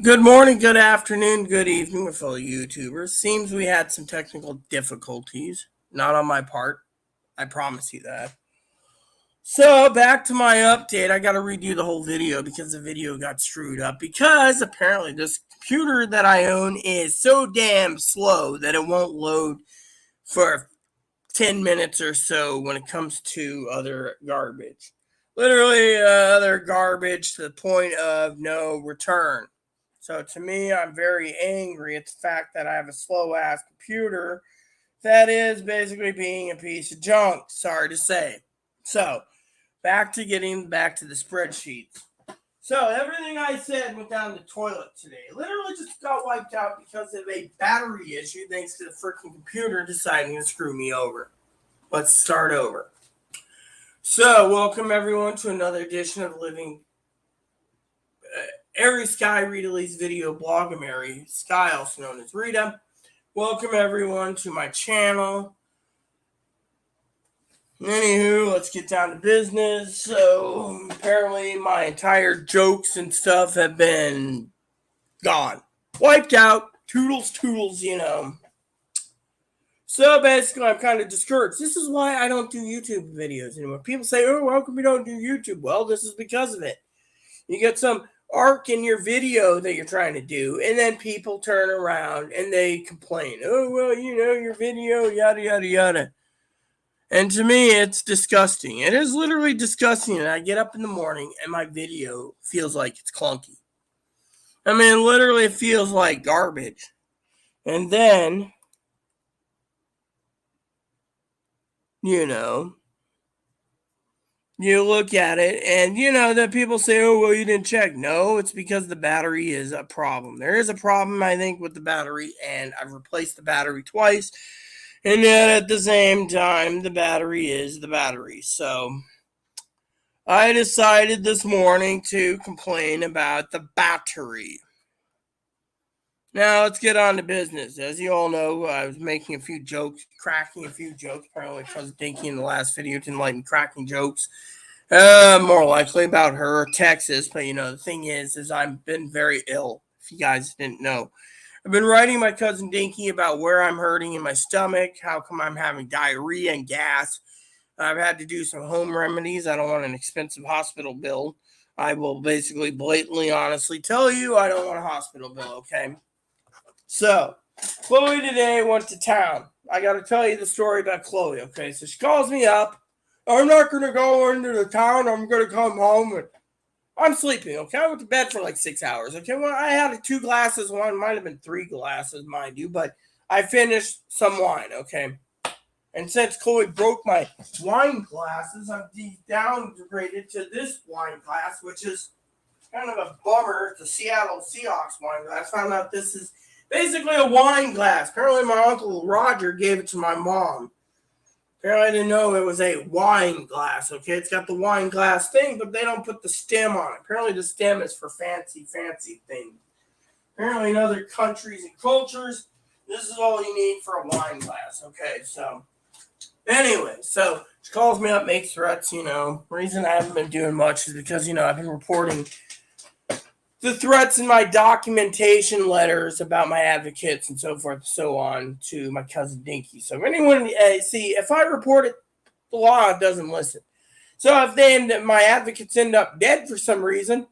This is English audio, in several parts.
Good morning, good afternoon, good evening, my fellow YouTubers. Seems we had some technical difficulties. Not on my part. I promise you that. So, back to my update. I gotta redo the whole video because the video got screwed up. Because apparently, this computer that I own is so damn slow that it won't load for 10 minutes or so when it comes to other garbage. Literally, other garbage to the point of no return. So to me, I'm very angry at the fact that I have a slow ass computer that is basically being a piece of junk. Sorry to say. So back to the spreadsheets. So everything I said went down the toilet today. Literally just got wiped out because of a battery issue thanks to the freaking computer deciding to screw me over. Let's start over. So welcome everyone to another edition of Living Airy Sky Rita Lee's video blog. I'm Airy Sky, also known as Rita. Welcome everyone to my channel. Anywho, let's get down to business. So apparently my entire jokes and stuff have been gone. Wiped out. Toodles, you know. So basically I'm kind of discouraged. This is why I don't do YouTube videos anymore. People say, oh, how come you don't do YouTube? Well, this is because of it. You get some arc in your video that you're trying to do, and then people turn around and they complain, oh, well, you know, your video, yada, yada, yada. And to me, it's disgusting. It is literally disgusting. And I get up in the morning and my video feels like it's clunky. I mean, literally, it feels like garbage. And then, you know, you look at it and, you know, that people say, oh, well, you didn't check. No, it's because the battery is a problem. There is a problem, I think, with the battery, and I've replaced the battery twice. And yet at the same time, the battery is the battery. So I decided this morning to complain about the battery. Now let's get on to business. As you all know, I was making a few jokes, cracking a few jokes. Apparently, Cousin Dinky in the last video didn't like me cracking jokes. More likely about her or Texas. But, you know, the thing is I've been very ill, if you guys didn't know. I've been writing my cousin Dinky about where I'm hurting in my stomach, how come I'm having diarrhea and gas. I've had to do some home remedies. I don't want an expensive hospital bill. I will basically blatantly, honestly tell you I don't want a hospital bill, okay? So, Chloe today went to town. I got to tell you the story about Chloe, okay? So she calls me up. I'm not going to go into the town. I'm going to come home and I'm sleeping, okay? I went to bed for like 6 hours, okay? Well, I had 2 glasses. One might have been 3 glasses, mind you, but I finished some wine, okay? And since Chloe broke my wine glasses, I've downgraded to this wine glass, which is kind of a bummer. It's a Seattle Seahawks wine glass. I found out this is basically a wine glass. Apparently my Uncle Roger gave it to my mom. Apparently I didn't know it was a wine glass, okay? It's got the wine glass thing, but they don't put the stem on it. Apparently the stem is for fancy things. Apparently in other countries and cultures, this is all you need for a wine glass, okay? So, anyway, so she calls me up, makes threats, you know. The reason I haven't been doing much is because, you know, I've been reporting the threats in my documentation letters about my advocates and so forth and so on to my cousin Dinky. So if anyone, if I report it, the law doesn't listen. So if then my advocates end up dead for some reason,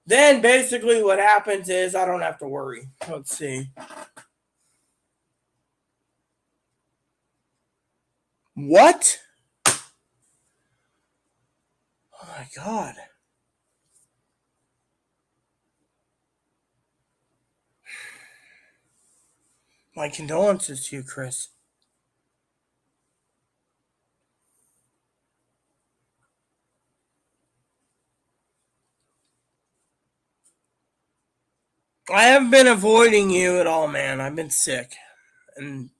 then basically what happens is I don't have to worry. Let's see. What? Oh my God. My condolences to you, Chris. I haven't been avoiding you at all, man. I've been sick. And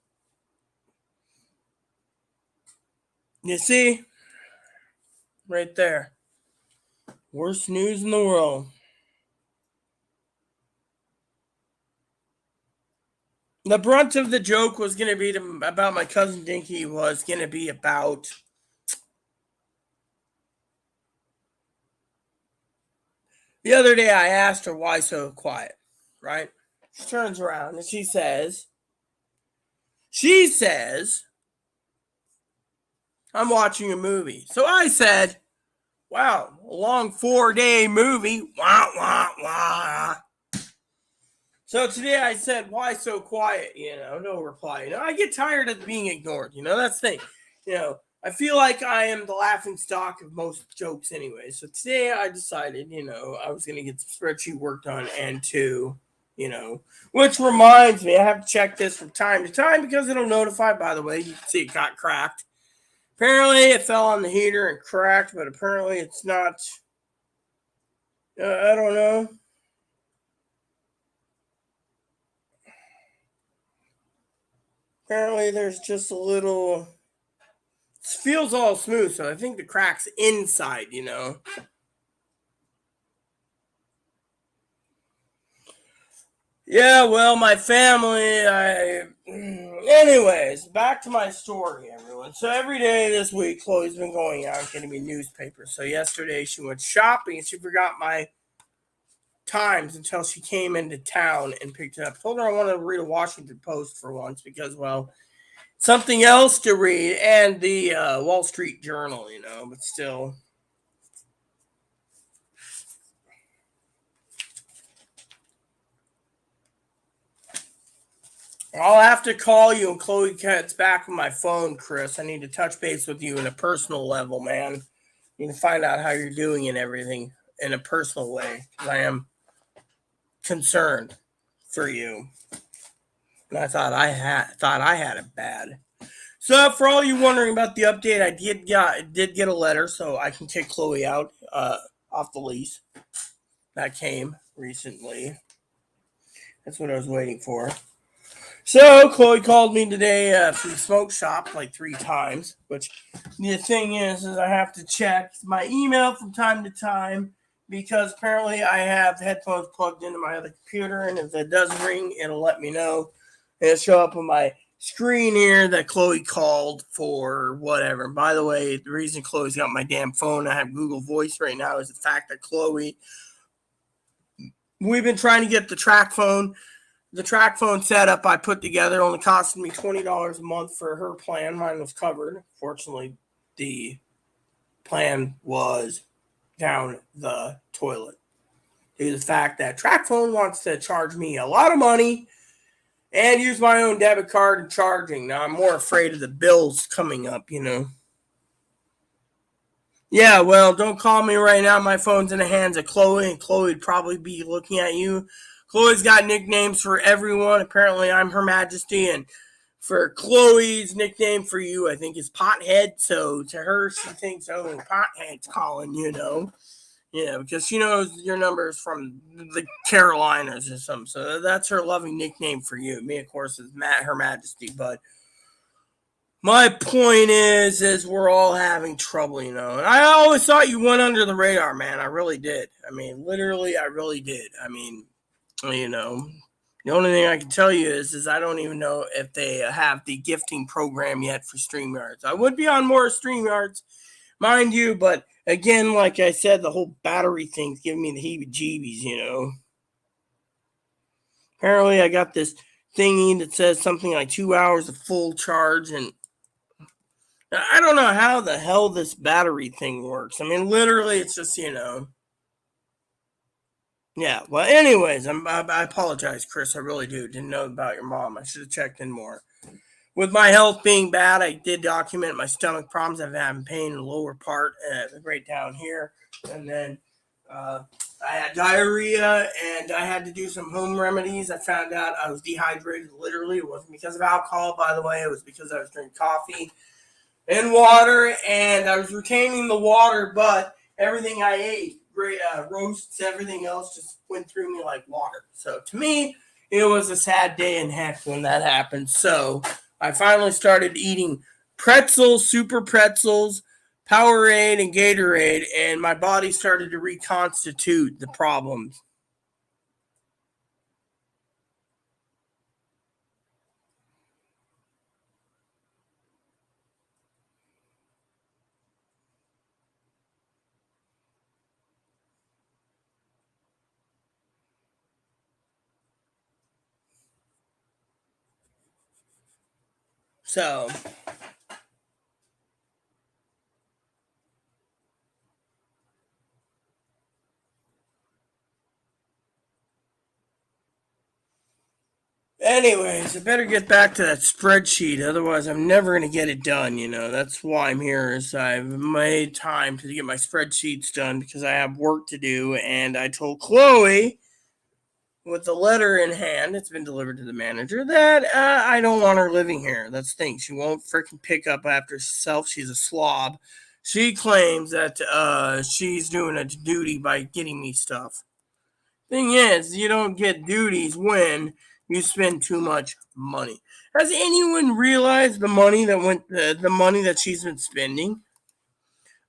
you see, right there. Worst news in the world. The brunt of the joke was going to be about my cousin Dinky was going to be about the other day I asked her why so quiet. right? She turns around and she says, I'm watching a movie. So I said, wow, a long 4-day movie. Wah, wah, wah. So today I said, why so quiet? No reply. I get tired of being ignored. That's the thing. I feel like I am the laughing stock of most jokes anyway. So today I decided, I was going to get the spreadsheet worked on and you know, which reminds me, I have to check this from time to time because it'll notify, by the way, you can see it got cracked. Apparently it fell on the heater and cracked, but apparently it's not, I don't know. Apparently there's just a little, it feels all smooth, so I think the crack's inside. Yeah, well, my family, anyways, back to my story, everyone. So every day this week, Chloe's been going out getting me newspapers. So yesterday she went shopping and she forgot my Times until she came into town and picked it up. Told her I wanted to read a Washington Post for once because, well, something else to read and the Wall Street Journal, but still. I'll have to call you when Chloe gets back on my phone, Chris. I need to touch base with you in a personal level, man. You can find out how you're doing and everything in a personal way because I am concerned for you. And I thought I had it bad. So for all you wondering about the update, I did get a letter so I can kick Chloe out off the lease. That came recently. That's what I was waiting for. So Chloe called me today from the smoke shop like 3 times. Which the thing is I have to check my email from time to time because apparently I have headphones plugged into my other computer, and if it does ring, it'll let me know. It'll show up on my screen here that Chloe called for whatever. And by the way, the reason Chloe's got my damn phone, I have Google Voice right now, is the fact that we've been trying to get the track phone. The track phone setup I put together only costed me $20 a month for her plan. Mine was covered. Fortunately, the plan was down the toilet due to the fact that track phone wants to charge me a lot of money and use my own debit card and charging. Now I'm more afraid of the bills coming up. Yeah, well, don't call me right now. My phone's in the hands of Chloe, and Chloe would probably be looking at you. Chloe's got nicknames for everyone. Apparently, I'm Her Majesty, and for Chloe's nickname for you, I think, is Pothead. So to her, she thinks, oh, Pothead's calling. Because she knows your number is from the Carolinas or something. So that's her loving nickname for you. Me, of course, is Her Majesty, but my point is we're all having trouble. And I always thought you went under the radar, man. I really did. I mean, literally, I really did. I mean, you know, the only thing I can tell you is I don't even know if they have the gifting program yet for StreamYards. I would be on more StreamYards, mind you, but again, like I said, the whole battery thing's giving me the heebie-jeebies. Apparently, I got this thingy that says something like 2 hours of full charge, and I don't know how the hell this battery thing works. I mean, literally, it's just. Yeah, well, anyways, I apologize, Chris. I really do. Didn't know about your mom. I should have checked in more. With my health being bad, I did document my stomach problems. I've had pain in the lower part, right down here. And then I had diarrhea, and I had to do some home remedies. I found out I was dehydrated, literally. It wasn't because of alcohol, by the way. It was because I was drinking coffee and water, and I was retaining the water, but everything I ate, roasts, everything else just went through me like water. So to me, it was a sad day in heck when that happened. So I finally started eating pretzels, super pretzels, Powerade, and Gatorade, and my body started to reconstitute the problems. So, anyways, I better get back to that spreadsheet. Otherwise, I'm never going to get it done. That's why I'm here. Is I've made time to get my spreadsheets done because I have work to do. And I told Chloe with the letter in hand, it's been delivered to the manager, that I don't want her living here. That's the thing. She won't freaking pick up after herself. She's a slob. She claims that she's doing a duty by getting me stuff. Thing is, you don't get duties when you spend too much money. Has anyone realized the money that she's been spending?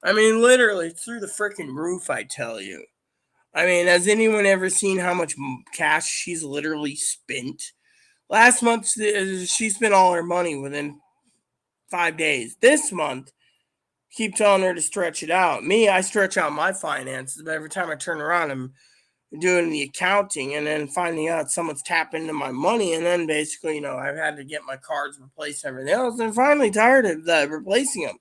I mean, literally through the freaking roof. I tell you. I mean, has anyone ever seen how much cash she's literally spent? Last month, she spent all her money within 5 days. This month, keep telling her to stretch it out. Me, I stretch out my finances, but every time I turn around, I'm doing the accounting and then finding out someone's tapping into my money. And then basically, I've had to get my cards replaced and everything else. And finally tired of replacing them.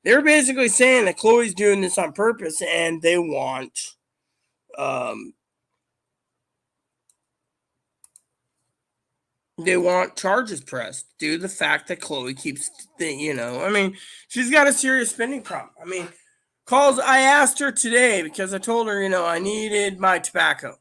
They're basically saying that Chloe's doing this on purpose and um, they want charges pressed due to the fact that Chloe keeps, I mean, she's got a serious spending problem. I mean, I asked her today because I told her, I needed my tobacco.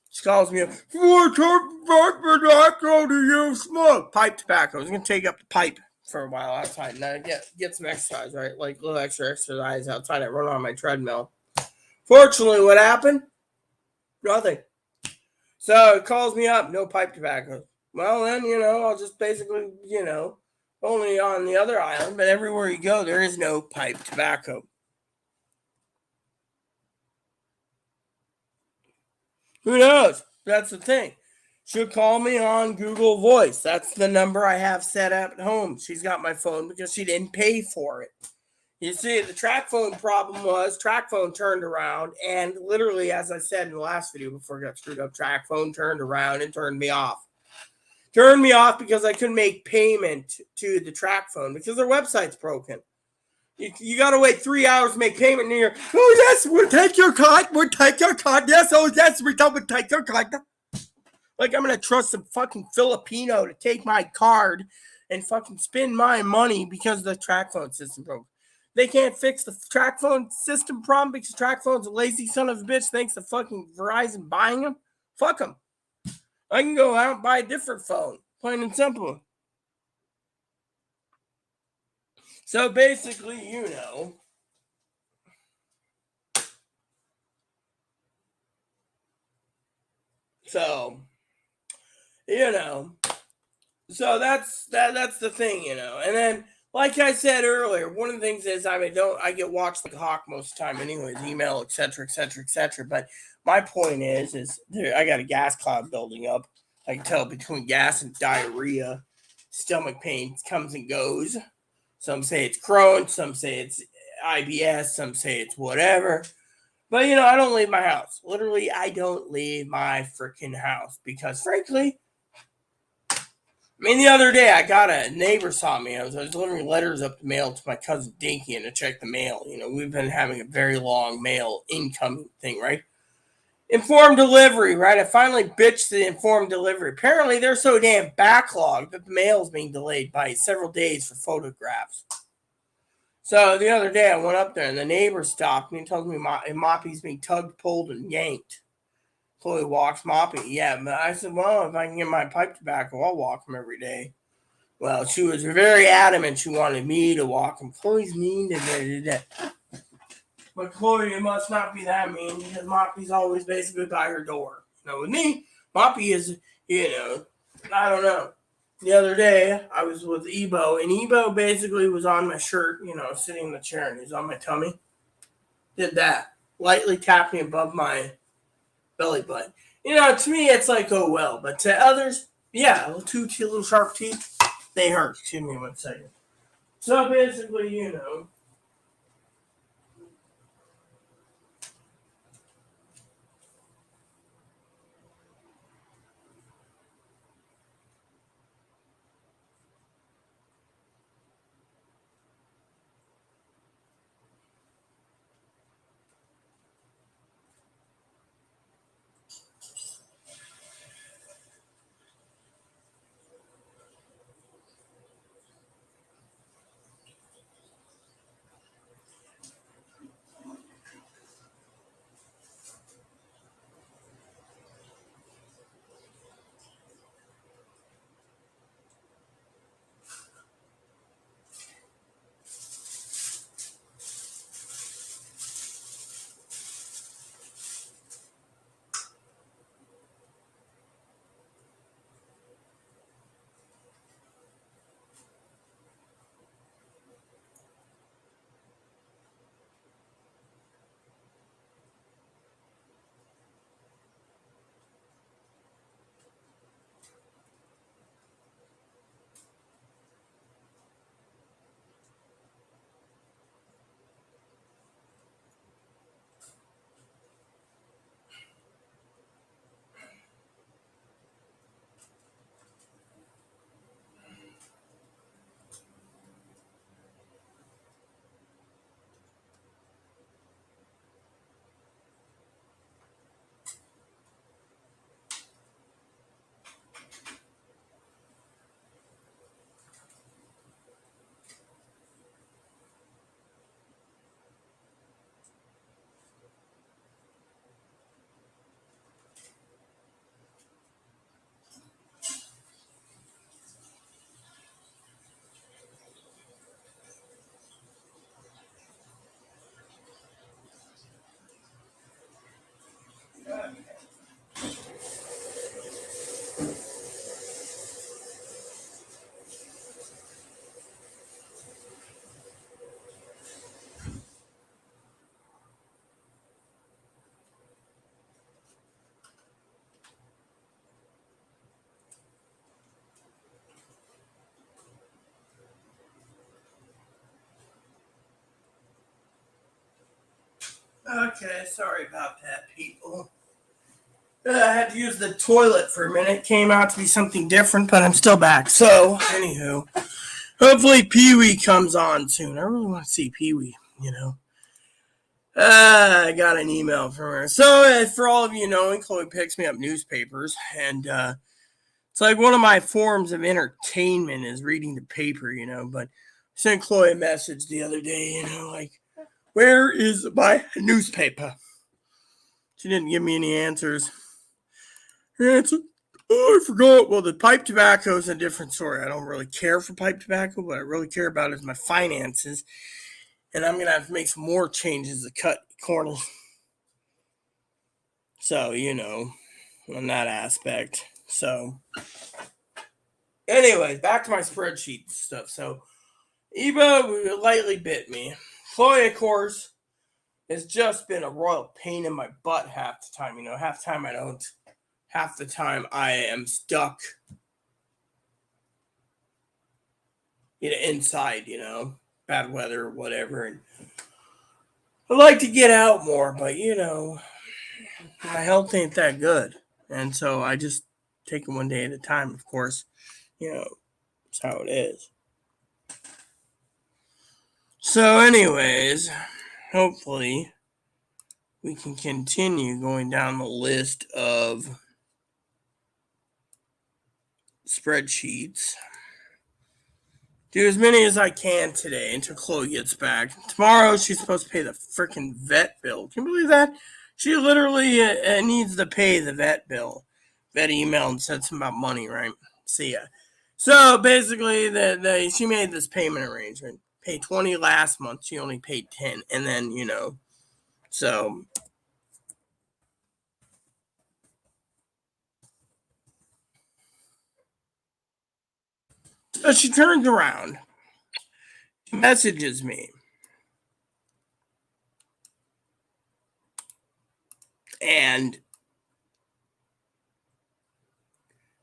She calls me up. What type of tobacco do you smoke? Pipe tobacco. I was going to take up the pipe for a while outside and I get some exercise, right? Like a little extra exercise outside. I run on my treadmill. Fortunately, what happened? Nothing. So it calls me up. No pipe tobacco. Well, then, I'll just basically, only on the other island, but everywhere you go, there is no pipe tobacco. Who knows? That's the thing. She'll call me on Google Voice. That's the number I have set up at home. She's got my phone because she didn't pay for it. You see, the track phone problem was track phone turned around and literally, as I said in the last video before I got screwed up, track phone turned around and turned me off. Turned me off because I couldn't make payment to the track phone because their website's broken. You got to wait 3 hours to make payment. And you're, oh, yes, we'll take your card. We'll take your card. Yes, oh, yes, we'll take your card. Like, I'm going to trust some fucking Filipino to take my card and fucking spend my money because the track phone system broke. They can't fix the track phone system problem because track phone's a lazy son of a bitch thanks to fucking Verizon buying them. Fuck them. I can go out and buy a different phone. Plain and simple. So basically, So, you know. So that's the thing, And then, like I said earlier, one of the things is I get watched like a hawk most of the time, anyways, email, etc., etc., etc. But my point is I got a gas cloud building up. I can tell between gas and diarrhea, stomach pain comes and goes. Some say it's Crohn's, some say it's IBS, some say it's whatever. But I don't leave my house. Literally, I don't leave my freaking house because, frankly, I mean, the other day I got a neighbor saw me. I was delivering letters up the mail to my cousin Dinky and to check the mail. We've been having a very long mail incoming thing, right? Informed delivery, right? I finally bitched the informed delivery. Apparently, they're so damn backlogged that the mail is being delayed by several days for photographs. So the other day I went up there and the neighbor stopped me and told me Moppy's being tugged, pulled, and yanked. Chloe walks Moppy. Yeah, but I said, well, if I can get my pipe tobacco, I'll walk him every day. Well, she was very adamant she wanted me to walk him. Chloe's mean. But Chloe must not be that mean because Moppy's always basically by her door. With me, Moppy is, I don't know. The other day, I was with Ebo, and Ebo basically was on my shirt, sitting in the chair, and he's on my tummy. Did that. Lightly tapped me above my belly button. To me, it's like, oh, well. But to others, yeah, two little sharp teeth, they hurt. Excuse me 1 second. So basically, Okay, sorry about that, people. I had to use the toilet for a minute. Came out to be something different, but I'm still back. So, anywho, hopefully Pee Wee comes on soon. I really want to see Pee Wee, you know. I got an email from her. So, for all of you knowing, Chloe picks me up newspapers, and it's like one of my forms of entertainment is reading the paper, you know. But I sent Chloe a message the other day, you know, like, where is my newspaper? She didn't give me any answers. Oh, I forgot. Well, the pipe tobacco is a different story. I don't really care for pipe tobacco. What I really care about is my finances. And I'm going to have to make some more changes to cut corners. So, you know, on that aspect. So, anyways, back to my spreadsheet stuff. So, Eva lightly bit me. Chloe, of course, has just been a royal pain in my butt half the time. You know, half the time I don't. Half the time I am stuck inside, you know, bad weather or whatever. And I like to get out more, but you know, my health ain't that good. And so I just take it one day at a time, of course. You know, it's how it is. So, anyways, hopefully we can continue going down the list of spreadsheets. Do as many as I can today until Chloe gets back. Tomorrow she's supposed to pay the freaking vet bill. Can you believe that? She literally needs to pay the vet bill. Vet emailed and said something about money, right? See ya. So basically, she made this payment arrangement. Paid 20 last month. She only paid 10, and then you know, so she turns around, she messages me, and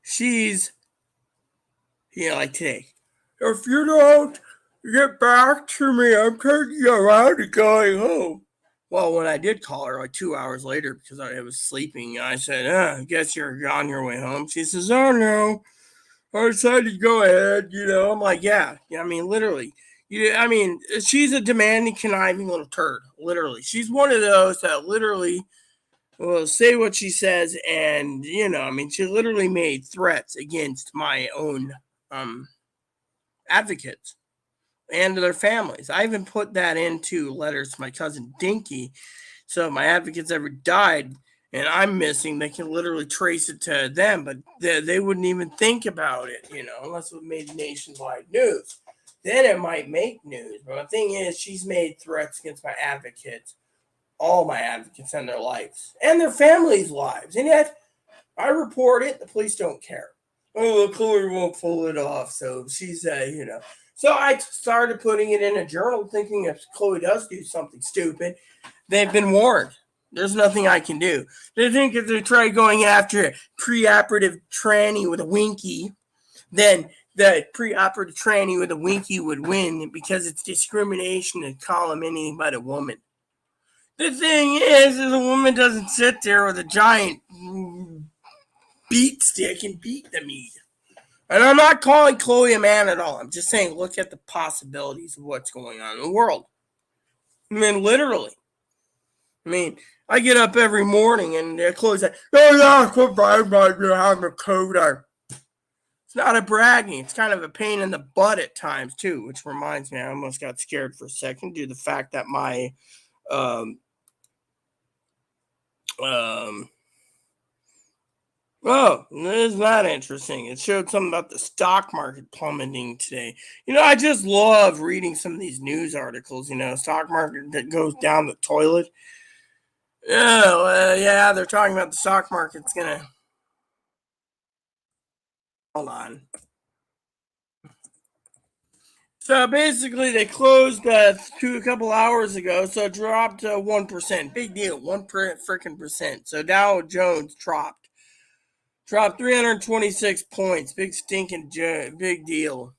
she's, you know, like today. If you don't get back to me, I'm taking you around and going home. Well, when I did call her like 2 hours later because I was sleeping, I said, I guess you're on your way home. She says, oh no, I decided to go ahead. You know, I'm like, yeah. I mean, literally. I mean, she's a demanding, conniving little turd. Literally. She's one of those that literally will say what she says. And, you know, I mean, she literally made threats against my own advocates and their families. I even put that into letters to my cousin Dinky. So if my advocates ever died and I'm missing, they can literally trace it to them, but they wouldn't even think about it, you know, unless it made nationwide news. Then it might make news. But the thing is, she's made threats against my advocates, all my advocates and their lives and their families' lives. And yet I report it, the police don't care. Oh, Chloe won't pull it off. So she's, you know. So I started putting it in a journal thinking if Chloe does do something stupid, they've been warned. There's nothing I can do. They think if they try going after a preoperative tranny with a winky, then the preoperative tranny with a winky would win because it's discrimination to call him anything but a woman. The thing is a woman doesn't sit there with a giant beat stick and beat the meat. And I'm not calling Chloe a man at all. I'm just saying, look at the possibilities of what's going on in the world. I mean, literally. I mean, I get up every morning and Chloe's like, oh, yeah, quit bragging about you having a coat. It's not a bragging. It's kind of a pain in the butt at times, too, which reminds me, I almost got scared for a second due to the fact that my oh, this is not interesting. It showed something about the stock market plummeting today. You know, I just love reading some of these news articles, you know, stock market that goes down the toilet. Yeah, they're talking about the stock market's going to. Hold on. So basically, they closed a couple hours ago, so it dropped 1%. Big deal, 1% So Dow Jones dropped 326 points. Big stinking big deal.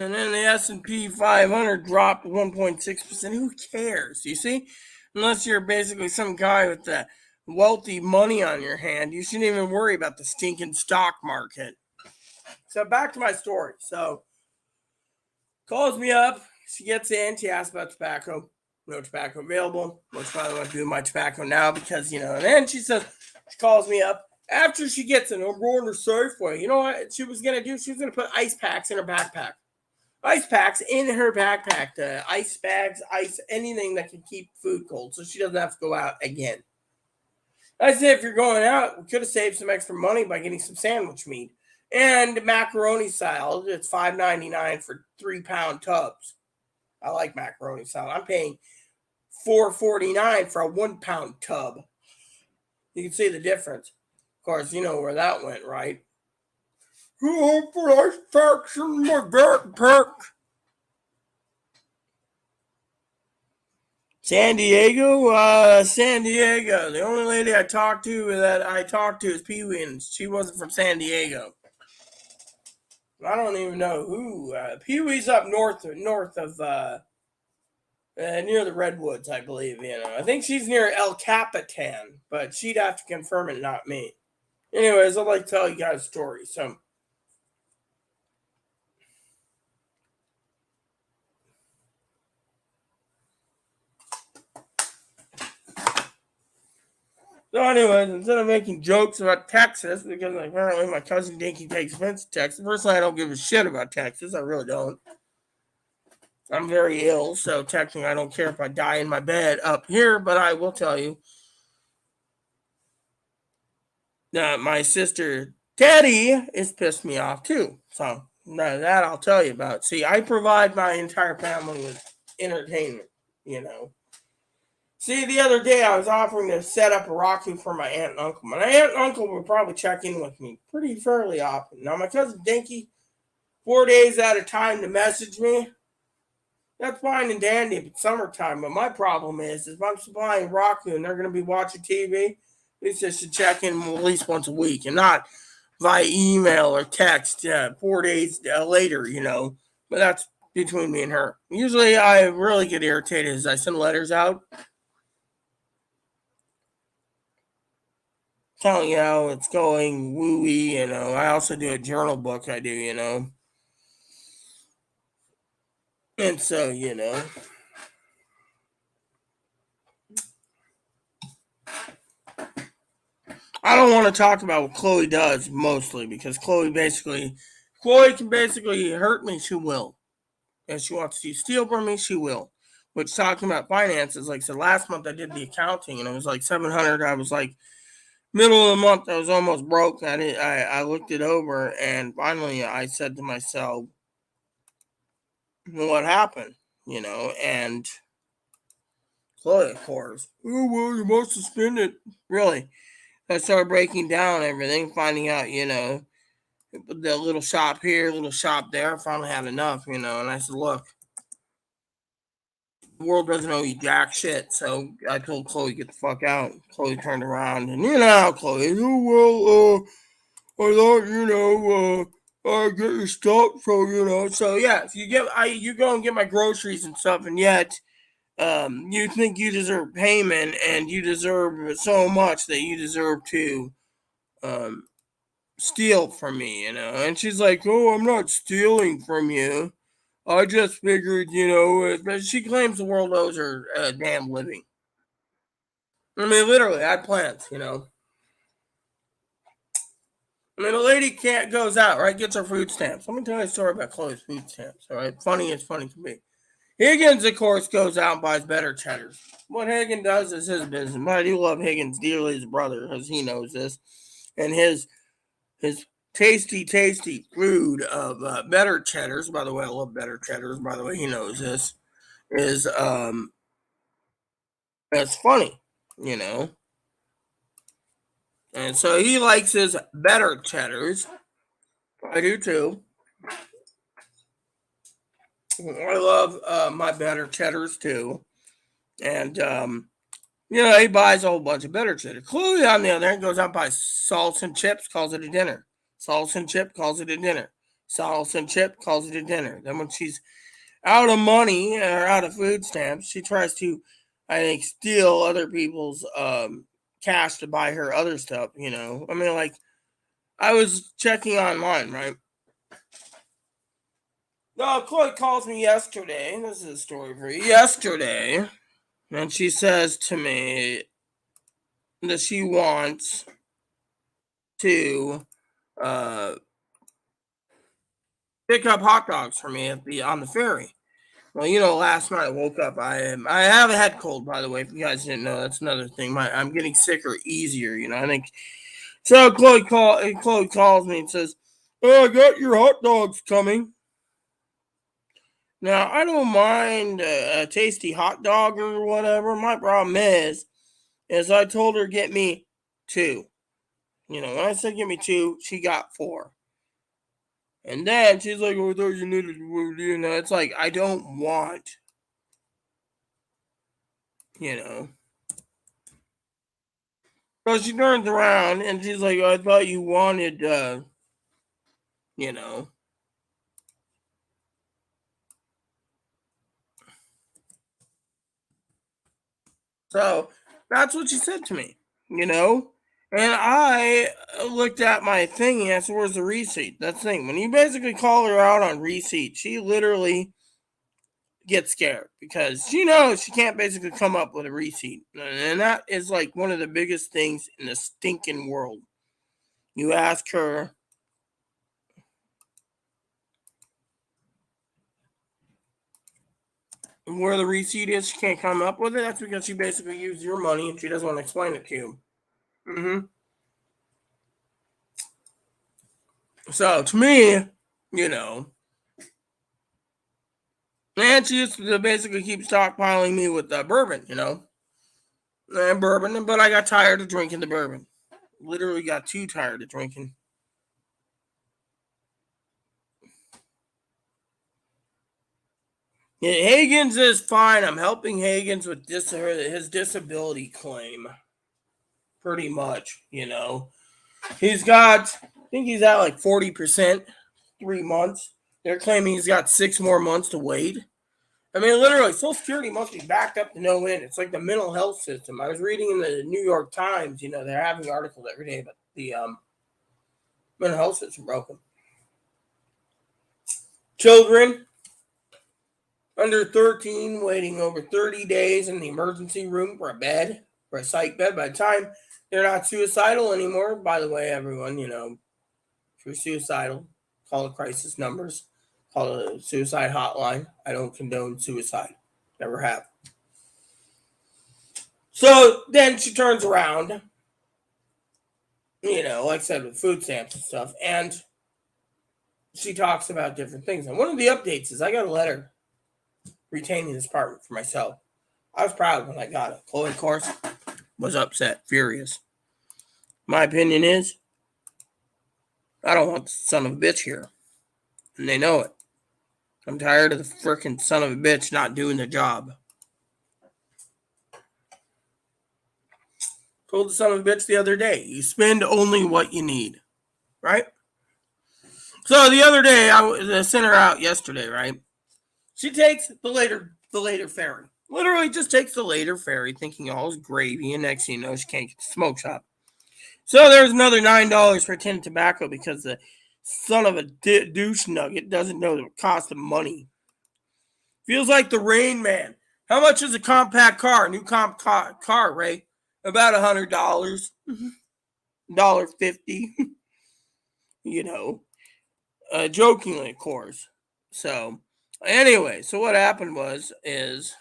And then the S&P 500 dropped 1.6%. Who cares? You see? Unless you're basically some guy with the wealthy money on your hand, you shouldn't even worry about the stinking stock market. So back to my story. So calls me up. She gets in. She asks about tobacco. No tobacco available. Which, by the way, I'm doing my tobacco now because, and then she calls me up. After she gets in, I'm going to Safeway. You know what she was going to do? She was going to put ice packs in her backpack. Ice packs in her backpack. Ice bags, ice, anything that can keep food cold so she doesn't have to go out again. I said, if you're going out, we could have saved some extra money by getting some sandwich meat. And macaroni salad, it's $5.99 for 3-pound tubs. I like macaroni salad. I'm paying $4.49 for a 1-pound tub. You can see the difference. Of course, you know where that went, right? Oh, for ice packs in my backpack. San Diego. San Diego. The only lady I talked to is Pee Wee, and she wasn't from San Diego. I don't even know who. Pee Wee's up north of near the Redwoods, I believe. I think she's near El Capitan, but she'd have to confirm it, not me. Anyways, I'd like to tell you guys a story. So anyways, instead of making jokes about Texas, because apparently my cousin Dinky takes offense to Texas. Personally, I don't give a shit about Texas. I really don't. I'm very ill, so technically I don't care if I die in my bed up here, but I will tell you that my sister Teddy is pissed me off too. So that I'll tell you about. See, I provide my entire family with entertainment, See, the other day I was offering to set up a Roku for my aunt and uncle. My aunt and uncle would probably check in with me pretty fairly often. Now, my cousin Dinky, 4 days at a time to message me, that's fine and dandy if it's summertime. But my problem is if I'm supplying Roku and they're going to be watching TV, at least they should check in at least once a week and not via email or text 4 days later, But that's between me and her. Usually I really get irritated as I send letters out telling you how it's going woo-wee, I also do a journal book I do, And so, I don't want to talk about what Chloe does mostly because Chloe can basically hurt me, she will. If she wants to steal from me, she will. Which talking about finances, like I said, last month I did the accounting and it was like $700. I was like middle of the month, I was almost broke. I looked it over and finally I said to myself, what happened? And Chloe, of course, oh, well, you must have spent it. Really. I started breaking down everything, finding out, the little shop here, little shop there. I finally had enough, and I said, look, the world doesn't owe you jack shit. So I told Chloe, get the fuck out. Chloe turned around, and Chloe, oh, well, I thought, I get your stuff, so yeah, if you go and get my groceries and stuff, and yet, you think you deserve payment, and you deserve so much that you deserve to, steal from me, and she's like, oh, I'm not stealing from you. I just figured, but she claims the world owes her a damn living. I mean, literally, I had plans, I mean, a lady can't goes out, right? Gets her food stamps. Let me tell you a story about Chloe's food stamps. All right, funny as funny can be. Higgins, of course, goes out and buys better cheddars. What Higgins does is his business. But I do love Higgins dearly as a brother, as he knows this, and his tasty, tasty food of better cheddars. By the way, I love better cheddars. By the way, he knows this is it's funny, you know. And so he likes his better cheddars. I do too. I love my better cheddars too. And, he buys a whole bunch of better cheddar. Chloe, on the other hand, goes out and buys salts and chips, calls it a dinner. Salts and chip calls it a dinner. salsa and chip, calls it a dinner. Then when she's out of money or out of food stamps, she tries to, I think, steal other people's cash to buy her other stuff. You know, I mean, like I was checking online, right? No, Chloe calls me yesterday. This is a story for you. Yesterday, and she says to me that she wants to uh, pick up hot dogs for me on the ferry. Well, you know, last night I woke up. I have a head cold, by the way. If you guys didn't know, that's another thing. I'm getting sicker easier. You know, I think so. Chloe calls me and says, "Oh, I got your hot dogs coming." Now I don't mind a tasty hot dog or whatever. My problem is I told her get me two. You know, when I said get me two, she got four. And then she's like, "Oh, I thought you needed," you know. It's like I don't want, you know. So she turns around and she's like, "I thought you wanted, you know." So that's what she said to me, you know. And I looked at my thing and I said, "Where's the receipt?" That's the thing. When you basically call her out on receipt, she literally gets scared because she knows she can't basically come up with a receipt. And that is like one of the biggest things in the stinking world. You ask her where the receipt is, she can't come up with it. That's because she basically used your money and she doesn't want to explain it to you. So to me, you know, and she used to basically keep stockpiling me with bourbon, you know, and bourbon. But I got tired of drinking the bourbon. Literally got too tired of drinking. Yeah, Higgins is fine. I'm helping Higgins with his disability claim, pretty much. You know, he's got. I think he's at like 40%, 3 months. They're claiming he's got 6 more months to wait. I mean, literally, Social Security must be backed up to no end. It's like the mental health system. I was reading in the New York Times. You know, they're having articles every day about the mental health system broken. Children under 13 waiting over 30 days in the emergency room for a bed, for a psych bed. By the time they're not suicidal anymore, by the way, everyone, you know, if you're suicidal, call the crisis numbers, call a suicide hotline. I don't condone suicide, never have. So then she turns around, you know, like I said, with food stamps and stuff, and she talks about different things. And one of the updates is I got a letter retaining this apartment for myself. I was proud when I got it. Chloe, of course, was upset, furious. My opinion is, I don't want the son of a bitch here. And they know it. I'm tired of the freaking son of a bitch not doing the job. Told the son of a bitch the other day, you spend only what you need, right? So the other day, I sent her out yesterday, right? She takes the later ferry. Literally just takes the later ferry, thinking all is gravy, and next thing you know, she can't get the smoke shop. So there's another $9 for a tin of tobacco because the son of a douche nugget doesn't know the cost of money. Feels like the Rain Man. How much is a compact car? A new car, Ray? About $100. $1.50. You know, jokingly, of course. So, anyway, so what happened is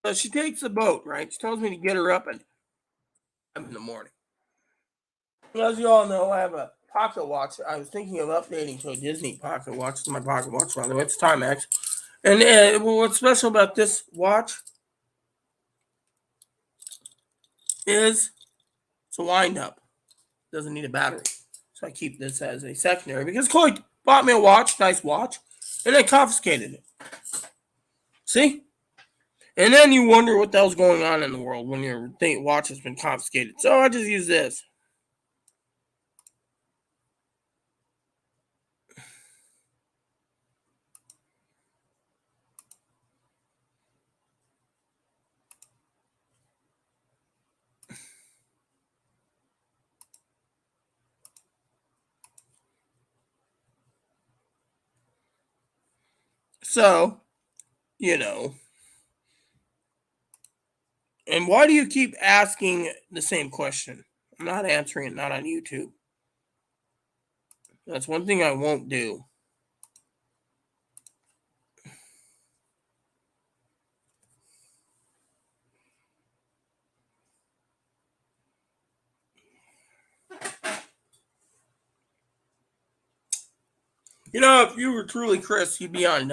so she takes the boat, right? She tells me to get her up at in the morning. As you all know, I have a pocket watch. I was thinking of updating to a Disney pocket watch. It's my pocket watch, by the way. It's Timex. And what's special about this watch is it's a wind up. It doesn't need a battery. So I keep this as a secondary because Chloe bought me a watch, nice watch, and then confiscated it. See? And then you wonder what the hell's going on in the world when your watch has been confiscated. So I just use this. So, you know. And why do you keep asking the same question? I'm not answering it, not on YouTube. That's one thing I won't do. You know, if you were truly Chris, you'd be on.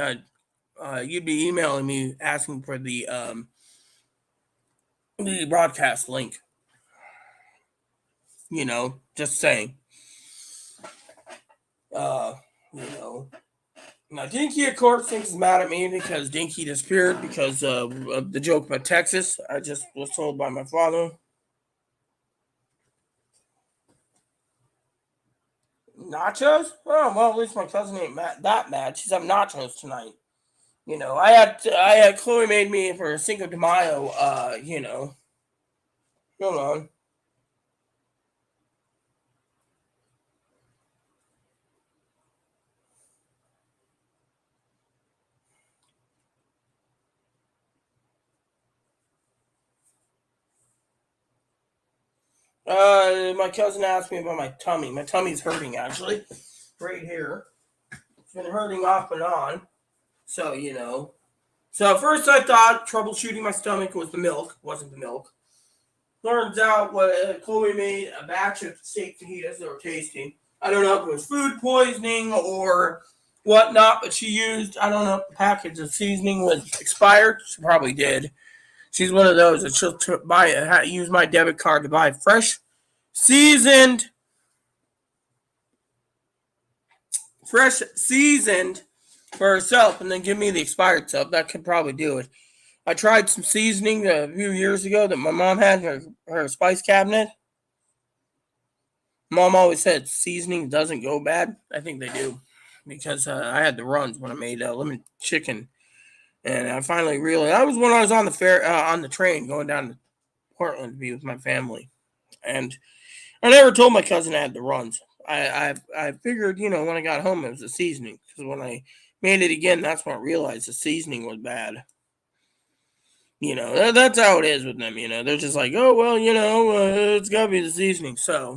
You'd be emailing me asking for the broadcast link. You know, just saying. You know. Now, Dinky, of course, thinks he's mad at me because Dinky disappeared because of the joke about Texas. I just was told by my father. Nachos? Oh, well, at least my cousin ain't that mad. She's having nachos tonight. You know, I had Chloe made me for Cinco de Mayo. You know, hold on. My cousin asked me about my tummy. My tummy's hurting actually, right here. It's been hurting off and on. So you know. So at first I thought troubleshooting my stomach was the milk. Wasn't the milk. Turns out what Chloe made a batch of steak fajitas that were tasty. I don't know if it was food poisoning or whatnot, but she used, I don't know if the package of seasoning was expired. She probably did. She's one of those that she'll use my debit card to buy fresh, seasoned, for herself and then give me the expired stuff. That could probably do it. I tried some seasoning a few years ago that my mom had in her spice cabinet. Mom always said seasoning doesn't go bad. I think they do because I had the runs when I made lemon chicken, and I finally realized I was when I was on the train going down to Portland to be with my family, and I never told my cousin I had the runs. I figured when I got home it was the seasoning because when I made it again that's when I realized the seasoning was bad. That's how it is with them. They're just like, oh well, it's gotta be the seasoning. So.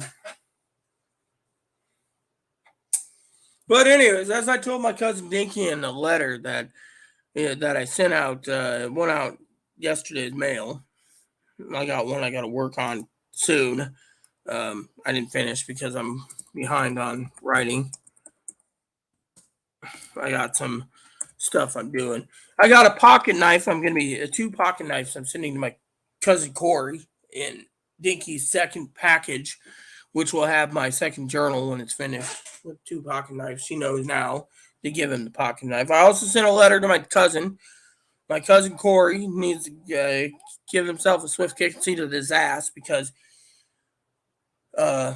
But anyways, as I told my cousin Dinky in the letter that I sent out, went out yesterday's mail. I got one I got to work on soon. I didn't finish because I'm behind on writing. I got some stuff I'm doing. I got a pocket knife. I'm gonna be two pocket knives. I'm sending to my cousin Corey in Dinky's second package, which will have my second journal when it's finished with two pocket knives. She knows now to give him the pocket knife. I also sent a letter to my cousin. My cousin Corey needs to give himself a swift kick seat of his ass because I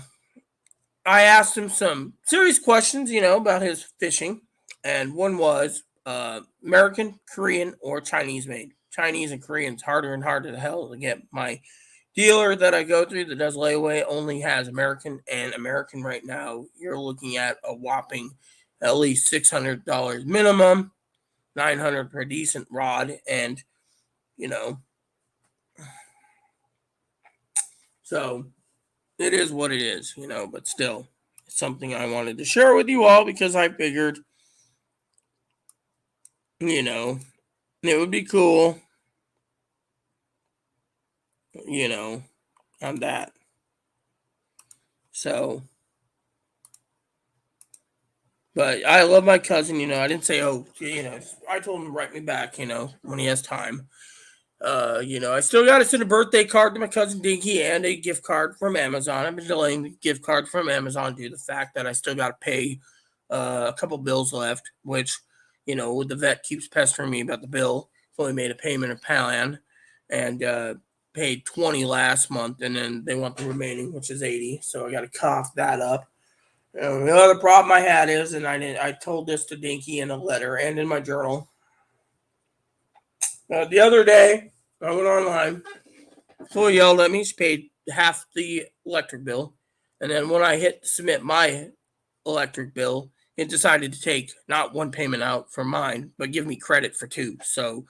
asked him some serious questions, about his fishing. And one was American, Korean, or Chinese made. Chinese and Korean's harder and harder to hell to get. My dealer that I go through that does layaway only has American, and American right now you're looking at a whopping at least $600 minimum, $900 per decent rod, and so it is what it is, but still it's something I wanted to share with you all because I figured it would be cool, on that. So, but I love my cousin, I didn't say, oh, I told him to write me back, when he has time. I still got to send a birthday card to my cousin Dinky and a gift card from Amazon. I've been delaying the gift card from Amazon due to the fact that I still got to pay a couple bills left, which, the vet keeps pestering me about the bill. fully made a payment of plan and paid 20 last month, and then they want the remaining, which is 80. So I got to cough that up. The other problem I had is, and I told this to Dinky in a letter and in my journal. The other day, I went online. Chloe yelled at me. She paid half the electric bill. And then when I hit submit my electric bill, it decided to take not one payment out for mine, but give me credit for two. So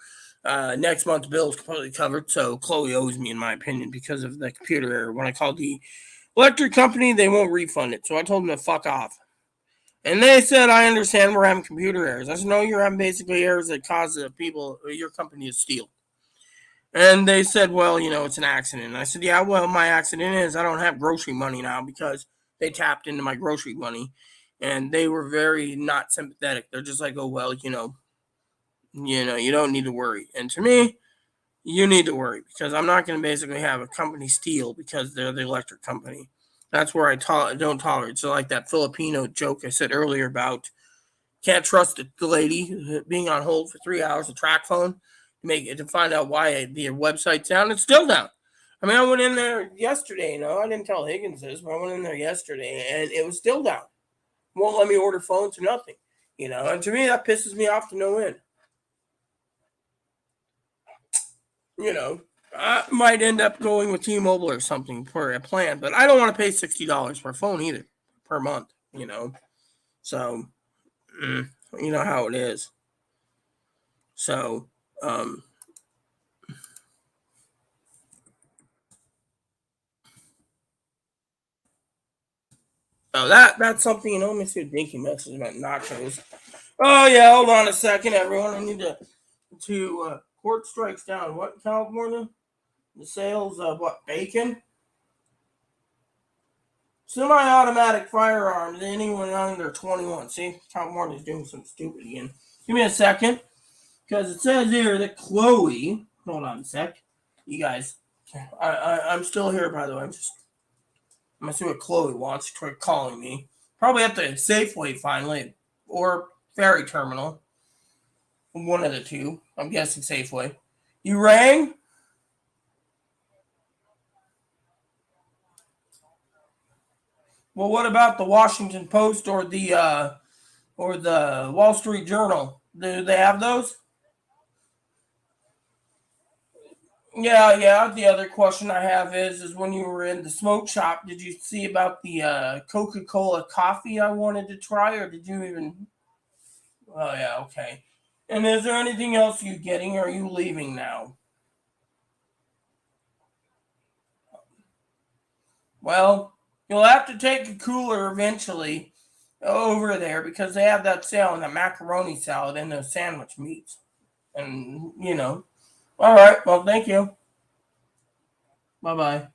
next month's bill is completely covered. So Chloe owes me, in my opinion, because of the computer error. When I called the electric company, they won't refund it. So I told them to fuck off. And they said, I understand we're having computer errors. I said, no, you're having basically errors that cause your company to steal. And they said, well, it's an accident. And I said, yeah, well, my accident is I don't have grocery money now because they tapped into my grocery money. And they were very not sympathetic. They're just like, oh, well, you don't need to worry. And to me, you need to worry because I'm not going to basically have a company steal because they're the electric company. That's where I don't tolerate. So like that Filipino joke I said earlier about can't trust the lady being on hold for 3 hours, a track phone, to find out why the website's down. It's still down. I mean, I went in there yesterday. I didn't tell Higgins this, but I went in there yesterday and it was still down. Won't let me order phones or nothing. And to me, that pisses me off to no end. I might end up going with T-Mobile or something for a plan, but I don't want to pay $60 for a phone either per month, So, you know how it is. So, that's something, let me see what Dinky message about nachos. Oh, yeah, hold on a second, everyone. I need to court strikes down. What in California? The sales of what, bacon? Semi-automatic firearms, anyone under 21. See, California's doing something stupid again. Give me a second, because it says here that Chloe, hold on a sec. You guys, I'm still here, by the way. I'm going to see what Chloe wants. Try calling me. Probably at the Safeway finally, or ferry terminal. One of the two. I'm guessing Safeway. You rang? Well, what about the Washington Post or the Wall Street Journal? Do they have those? Yeah. The other question I have is when you were in the smoke shop, did you see about the Coca-Cola coffee I wanted to try, or did you even? Oh yeah, okay. And is there anything else you getting, or are you leaving now? Well, you'll have to take a cooler eventually over there because they have that sale on the macaroni salad and those sandwich meats. And all right. Well, thank you. Bye bye.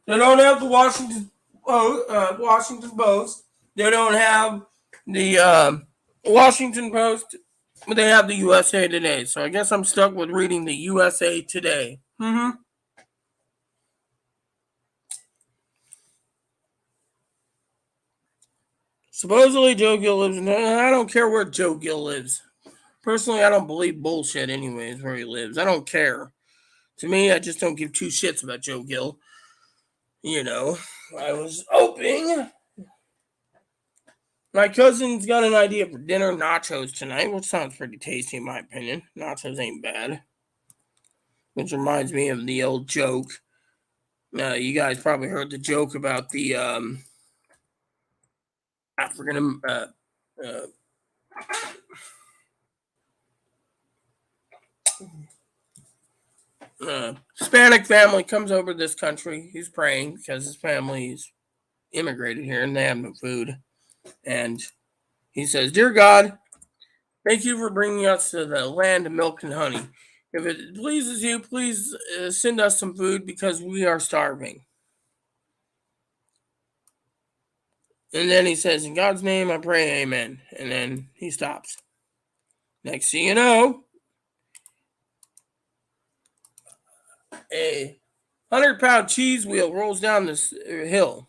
They don't have the Washington Post. They don't have the Washington Post, but they have the USA Today. So I guess I'm stuck with reading the USA Today. Mm-hmm. Supposedly Joe Gill lives in. I don't care where Joe Gill lives. Personally, I don't believe bullshit. Anyways, where he lives, I don't care. To me, I just don't give two shits about Joe Gill. I was hoping my cousin's got an idea for dinner nachos tonight, which sounds pretty tasty in my opinion. Nachos ain't bad. Which reminds me of the old joke. You guys probably heard the joke about the African uh, Hispanic family comes over to this country. He's praying because his family's immigrated here and they have no food. And he says, "Dear God, thank you for bringing us to the land of milk and honey. If it pleases you, please send us some food because we are starving." And then he says, "In God's name, I pray, amen." And then he stops. Next thing you know, a 100-pound cheese wheel rolls down this hill.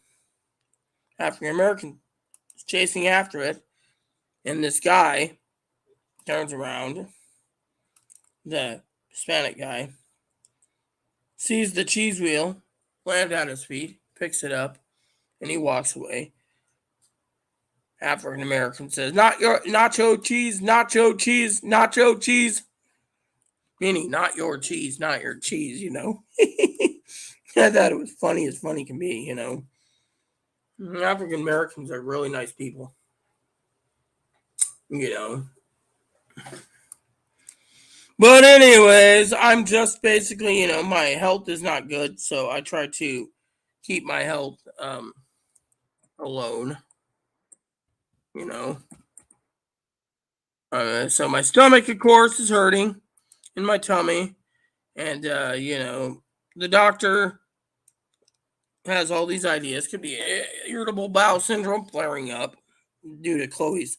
African American is chasing after it. And this guy turns around the Hispanic guy, sees the cheese wheel land at his feet, picks it up, and he walks away. African American says, "Not your nacho cheese, nacho cheese, nacho cheese." Meaning, not your cheese, not your cheese, you know. I thought it was funny as funny can be, you know. African Americans are really nice people, you know. But anyways, I'm just basically, you know, my health is not good, so I try to keep my health alone, you know. So my stomach, of course, is hurting in my tummy, and you know, the doctor has all these ideas. Could be irritable bowel syndrome flaring up due to Chloe's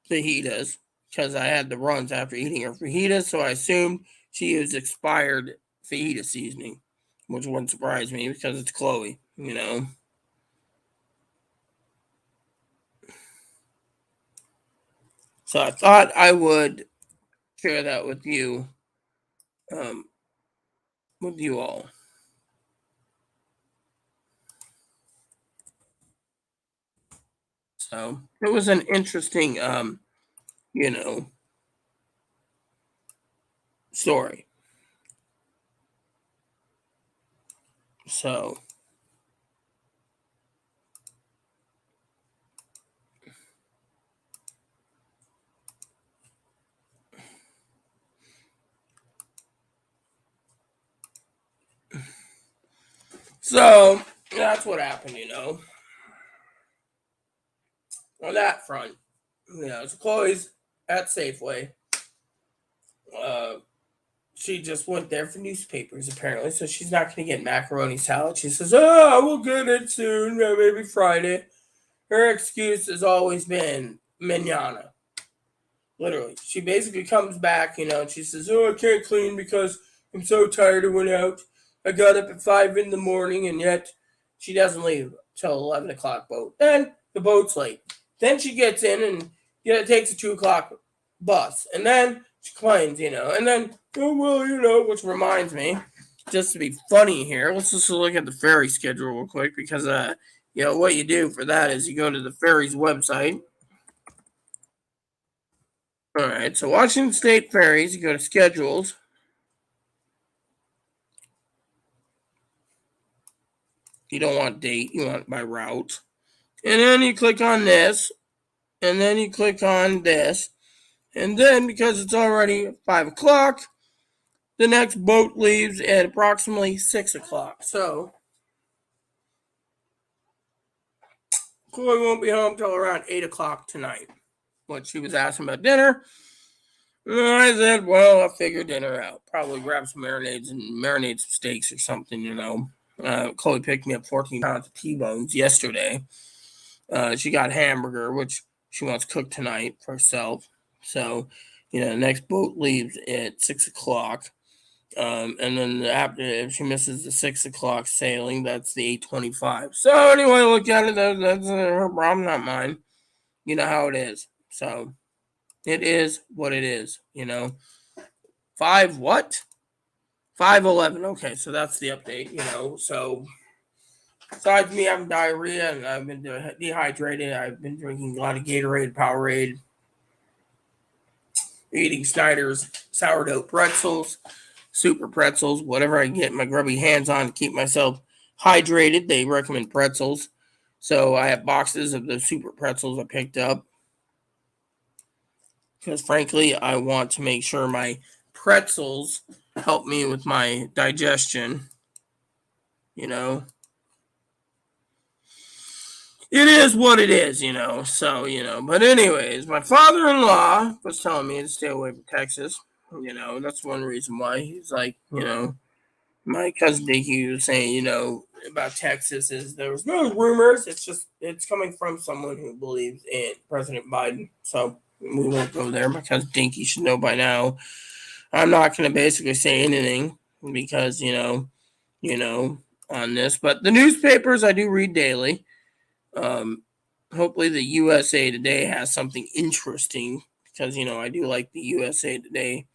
fajitas, because I had the runs after eating her fajitas, so I assumed she used expired fajita seasoning, which wouldn't surprise me because it's Chloe, you know. So I thought I would share that um, with you all. So it was an interesting, you know, story. So so that's what happened, you know, on that front. You know, so Chloe's at Safeway. Uh, she just went there for newspapers apparently, so she's not going to get macaroni salad. She says, "Oh, we'll get it soon, maybe Friday." Her excuse has always been manana. Literally, she basically comes back, you know, and she says, "Oh, I can't clean because I'm so tired. I went out. I got up at 5 in the morning, and yet she doesn't leave till 11 o'clock boat. Then the boat's late. Then she gets in, and it takes a 2 o'clock bus, and then she complains, you know, and then oh well, you know." Which reminds me, just to be funny here, let's just look at the ferry schedule real quick because you know what you do for that is you go to the ferry's website. All right, so Washington State Ferries, you go to schedules. You don't want date, you want by route. And then you click on this, and then you click on this. And then because it's already 5 o'clock, the next boat leaves at approximately 6 o'clock. So Chloe won't be home till around 8 o'clock tonight. What she was asking about dinner. And I said, well, I'll figure dinner out. Probably grab some marinades and marinate some steaks or something, you know. Chloe picked me up 14 pounds of T-bones yesterday. She got hamburger, which she wants cooked tonight for herself. So, you know, the next boat leaves at 6 o'clock. And then after, if she misses the 6 o'clock sailing, that's the 8:25. So anyway, look at it. That's her problem, not mine. You know how it is. So it is what it is. You know, 5 what? 5:11. Okay, so that's the update. You know, so besides me having diarrhea and I've been dehydrated, I've been drinking a lot of Gatorade, Powerade, eating Snyder's sourdough pretzels, super pretzels, whatever I can get my grubby hands on to keep myself hydrated. They recommend pretzels. So I have boxes of the super pretzels I picked up. Because frankly, I want to make sure my pretzels help me with my digestion. You know, it is what it is, you know. So, you know, but anyways, my father-in-law was telling me to stay away from Texas. You know, that's one reason why. He's like, you know, my cousin Dickie was saying, you know, about Texas is there was no rumors. It's just it's coming from someone who believes in President Biden. So we won't go there. My cousin Dinky should know by now. I'm not going to basically say anything because you know, on this. But the newspapers I do read daily. Um, hopefully the USA Today has something interesting because you know I do like the USA Today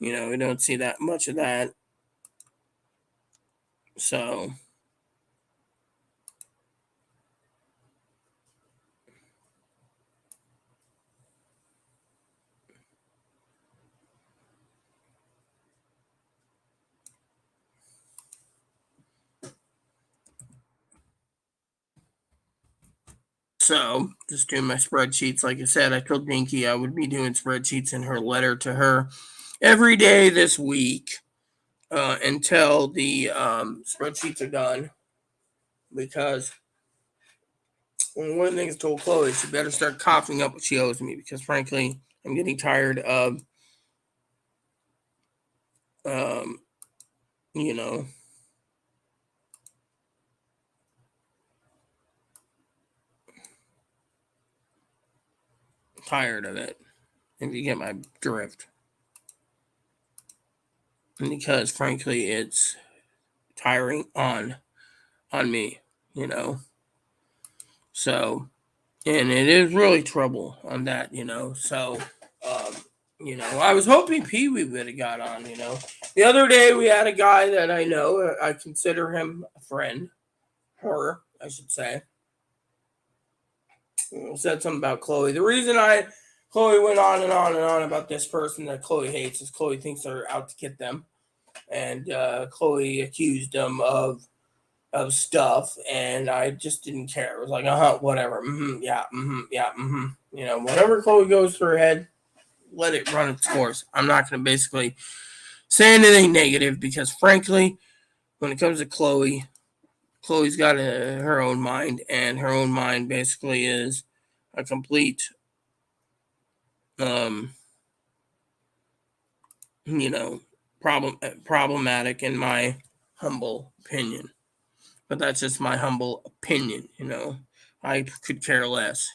We don't see that much of that. So, just doing my spreadsheets. Like I said, I told Dinky I would be doing spreadsheets in her letter to her every day this week until the spreadsheets are done. Because one of the things I told Chloe, she better start coughing up what she owes me. Because frankly, I'm getting tired of, um, you know, tired of it. If you get my drift. Because frankly, it's tiring on me, you know. So, and it is really trouble on that, So, um, I was hoping Pee Wee would have got on, The other day we had a guy that I know. I consider him a friend, her, I should say. Said something about Chloe. The reason Chloe went on and on and on about this person that Chloe hates is Chloe thinks they're out to get them, and Chloe accused them of stuff, and I just didn't care. It was like, whatever, yeah, yeah, whatever Chloe goes through her head, let it run its course. I'm not going to basically say anything negative because, frankly, when it comes to Chloe's got her own mind, and her own mind basically is a complete, um, you know, problematic in my humble opinion. But that's just my humble opinion. I could care less.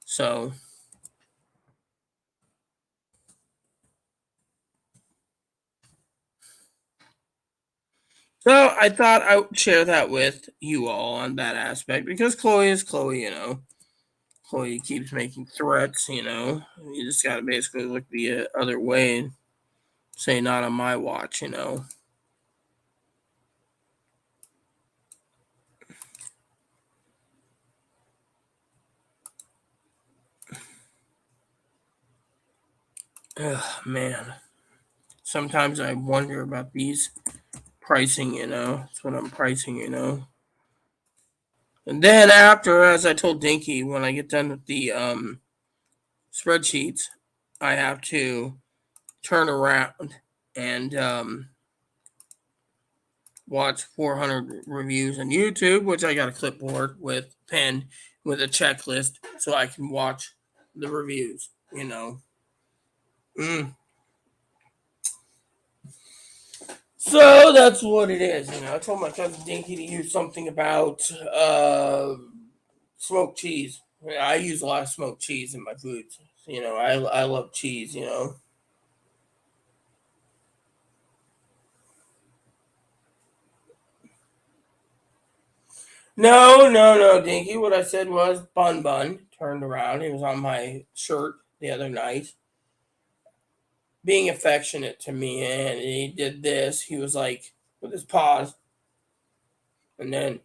So, I thought I would share that with you all on that aspect because Chloe is Chloe. Chloe keeps making threats. You just got to basically look the other way and say, not on my watch. Ugh, man. Sometimes I wonder about these pricing. That's what I'm pricing. And then after, as I told Dinky, when I get done with the spreadsheets, I have to turn around and watch 400 reviews on YouTube, which I got a clipboard with pen with a checklist so I can watch the reviews. Mm. So that's what it is. I told my cousin Dinky to use something about smoked cheese. I use a lot of smoked cheese in my foods. I love cheese. No, no, no, Dinky. What I said was Bun Bun turned around. He was on my shirt the other night, being affectionate to me, and he did this. He was like with his paws, and then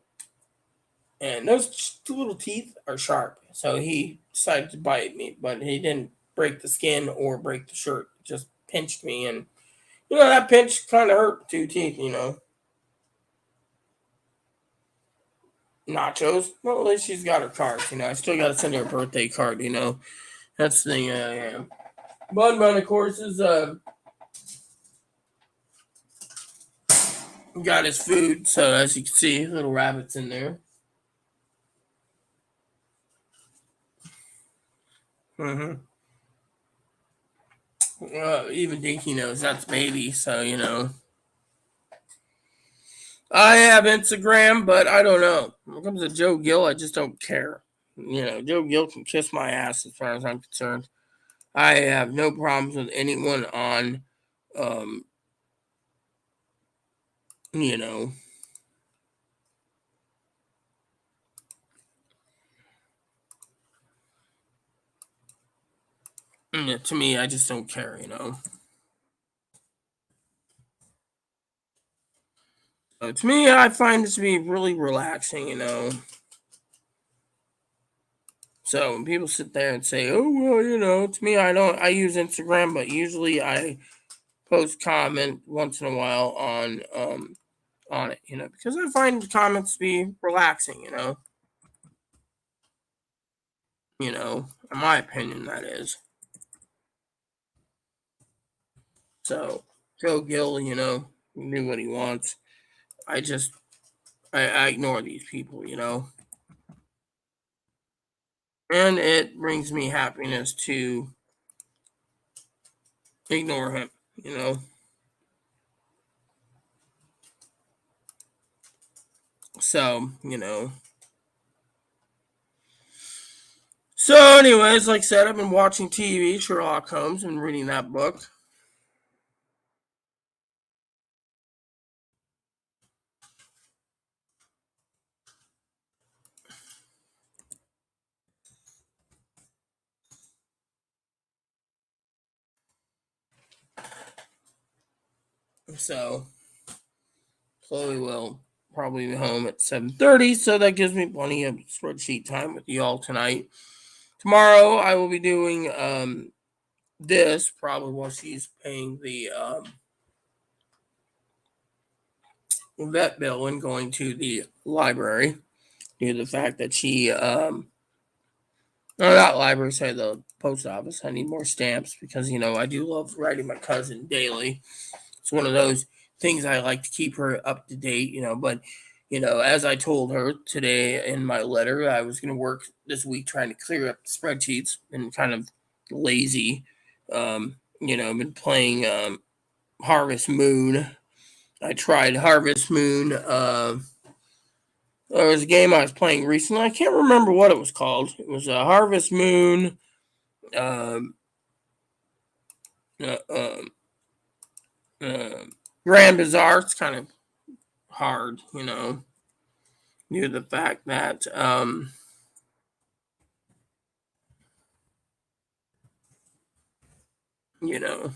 and those two little teeth are sharp. So he decided to bite me, but he didn't break the skin or break the shirt. Just pinched me, and that pinch kind of hurt two teeth. Nachos. Well, at least she's got her cards. I still got to send her a birthday card. That's the thing. Yeah. Bun Bun, of course, is got his food. So as you can see, little rabbits in there. Mm-hmm. Even Dinky knows that's baby. So. I have Instagram, but I don't know. When it comes to Joe Gill, I just don't care. Joe Gill can kiss my ass as far as I'm concerned. I have no problems with anyone on, um, you know, to me, I just don't care. To me, I find this to be really relaxing. So when people sit there and say, "Oh well," to me, I don't. I use Instagram, but usually I post comment once in a while on it, because I find the comments to be relaxing. In my opinion, that is. So Joe Gill, knew what he wants. I just I ignore these people, and it brings me happiness to ignore him. So. So, anyways, like I said, I've been watching TV, Sherlock Holmes, and reading that book. So, Chloe will probably be home at 7:30, so that gives me plenty of spreadsheet time with y'all tonight. Tomorrow, I will be doing this probably while she's paying the vet bill and going to the library due to the fact that she no, not library, say the post office. I need more stamps because I do love writing my cousin daily. It's one of those things I like to keep her up to date. But as I told her today in my letter, I was going to work this week trying to clear up the spreadsheets and kind of lazy. I've been playing Harvest Moon. I tried Harvest Moon. There was a game I was playing recently. I can't remember what it was called. It was a Harvest Moon. Um, uh, um, Grand Bazaar. It's kind of hard, due to the fact that you know.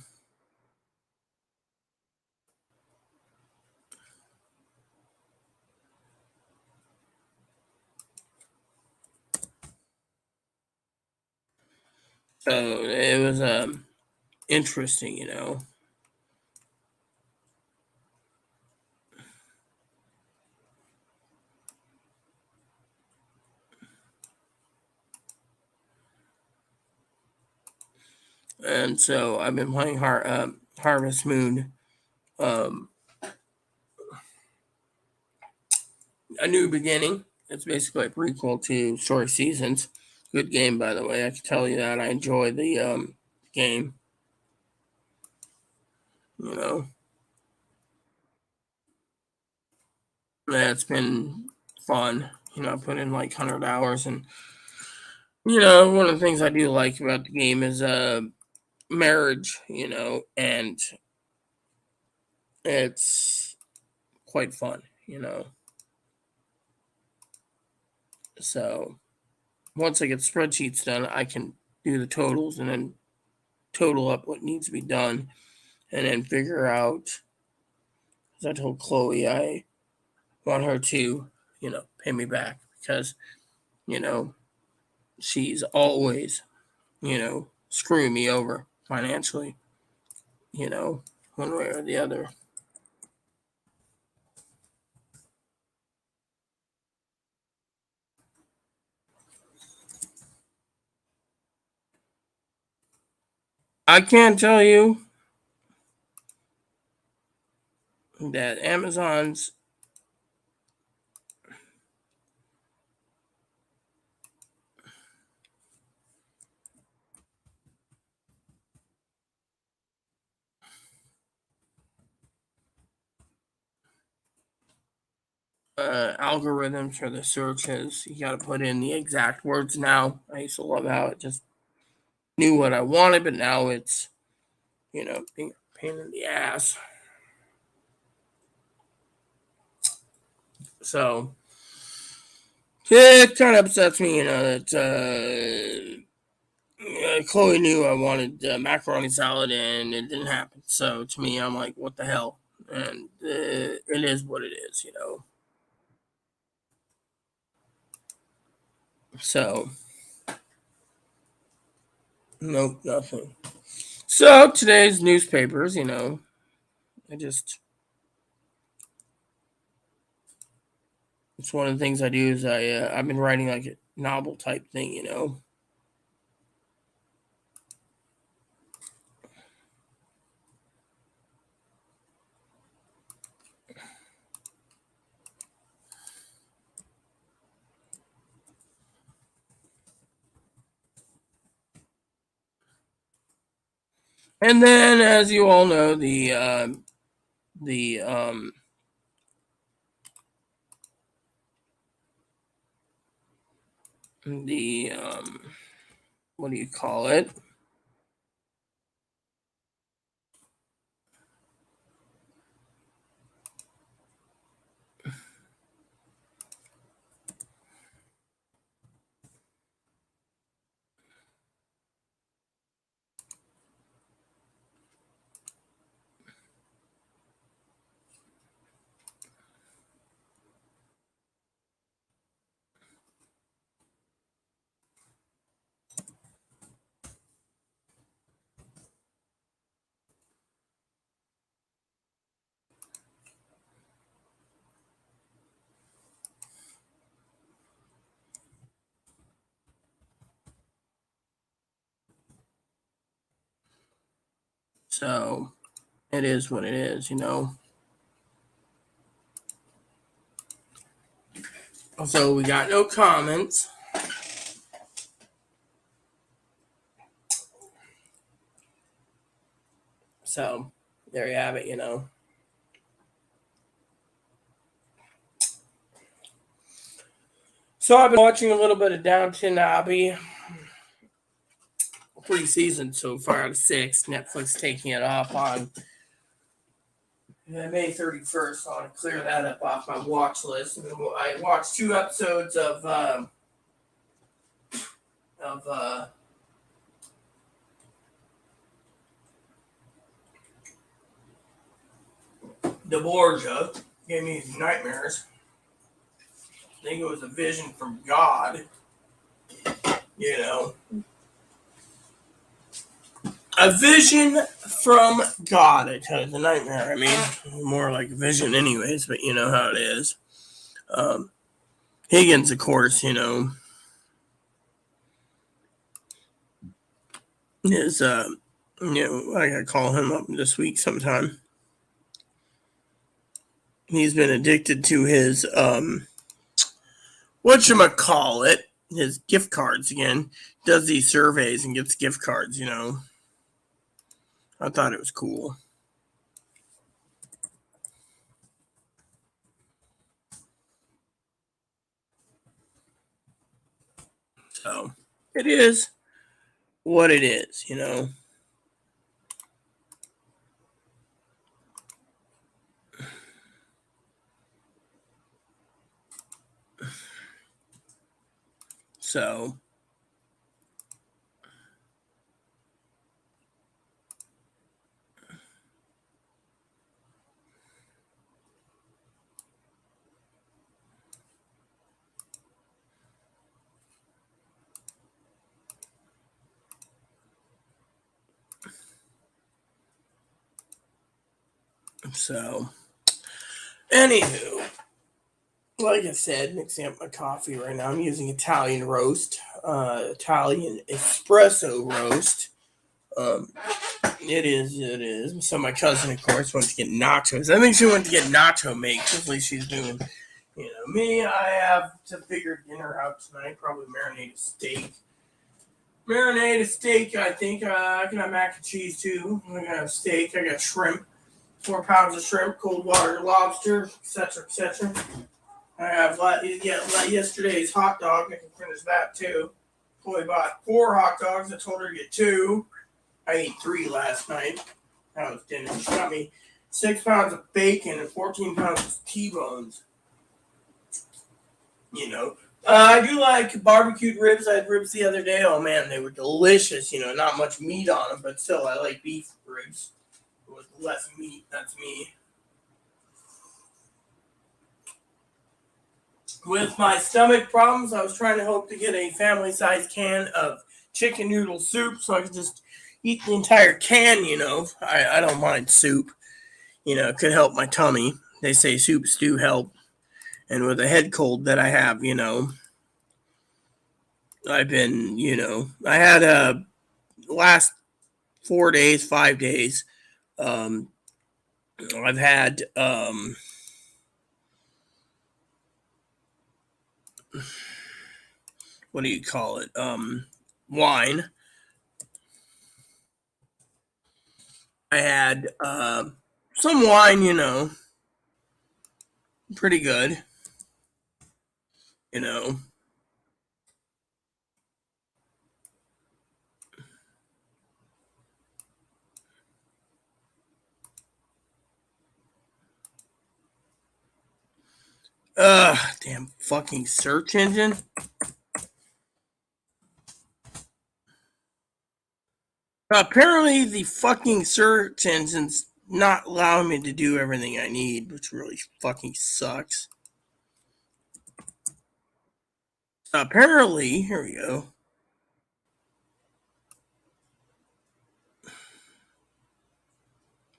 So it was interesting. And so I've been playing Harvest Moon, um, A New Beginning. It's basically a prequel to Story Seasons. Good game, by the way. I can tell you that I enjoy the game. You know, yeah, it's been fun. I put in like 100 hours, and one of the things I do like about the game is marriage. And it's quite fun. So once I get spreadsheets done, I can do the totals and then total up what needs to be done and then figure out. As I told Chloe, I want her to pay me back because, you know, she's always screwing me over financially, one way or the other. I can tell you that Amazon's algorithms for the searches, you got to put in the exact words now. I used to love how it just knew what I wanted, but now it's being a pain in the ass. So it kind of upsets me that Chloe knew I wanted macaroni salad and it didn't happen. So to me, I'm like, what the hell? And it is what it is, So, nope, nothing. So today's newspapers, I just it's one of the things I do is I've been writing like a novel type thing. And then, as you all know, the the what do you call it? So it is what it is. So we got no comments. So there you have it. So I've been watching a little bit of Downton Abbey. 3 seasons so far out of 6. Netflix taking it off on May 31st. So I want to clear that up off my watch list. I watched 2 episodes of the Borgia. Gave me nightmares. I think it was a vision from God. A vision from God. I tell you, the nightmare. I mean, more like a vision, anyways. But you know how it is. Higgins, of course, is I gotta call him up this week sometime. He's been addicted to his whatchamacallit, his gift cards again. Does these surveys and gets gift cards. I thought it was cool. So it is what it is. So anywho, like I said, mixing up my coffee right now. I'm using Italian roast, Italian espresso roast. It is. So my cousin, of course, went to get nachos. I think she went to get nacho makes. Hopefully she's doing, me. I have to figure dinner out tonight. Probably marinate a steak. I think. I can have mac and cheese too. I got steak. I got shrimp. 4 pounds of shrimp, cold water lobster, etc., etc. I have yesterday's hot dog. I can finish that too. Boy bought 4 hot dogs. I told her to get 2. I ate 3 last night. That was dinner. She got me 6 pounds of bacon and 14 pounds of T-bones. I do like barbecued ribs. I had ribs the other day. Oh man, they were delicious. Not much meat on them, but still, I like beef ribs with less meat. That's me. with my stomach problems, I was trying to hope to get a family-sized can of chicken noodle soup so I could just eat the entire can. I don't mind soup. It could help my tummy. They say soups do help. And with a head cold that I have, I've been, I had a last 4 days, 5 days. Um, I've had what do you call it? Wine. I had some wine, pretty good, you know. Damn fucking search engine. Apparently, the fucking search engine's not allowing me to do everything I need, which really fucking sucks. Apparently, here we go.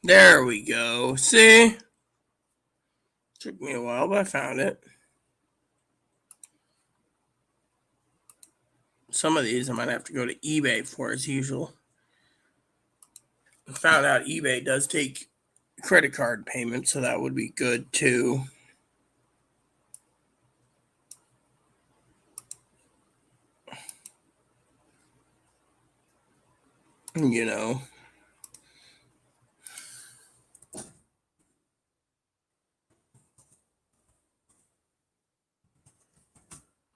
There we go. See? Took me a while, but I found it. Some of these I might have to go to eBay for as usual. I found out eBay does take credit card payments, so that would be good too. You know.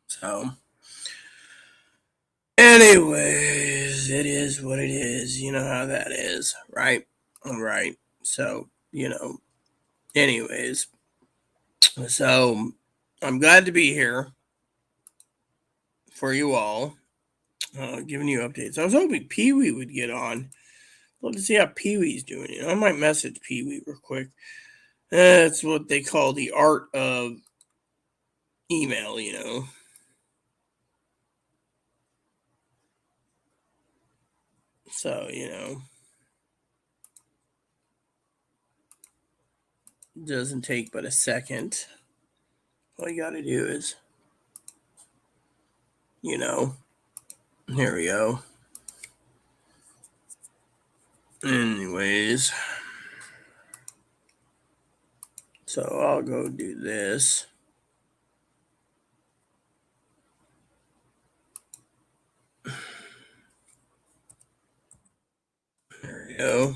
So, anyways, it is what it is. You know how that is, right? All right. So, anyways, so I'm glad to be here for you all, giving you updates. I was hoping Pee Wee would get on. Love to see how Pee Wee's doing. I might message Pee Wee real quick. That's what they call the art of email. So, it doesn't take but a second. All you gotta do is, here we go. Anyways, so I'll go do this. There we go.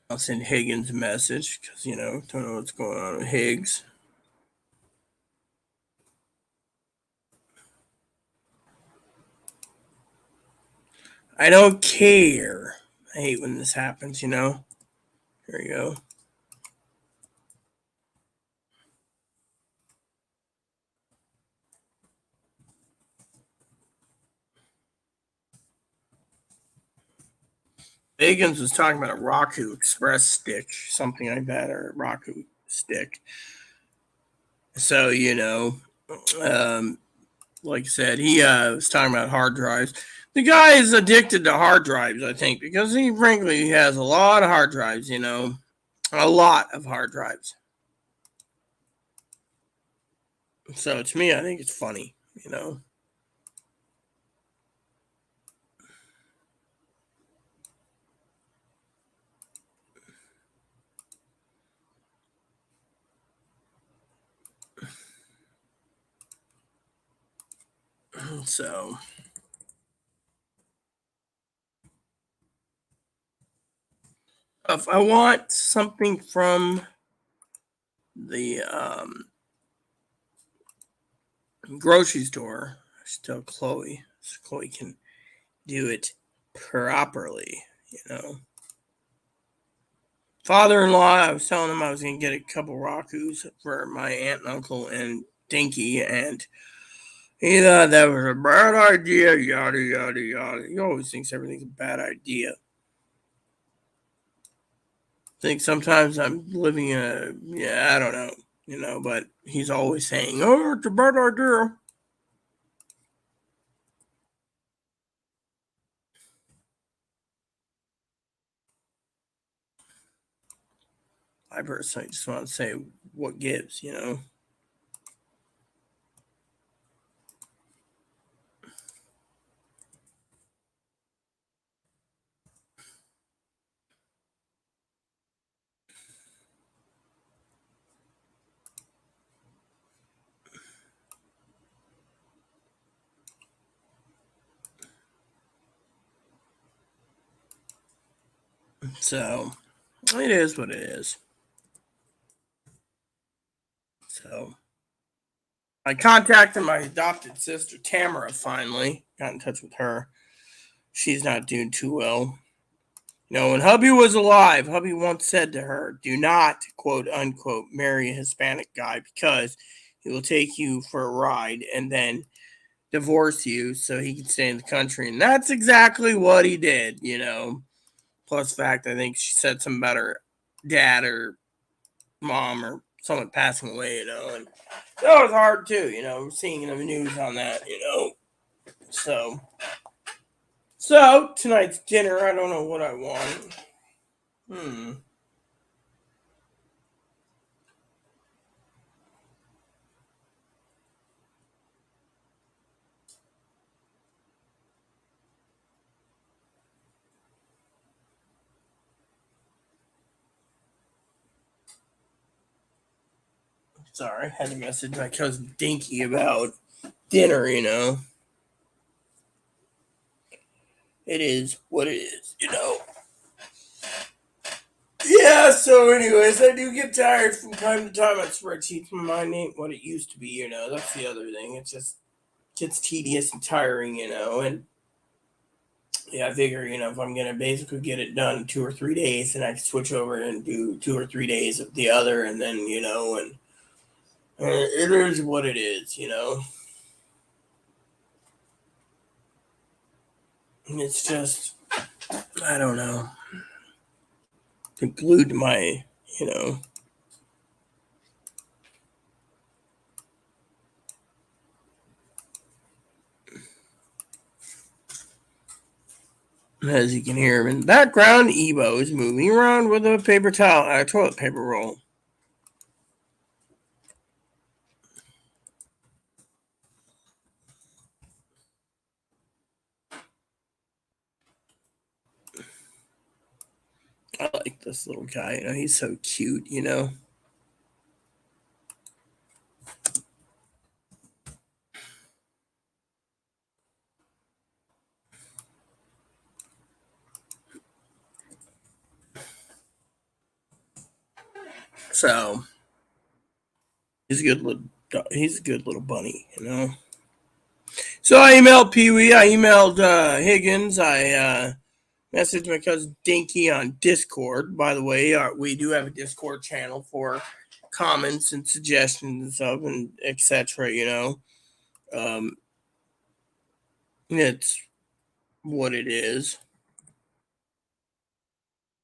I'll send Higgins a message because, don't know what's going on with Higgs. I don't care. I hate when this happens. Here we go. Higgins was talking about a Roku Express stick, something like that, or a Roku stick. So, like I said, he was talking about hard drives. The guy is addicted to hard drives, I think, because he frankly has a lot of hard drives, a lot of hard drives. So to me, I think it's funny. So if I want something from the grocery store, I should tell Chloe so Chloe can do it properly. father-in-law, I was telling him I was going to get a couple Rakus for my aunt and uncle and Dinky, and he thought that was a bad idea, yada, yada, yada. He always thinks everything's a bad idea. I think sometimes I'm living in a, yeah, I don't know, but he's always saying, oh, it's a bad idea. I personally just want to say what gives. So it is what it is. So I contacted my adopted sister Tamara finally. Got in touch with her. She's not doing too well. When hubby was alive, hubby once said to her, do not, quote unquote, marry a Hispanic guy because he will take you for a ride and then divorce you so he can stay in the country. And that's exactly what he did. Plus fact, I think she said something about her dad or mom or someone passing away. And that was hard too, seeing the news on that. So tonight's dinner, I don't know what I want. Hmm. Sorry, I had to message my cousin Dinky about dinner. It is what it is. Yeah, so anyways, I do get tired from time to time on spreadsheets. My mind ain't what it used to be. That's the other thing. It just gets tedious and tiring. And yeah, I figure, if I'm gonna basically get it done in 2 or 3 days, then I can switch over and do 2 or 3 days of the other, and then, and it is what it is. And it's just, I don't know, glued to my. As you can hear in the background, Ebo is moving around with a paper towel, a toilet paper roll. I like this little guy. He's so cute. So he's a good little bunny. So I emailed Pee Wee. I emailed Higgins. I messaged my cousin Dinky on Discord. By the way, we do have a Discord channel for comments and suggestions and stuff and etc. Um, it's what it is.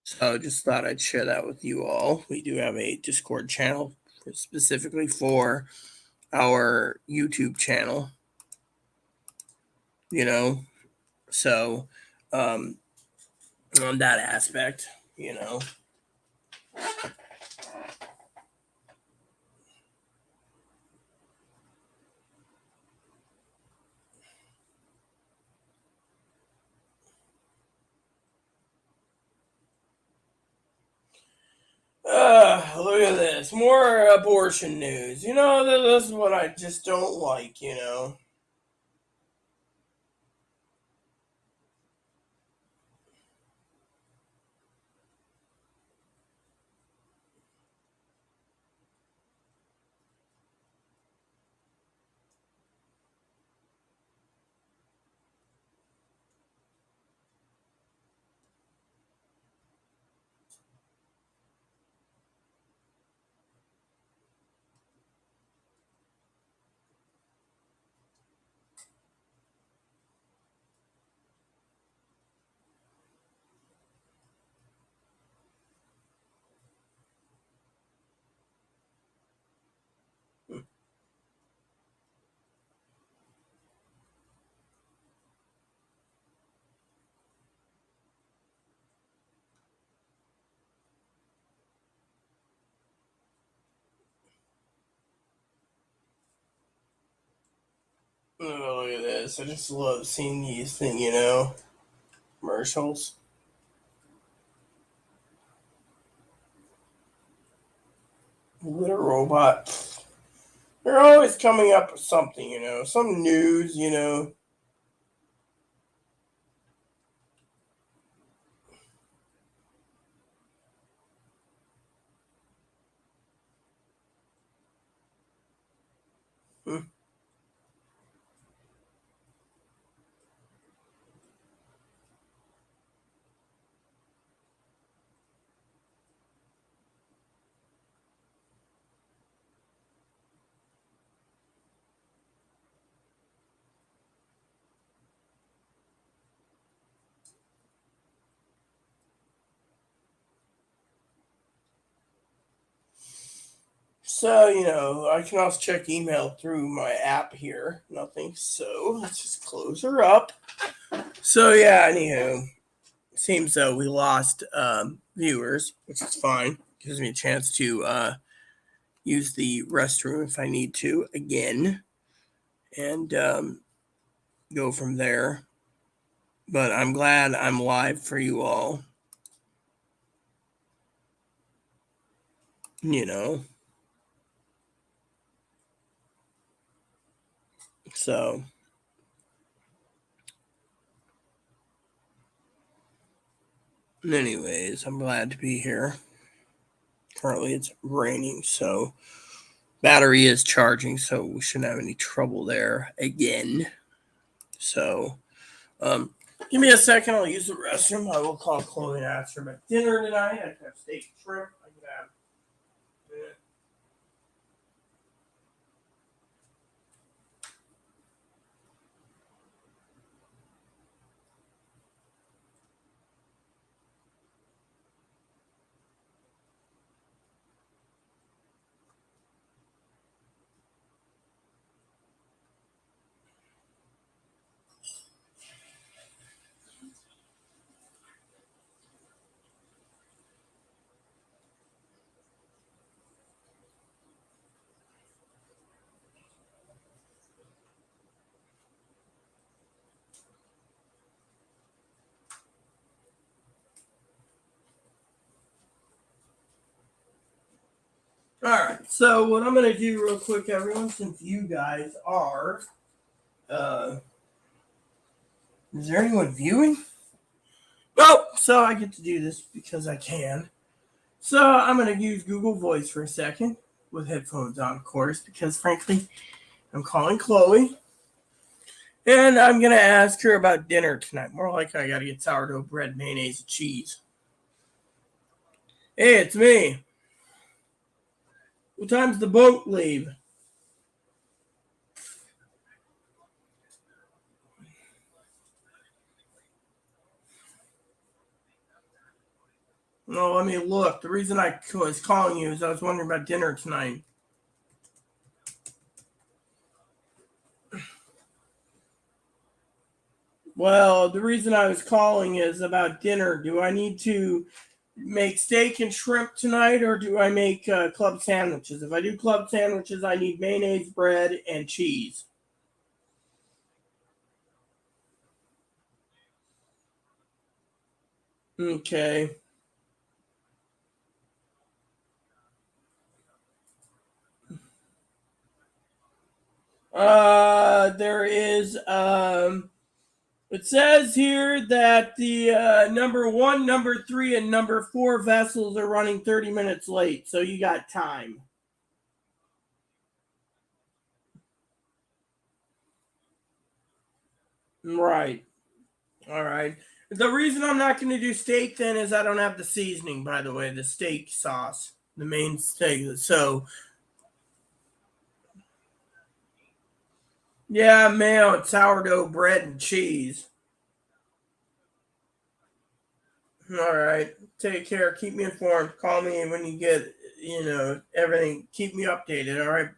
So just thought I'd share that with you all. We do have a Discord channel specifically for our YouTube channel. You know, so um, on that aspect. Look at this. More abortion news. This is what I just don't like. Oh, look at this. I just love seeing these commercials. Glitter robot. They're always coming up with something, some news. Hmm. So, I can also check email through my app here. Nothing. So let's just close her up. So yeah, anywho, seems though we lost viewers, which is fine. Gives me a chance to use the restroom if I need to again, and go from there. But I'm glad I'm live for you all. You know. So anyways, I'm glad to be here. Currently it's raining, so battery is charging, so we shouldn't have any trouble there again. So give me a second, I'll use the restroom. I will call Chloe and ask her about dinner tonight. I can have steak and shrimp. I can have All right. So what I'm gonna do real quick, everyone, since you guys are, uh, is there anyone viewing? Oh, so I get to do this because I can. So I'm gonna use Google Voice for a second with headphones on, of course, because frankly, I'm calling Chloe, and I'm gonna ask her about dinner tonight. More like I gotta get sourdough bread, mayonnaise, and cheese. Hey, it's me. What time's the boat leave? No, let me look. The reason I was calling you is I was wondering about dinner tonight. Well, the reason I was calling is about dinner. Do I need to make steak and shrimp tonight, or do I make club sandwiches? If I do club sandwiches, I need mayonnaise, bread, and cheese. Okay. There is It says here that the number one, number three, and number four vessels are running 30 minutes late, so you got time. Right. All right. The reason I'm not going to do steak then is I don't have the seasoning, by the way, the steak sauce, the main steak. So, yeah, mayo and sourdough bread and cheese. All right. Take care. Keep me informed. Call me when you get everything. Keep me updated. All right.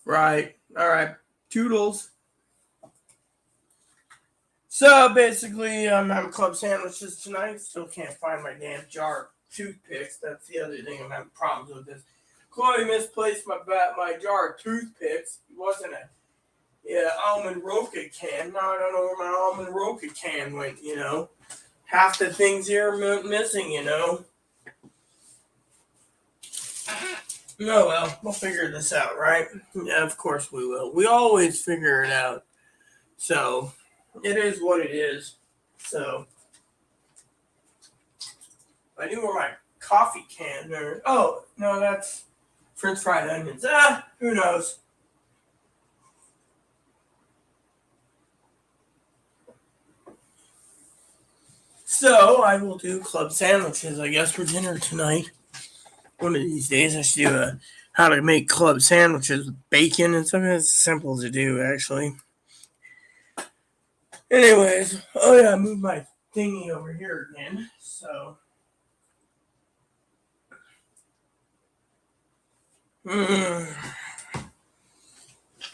Right. All right. Toodles. So basically, I'm having club sandwiches tonight. Still can't find my damn jar of toothpicks. That's the other thing I'm having problems with this. Chloe misplaced my jar of toothpicks. It wasn't a almond roca can. Now I don't know where my almond roca can went. Half the things here are missing. No, well, we'll figure this out, right? Yeah, of course we will. We always figure it out. So it is what it is. So I knew where my coffee can. Oh no, that's French fried onions. Who knows? So I will do club sandwiches, I guess, for dinner tonight. One of these days, I should do how to make club sandwiches with bacon and something. It's simple to do, actually. Anyways, oh yeah, I moved my thingy over here again. So,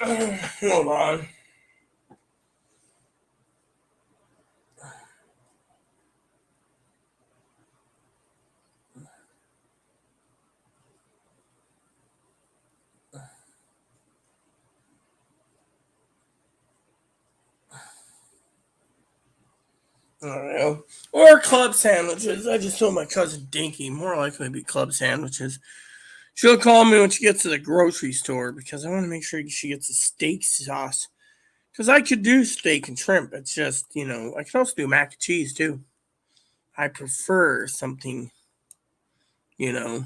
hold on. I don't know. Or club sandwiches. I just told my cousin Dinky, more likely to be club sandwiches. She'll call me when she gets to the grocery store because I want to make sure she gets a steak sauce. Because I could do steak and shrimp. It's just, I can also do mac and cheese too. I prefer something, you know.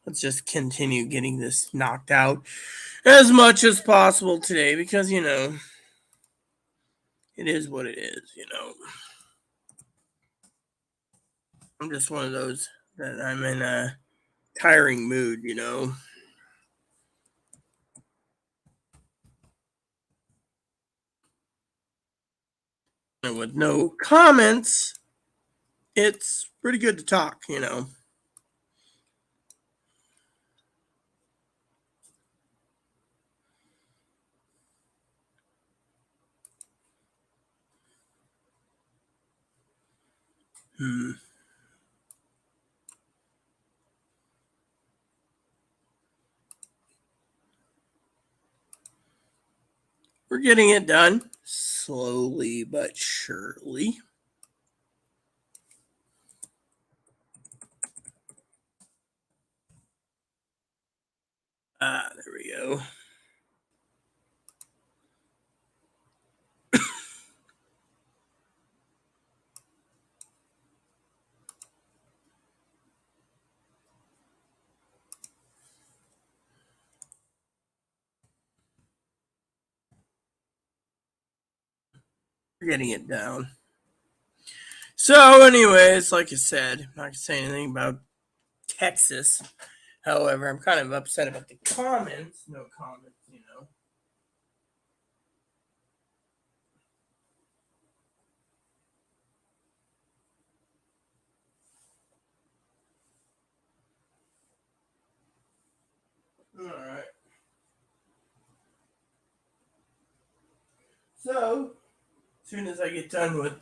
Let's just continue getting this knocked out as much as possible today because, it is what it is. I'm just one of those that I'm in a tiring mood. And with no comments, it's pretty good to talk. Hmm. We're getting it done slowly but surely. There we go. We're getting it down. So, anyways, like I said, I'm not going to say anything about Texas. However, I'm kind of upset about the comments. No comments. All right. So, as soon as I get done with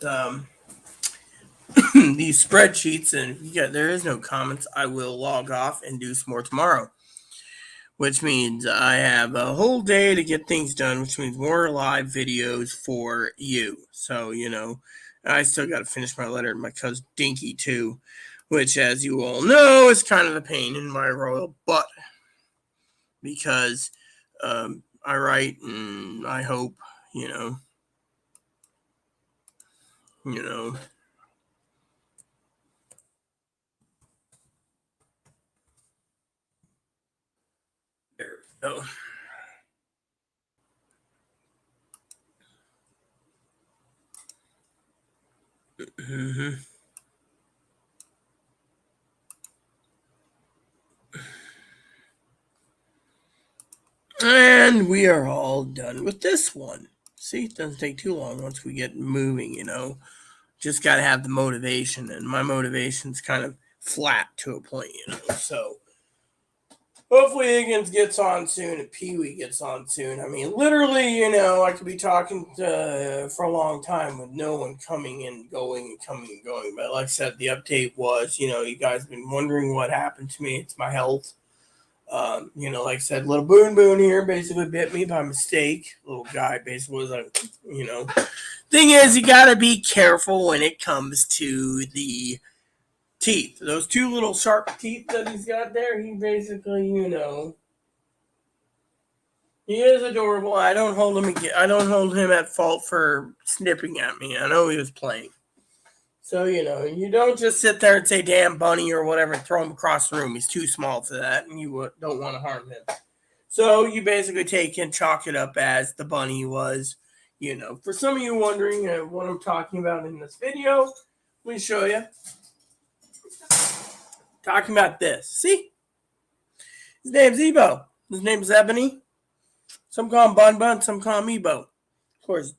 these spreadsheets, and there is no comments, I will log off and do some more tomorrow. Which means I have a whole day to get things done, which means more live videos for you. So, I still got to finish my letter to my cousin Dinky, too, which, as you all know, is kind of a pain in my royal butt because I write and I hope, you know. There we go. Mm-hmm. And we are all done with this one. See, it doesn't take too long once we get moving. Just got to have the motivation, and my motivation's kind of flat to a point. So hopefully Higgins gets on soon and Pee Wee gets on soon. I mean, literally, I could be talking for a long time with no one coming and going and coming and going. But like I said, the update was, you guys have been wondering what happened to me. It's my health. Like I said, little Boon Boon here basically bit me by mistake. Little guy basically was like, thing is, you gotta be careful when it comes to the teeth. Those two little sharp teeth that he's got there, he basically, he is adorable. I don't hold him at fault for snipping at me. I know he was playing. So, you don't just sit there and say, damn bunny or whatever, and throw him across the room. He's too small for that, and you don't want to harm him. So, you basically take and chalk it up as the bunny was, For some of you wondering what I'm talking about in this video, let me show you. Talking about this. See? His name's Ebo. His name's Ebony. Some call him Bun Bun, some call him Ebo. Of course.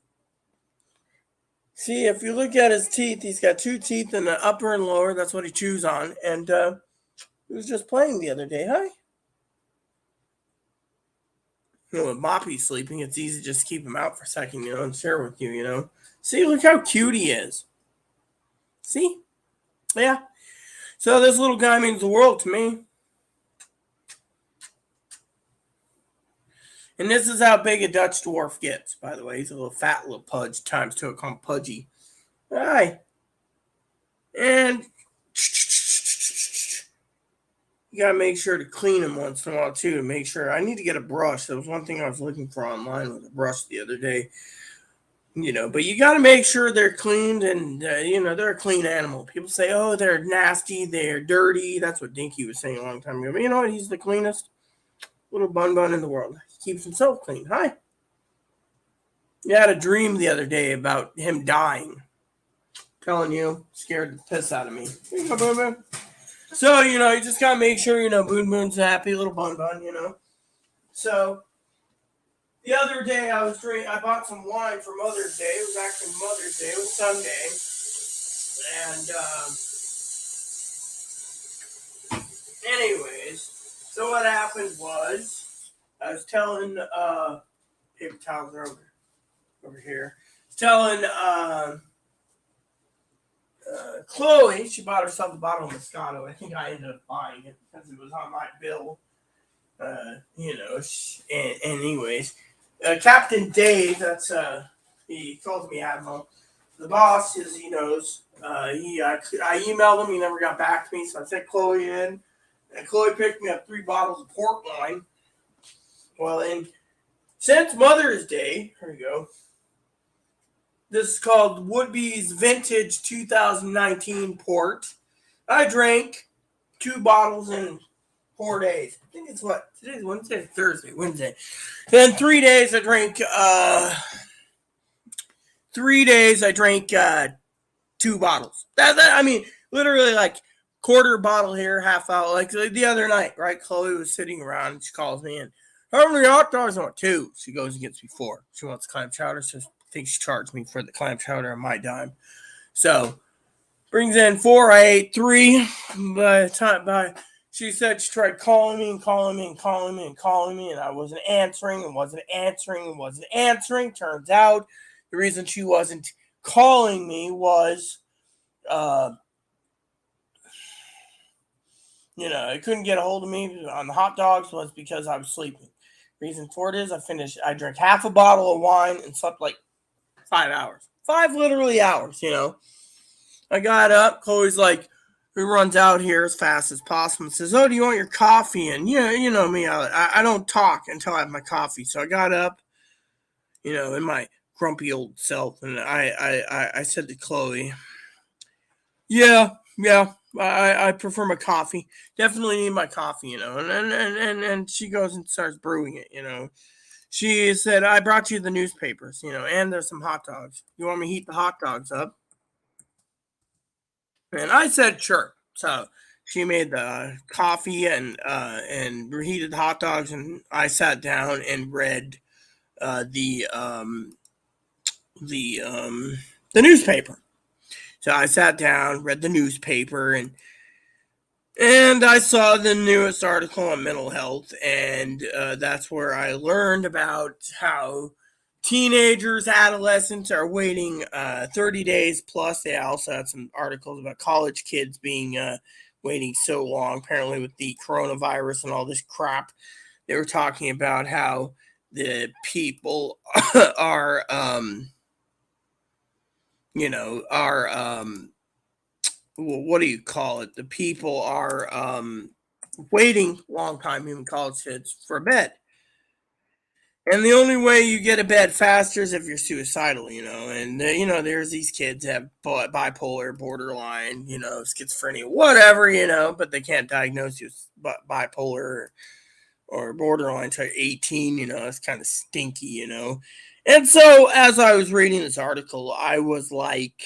See, if you look at his teeth, he's got two teeth in the upper and lower. That's what he chews on. And he was just playing the other day. Hi. With Moppy sleeping, it's easy to just keep him out for a second, and share with you, See, look how cute he is. See? Yeah. So this little guy means the world to me. And this is how big a Dutch dwarf gets, by the way. He's a little fat little pudge, times two, called Pudgy. Hi. And you got to make sure to clean him once in a while, too, to make sure. I need to get a brush. That was one thing I was looking for online with a brush the other day. But you got to make sure they're cleaned and, they're a clean animal. People say, oh, they're nasty, they're dirty. That's what Dinky was saying a long time ago. But you know what? He's the cleanest little Bun Bun in the world. He keeps himself clean. Hi. You had a dream the other day about him dying. Telling you, scared the piss out of me. Here you go, Boon Boon. So, you just got to make sure, Boon Boon's a happy little Bun Bun, So, the other day I bought some wine for Mother's Day. It was actually Mother's Day. It was Sunday. And, anyways, so what happened was, I was telling, paper towels are over here. I was telling, Chloe, she bought herself a bottle of Moscato. I think I ended up buying it because it was on my bill. Anyways, Captain Dave, he calls me Admiral. The boss, as he knows, I emailed him. He never got back to me, so I sent Chloe in. And Chloe picked me up 3 bottles of port wine. Well, and since Mother's Day, here we go. This is called Woodbee's Vintage 2019 Port. I drank 2 bottles in 4 days. I think it's today's Wednesday, Thursday, Wednesday. Then 3 days I drank 2 bottles. I mean, literally like quarter bottle here, half out. Like the other night, right? Chloe was sitting around and she calls me in. How many hot dogs? I want 2. She goes and gets me 4. She wants clam chowder, so I think she charged me for the clam chowder on my dime. So brings in 4. I ate 3. She said she tried calling me, and I wasn't answering. Turns out the reason she wasn't calling me was, I couldn't get a hold of me on the hot dogs was because I was sleeping. Reason for it is I drank half a bottle of wine and slept like 5 hours. 5 literally hours, I got up. Chloe's like, who runs out here as fast as possible and says, oh, do you want your coffee? And, you know me, I don't talk until I have my coffee. So I got up, in my grumpy old self. And I said to Chloe, yeah, I prefer my coffee. Definitely need my coffee, And she goes and starts brewing it, She said, I brought you the newspapers, and there's some hot dogs. You want me to heat the hot dogs up? And I said, sure. So she made the coffee and reheated the hot dogs, and I sat down and read the newspaper. So I sat down, read the newspaper, and I saw the newest article on mental health, and that's where I learned about how teenagers, adolescents are waiting 30 days plus. They also had some articles about college kids being waiting so long. Apparently, with the coronavirus and all this crap, they were talking about how the people are, what do you call it? The people are waiting long time, even college kids, for a bed. And the only way you get a bed faster is if you're suicidal, And, there's these kids that have bipolar, borderline, schizophrenia, whatever, but they can't diagnose you with bipolar or borderline until 18, it's kind of stinky, And so as I was reading this article, I was like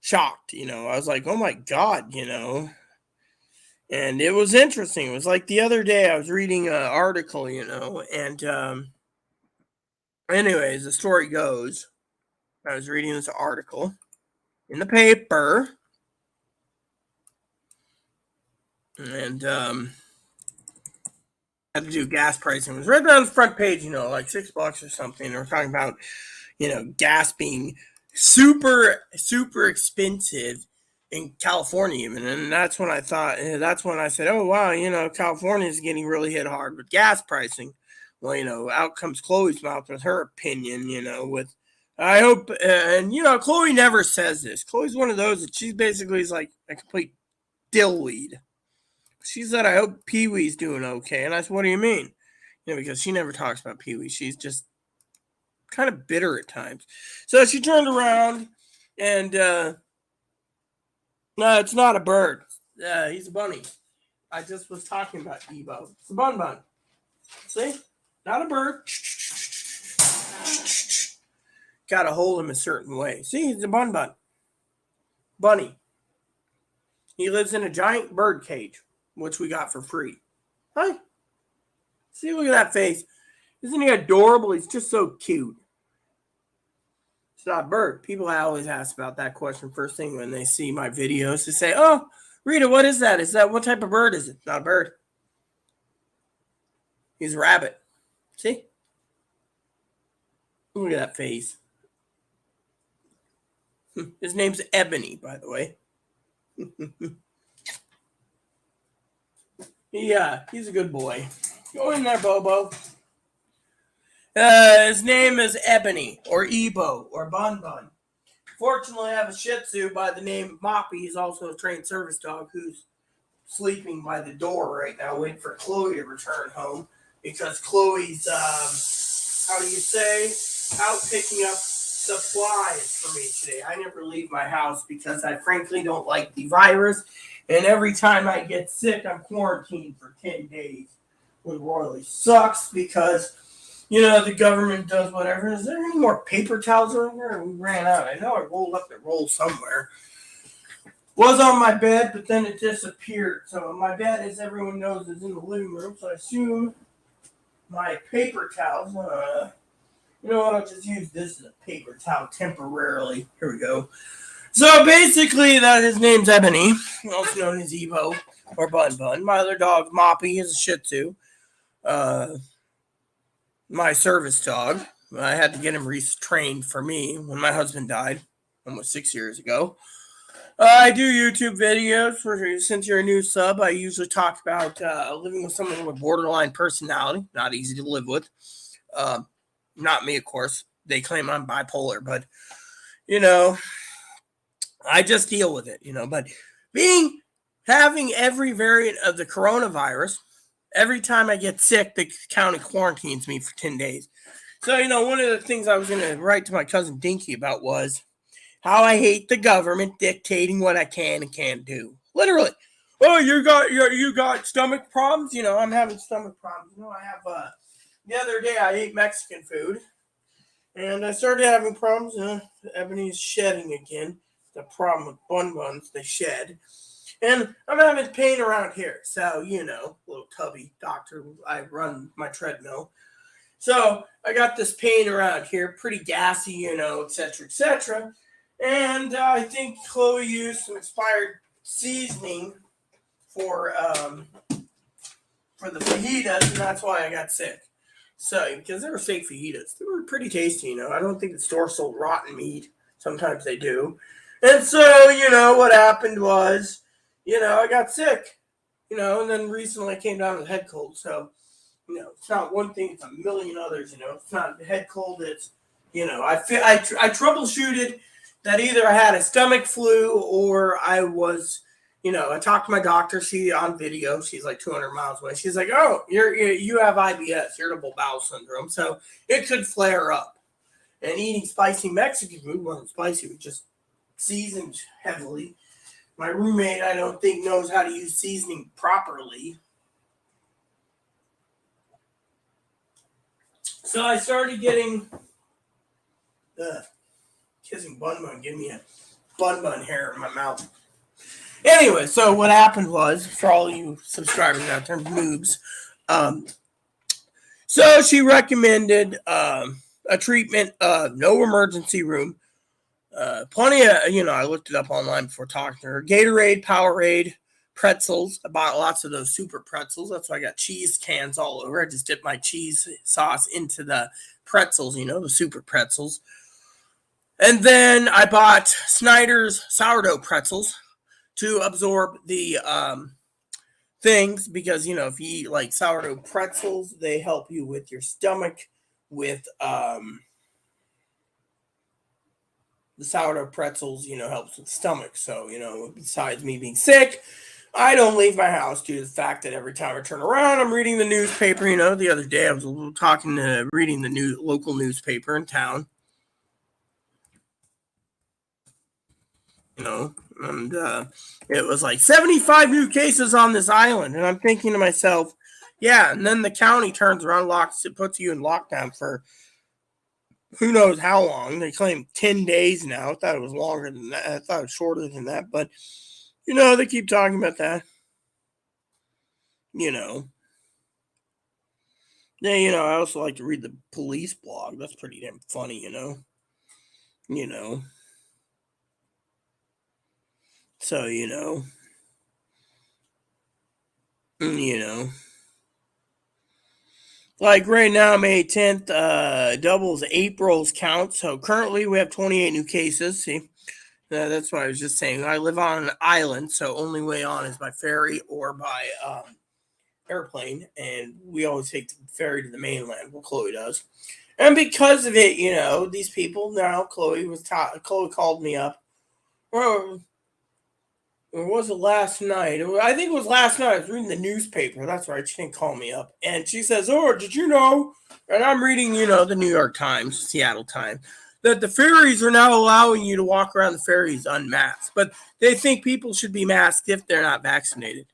shocked, I was like, oh my God, And it was interesting. It was like the other day I was reading an article, and anyways, the story goes, I was reading this article in the paper, and had to do gas pricing. It was right on the front page, like $6 or something. They were talking about, gas being super, super expensive in California even. And that's when I said, oh, wow, California is getting really hit hard with gas pricing. Well, out comes Chloe's mouth with her opinion, with, I hope, and, Chloe never says this. Chloe's one of those that she's basically is like a complete dillweed. She said, I hope Pee-wee's doing okay. And I said, what do you mean? Because she never talks about Pee-wee. She's just kind of bitter at times. So she turned around and, no, it's not a bird. He's a bunny. I just was talking about Ebo. It's a bun. See? Not a bird. Got to hold him a certain way. See, he's a bun. Bunny. He lives in a giant bird cage, which we got for free. Hi. See, look at that face. Isn't he adorable? He's just so cute. It's not a bird. People always ask about that question first thing when they see my videos. They say, oh, Rita, what is that? What type of bird is it? Not a bird. He's a rabbit. See? Look at that face. His name's Ebony, by the way. Yeah, he's a good boy. Go in there, Bobo. His name is Ebony, or Ebo, or Bun. Fortunately, I have a Shih Tzu by the name of Moppy. He's also a trained service dog who's sleeping by the door right now, waiting for Chloe to return home. Because Chloe's, out picking up supplies for me today. I never leave my house because I frankly don't like the virus. And every time I get sick, I'm quarantined for 10 days. Which really sucks because, the government does whatever. Is there any more paper towels around here? We ran out. I know I rolled up the roll somewhere. Was on my bed, but then it disappeared. So my bed, as everyone knows, is in the living room. So I assume my paper towels. You know what? I'll just use this as a paper towel temporarily. Here we go. So basically, his name's Ebony, also known as Ebo or Bun. My other dog, Moppy, is a Shih Tzu. My service dog. I had to get him retrained for me when my husband died almost 6 years ago. I do YouTube videos. Since you're a new sub, I usually talk about living with someone with borderline personality. Not easy to live with. Not me, of course. They claim I'm bipolar, but, I just deal with it, But having every variant of the coronavirus, every time I get sick, the county quarantines me for 10 days. So, one of the things I was going to write to my cousin Dinky about was how I hate the government dictating what I can and can't do. Literally. Oh, you got stomach problems? I'm having stomach problems. I have, the other day I ate Mexican food and I started having problems. Ebony's shedding again. The problem with buns, they shed. And I'm having pain around here. So, little tubby doctor, I run my treadmill. So I got this pain around here, pretty gassy, etc., etc. And I think Chloe used some expired seasoning for the fajitas, and that's why I got sick. So, because they were fake fajitas. They were pretty tasty, I don't think the store sold rotten meat. Sometimes they do. And so, what happened was I got sick, and then recently I came down with a head cold. So, it's not one thing, it's a million others, it's not the head cold, it's, I troubleshooted that either I had a stomach flu or I was, I talked to my doctor, she on video, she's like 200 miles away. She's like, oh, you have IBS, irritable bowel syndrome. So it could flare up. And eating spicy Mexican food wasn't spicy, it was just seasoned heavily. My roommate, I don't think, knows how to use seasoning properly. So I started getting kissing bun give me a bun hair in my mouth. Anyway, so what happened was, for all you subscribers out there, noobs, so she recommended a treatment, no emergency room, plenty of, I looked it up online before talking to her. Gatorade, Powerade, pretzels. I bought lots of those super pretzels. That's why I got cheese cans all over. I just dipped my cheese sauce into the pretzels, the super pretzels. And then I bought Snyder's sourdough pretzels to absorb the things because, if you eat like sourdough pretzels, they help you with your stomach with the sourdough pretzels, helps with the stomach. So, besides me being sick, I don't leave my house due to the fact that every time I turn around, I'm reading the newspaper. The other day I was reading the local newspaper in town. And it was like 75 new cases on this island. And I'm thinking to myself, yeah, and then the county turns around, puts you in lockdown for who knows how long. They claim 10 days now. I thought it was longer than that. I thought it was shorter than that. But, they keep talking about that. Yeah, I also like to read the police blog. That's pretty damn funny, You know. So, like right now, May 10th, doubles April's count. So currently we have 28 new cases. See, that's what I was just saying. I live on an island, so only way on is by ferry or by airplane. And we always take the ferry to the mainland. Well, Chloe does. And because of it, these people now, Chloe called me up. Well, or was it last night? I think it was last night. I was reading the newspaper. That's right. She didn't call me up. And she says, oh, did you know? And I'm reading, the New York Times, Seattle Times, that the ferries are now allowing you to walk around the ferries unmasked. But they think people should be masked if they're not vaccinated.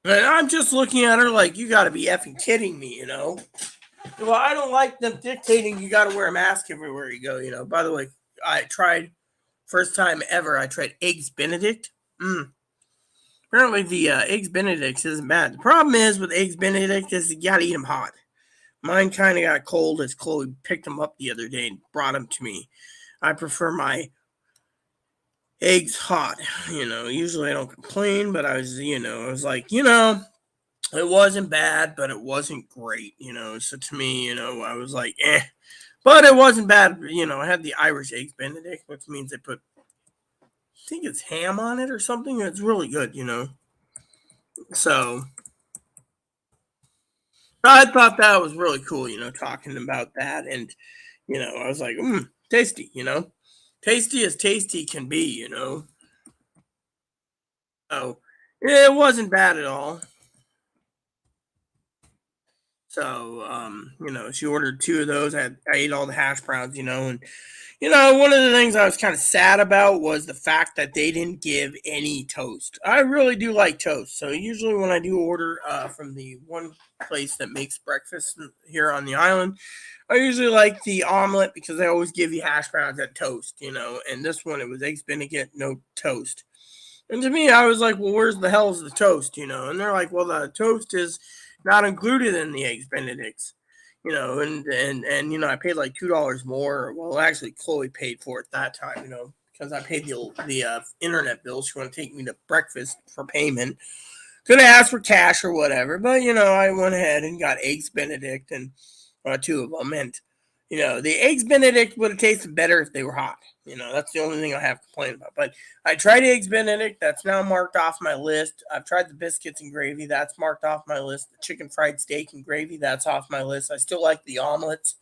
And I'm just looking at her like, you got to be effing kidding me, Well, I don't like them dictating you got to wear a mask everywhere you go, By the way, I tried. First time ever, I tried Eggs Benedict. Apparently, the Eggs Benedict isn't bad. The problem is with Eggs Benedict is you gotta eat them hot. Mine kind of got cold as Chloe picked them up the other day and brought them to me. I prefer my eggs hot. Usually I don't complain, but I was like, it wasn't bad, but it wasn't great. So to me, I was like, eh. But it wasn't bad. I had the Irish Eggs Benedict, which means they put, I think it's ham on it or something. It's really good, So I thought that was really cool, talking about that. And, I was like, tasty, tasty as tasty can be, So it wasn't bad at all. So, she ordered two of those. I ate all the hash browns, and one of the things I was kind of sad about was the fact that they didn't give any toast. I really do like toast. So usually when I do order from the one place that makes breakfast here on the island, I usually like the omelet because they always give you hash browns and toast, and this one, it was Eggs Benedict, no toast. And to me, I was like, well, where's the hell is the toast, And they're like, well, the toast is not included in the Eggs Benedicts. And I paid like $2 more. Well, actually, Chloe paid for it that time, because I paid the internet bill. She wanted to take me to breakfast for payment. Could have asked for cash or whatever, but I went ahead and got Eggs Benedict and two of them, and The eggs Benedict would have tasted better if they were hot. That's the only thing I have to complain about. But I tried eggs Benedict. That's now marked off my list. I've tried the biscuits and gravy. That's marked off my list. The chicken fried steak and gravy. That's off my list. I still like the omelets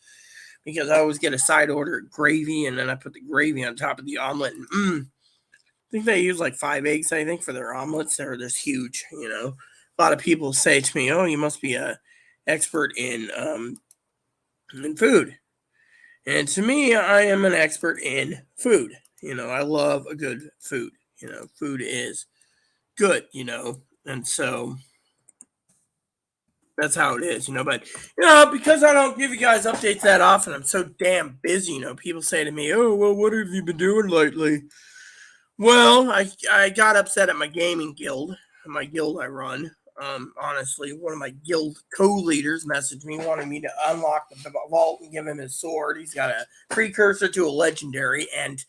because I always get a side order of gravy and then I put the gravy on top of the omelet. And I think they use like 5 eggs, I think, for their omelets. They're just huge. A lot of people say to me, "Oh, you must be a expert in food." And to me, I am an expert in food. I love a good food. Food is good, and so that's how it is, But, because I don't give you guys updates that often, I'm so damn busy, People say to me, "Oh, well, what have you been doing lately?" Well, I got upset at my gaming guild, my guild I run. Honestly, one of my guild co-leaders messaged me, wanting me to unlock the vault and give him his sword. He's got a precursor to a legendary, and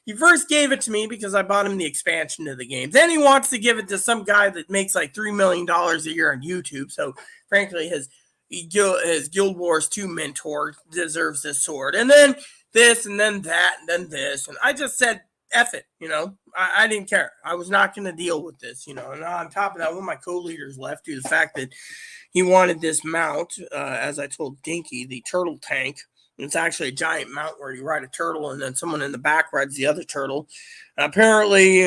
he first gave it to me because I bought him the expansion to the game. Then he wants to give it to some guy that makes like $3 million a year on YouTube. So, frankly, his Guild Wars 2 mentor deserves this sword. And then this, and then that, and then this. And I just said, F it, I didn't care. I was not going to deal with this, And on top of that, one of my co-leaders left due to the fact that he wanted this mount, as I told Dinky, the turtle tank. It's actually a giant mount where you ride a turtle and then someone in the back rides the other turtle. Apparently,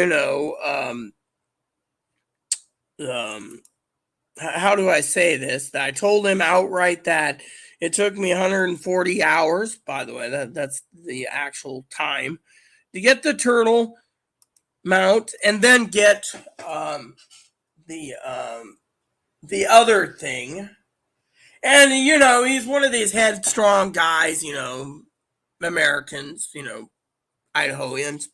how do I say this? I told him outright that it took me 140 hours. By the way, that's the actual time to get the turtle mount and then get the other thing. And he's one of these headstrong guys, Americans, Idahoans,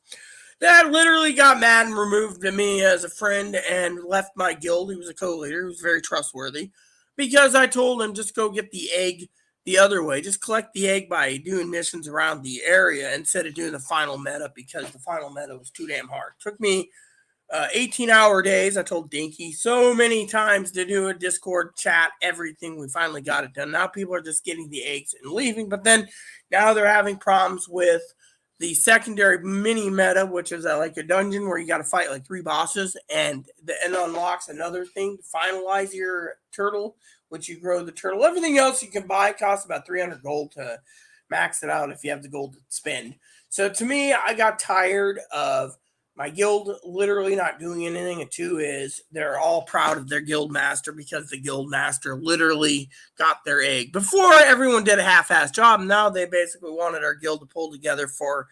that literally got mad and removed me as a friend and left my guild. He was a co-leader. He was very trustworthy because I told him just go get the egg the other way. Just collect the egg by doing missions around the area instead of doing the final meta because the final meta was too damn hard. It took me 18-hour days. I told Dinky so many times to do a Discord chat, everything. We finally got it done. Now people are just getting the eggs and leaving, but then now they're having problems with the secondary mini meta, which is like a dungeon where you got to fight like 3 bosses, and unlocks another thing to finalize your turtle, which you grow the turtle. Everything else you can buy costs about 300 gold to max it out if you have the gold to spend. So to me, I got tired of my guild literally not doing anything. And 2 is they're all proud of their guild master because the guild master literally got their egg. Before, everyone did a half-ass job. Now they basically wanted our guild to pull together for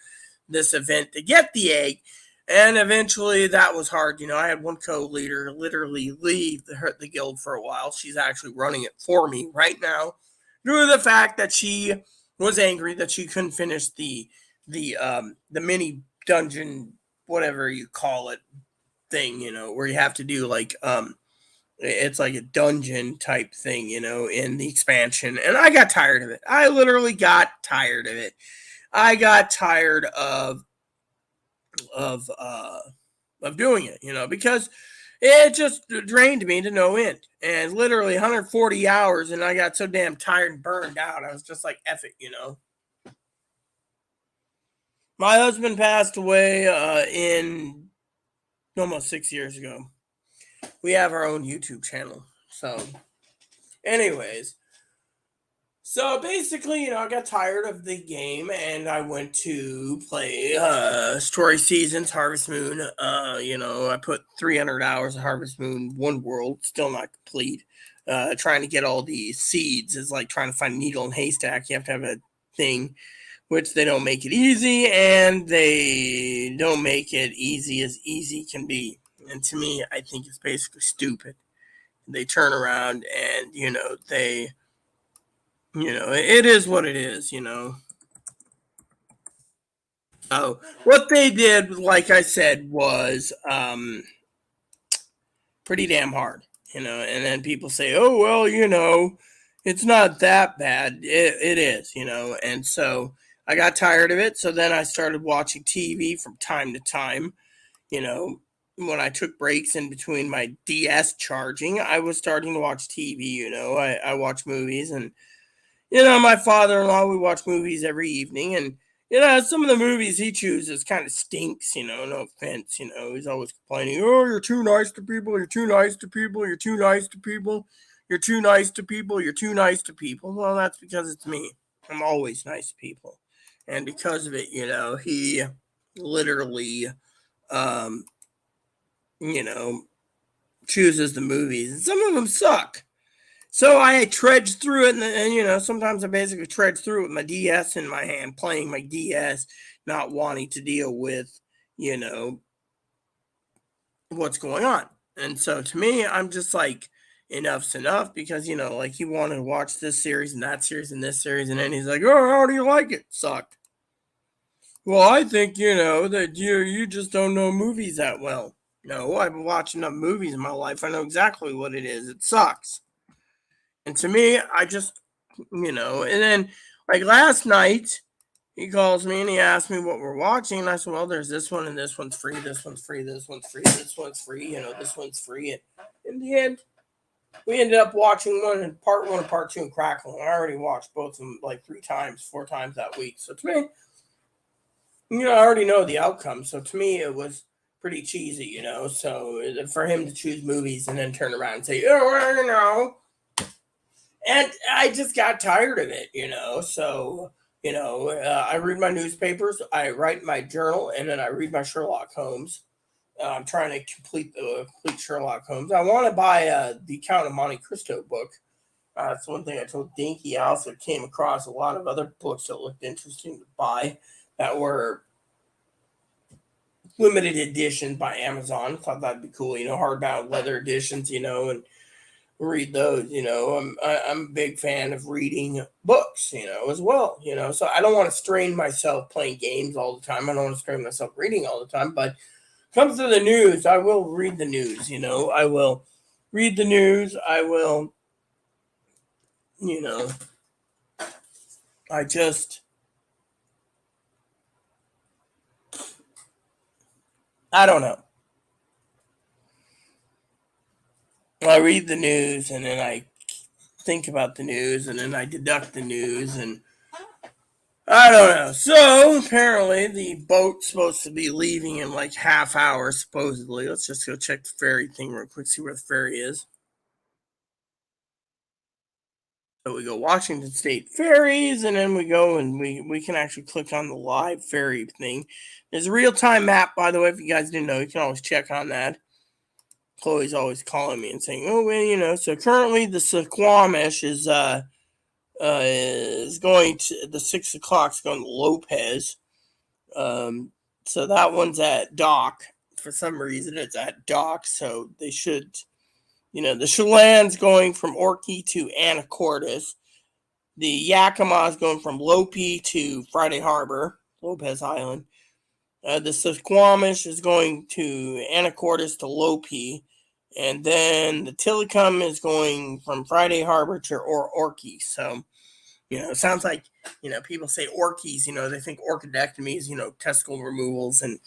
this event to get the egg. And eventually that was hard. I had one co-leader literally leave the guild for a while. She's actually running it for me right now due to the fact that she was angry that she couldn't finish the mini dungeon, whatever you call it, thing, where you have to do like it's like a dungeon type thing, in the expansion. And I got tired of it. I literally got tired of it. I got tired of doing it, because it just drained me to no end. And literally 140 hours, and I got so damn tired and burned out. I was just like, F it, My husband passed away in almost 6 years ago. We have our own YouTube channel. So, anyways, so basically, I got tired of the game and I went to play Story Seasons, Harvest Moon. I put 300 hours of Harvest Moon, one world, still not complete. Trying to get all the seeds is like trying to find a needle in a haystack. You have to have a thing, which they don't make it easy, and they don't make it easy as easy can be. And to me, I think it's basically stupid. They turn around and, it is what it is, So what they did, like I said, was pretty damn hard, and then people say, oh, well, it's not that bad. It is, and so I got tired of it. So then I started watching TV from time to time, when I took breaks in between my DS charging, I was starting to watch TV, I watch movies and, my father-in-law, we watch movies every evening, and some of the movies he chooses kind of stinks. No offense. He's always complaining. Oh, you're too nice to people. You're too nice to people. You're too nice to people. You're too nice to people. You're too nice to people. Well, that's because it's me. I'm always nice to people, and because of it, he literally, um, you know, chooses the movies, and some of them suck. So I trudged through it, and sometimes I basically trudge through it with my DS in my hand, playing my DS, not wanting to deal with, you know, what's going on. And so to me, I'm just like, enough's enough because, like he wanted to watch this series and that series and this series, and then he's like, oh, how do you like it? Sucked. Well, I think, that you just don't know movies that well. No, I've been watching enough movies in my life. I know exactly what it is. It sucks. And to me, I just, and then like last night, he calls me and he asked me what we're watching. And I said, well, there's this one and this one's free. This one's free. This one's free. This one's free. This one's free. And in the end, we ended up watching part one and part two in Crackle. I already watched both of them like 3 times, 4 times that week. So to me, I already know the outcome. So to me, it was pretty cheesy, So for him to choose movies and then turn around and say, oh, and I just got tired of it, So, I read my newspapers, I write my journal, and then I read my Sherlock Holmes. I'm trying to complete Sherlock Holmes. I want to buy the Count of Monte Cristo book. That's one thing I told Dinky. I also came across a lot of other books that looked interesting to buy that were limited edition by Amazon. Thought that'd be cool, hardbound leather editions, and read those. I'm a big fan of reading books, as well. So I don't want to strain myself playing games all the time. I don't want to strain myself reading all the time. But comes to the news, I will read the news. I will read the news. I will, you know, I just, I don't know. I read the news and then I think about the news and then I deduct the news and I don't know. So apparently the boat's supposed to be leaving in like half hour, supposedly. Let's just go check the ferry thing real quick, see where the ferry is. So we go Washington State ferries, and then we go and we can actually click on the live ferry thing. There's a real time map, by the way. If you guys didn't know, you can always check on that. Chloe's always calling me and saying, "Oh, well, So currently the Suquamish is going to the 6 o'clock's going to Lopez. Um, so that one's at dock. For some reason, it's at dock. So they should, the Chelan's going from Orkney to Anacortes. The Yakima is going from Lopi to Friday Harbor, Lopez Island. The Suquamish is going to Anacortes to Lopi. And then the Tillicum is going from Friday Harbor to Orkney. So, it sounds like, people say orchies, they think orchidectomies, testicle removals. And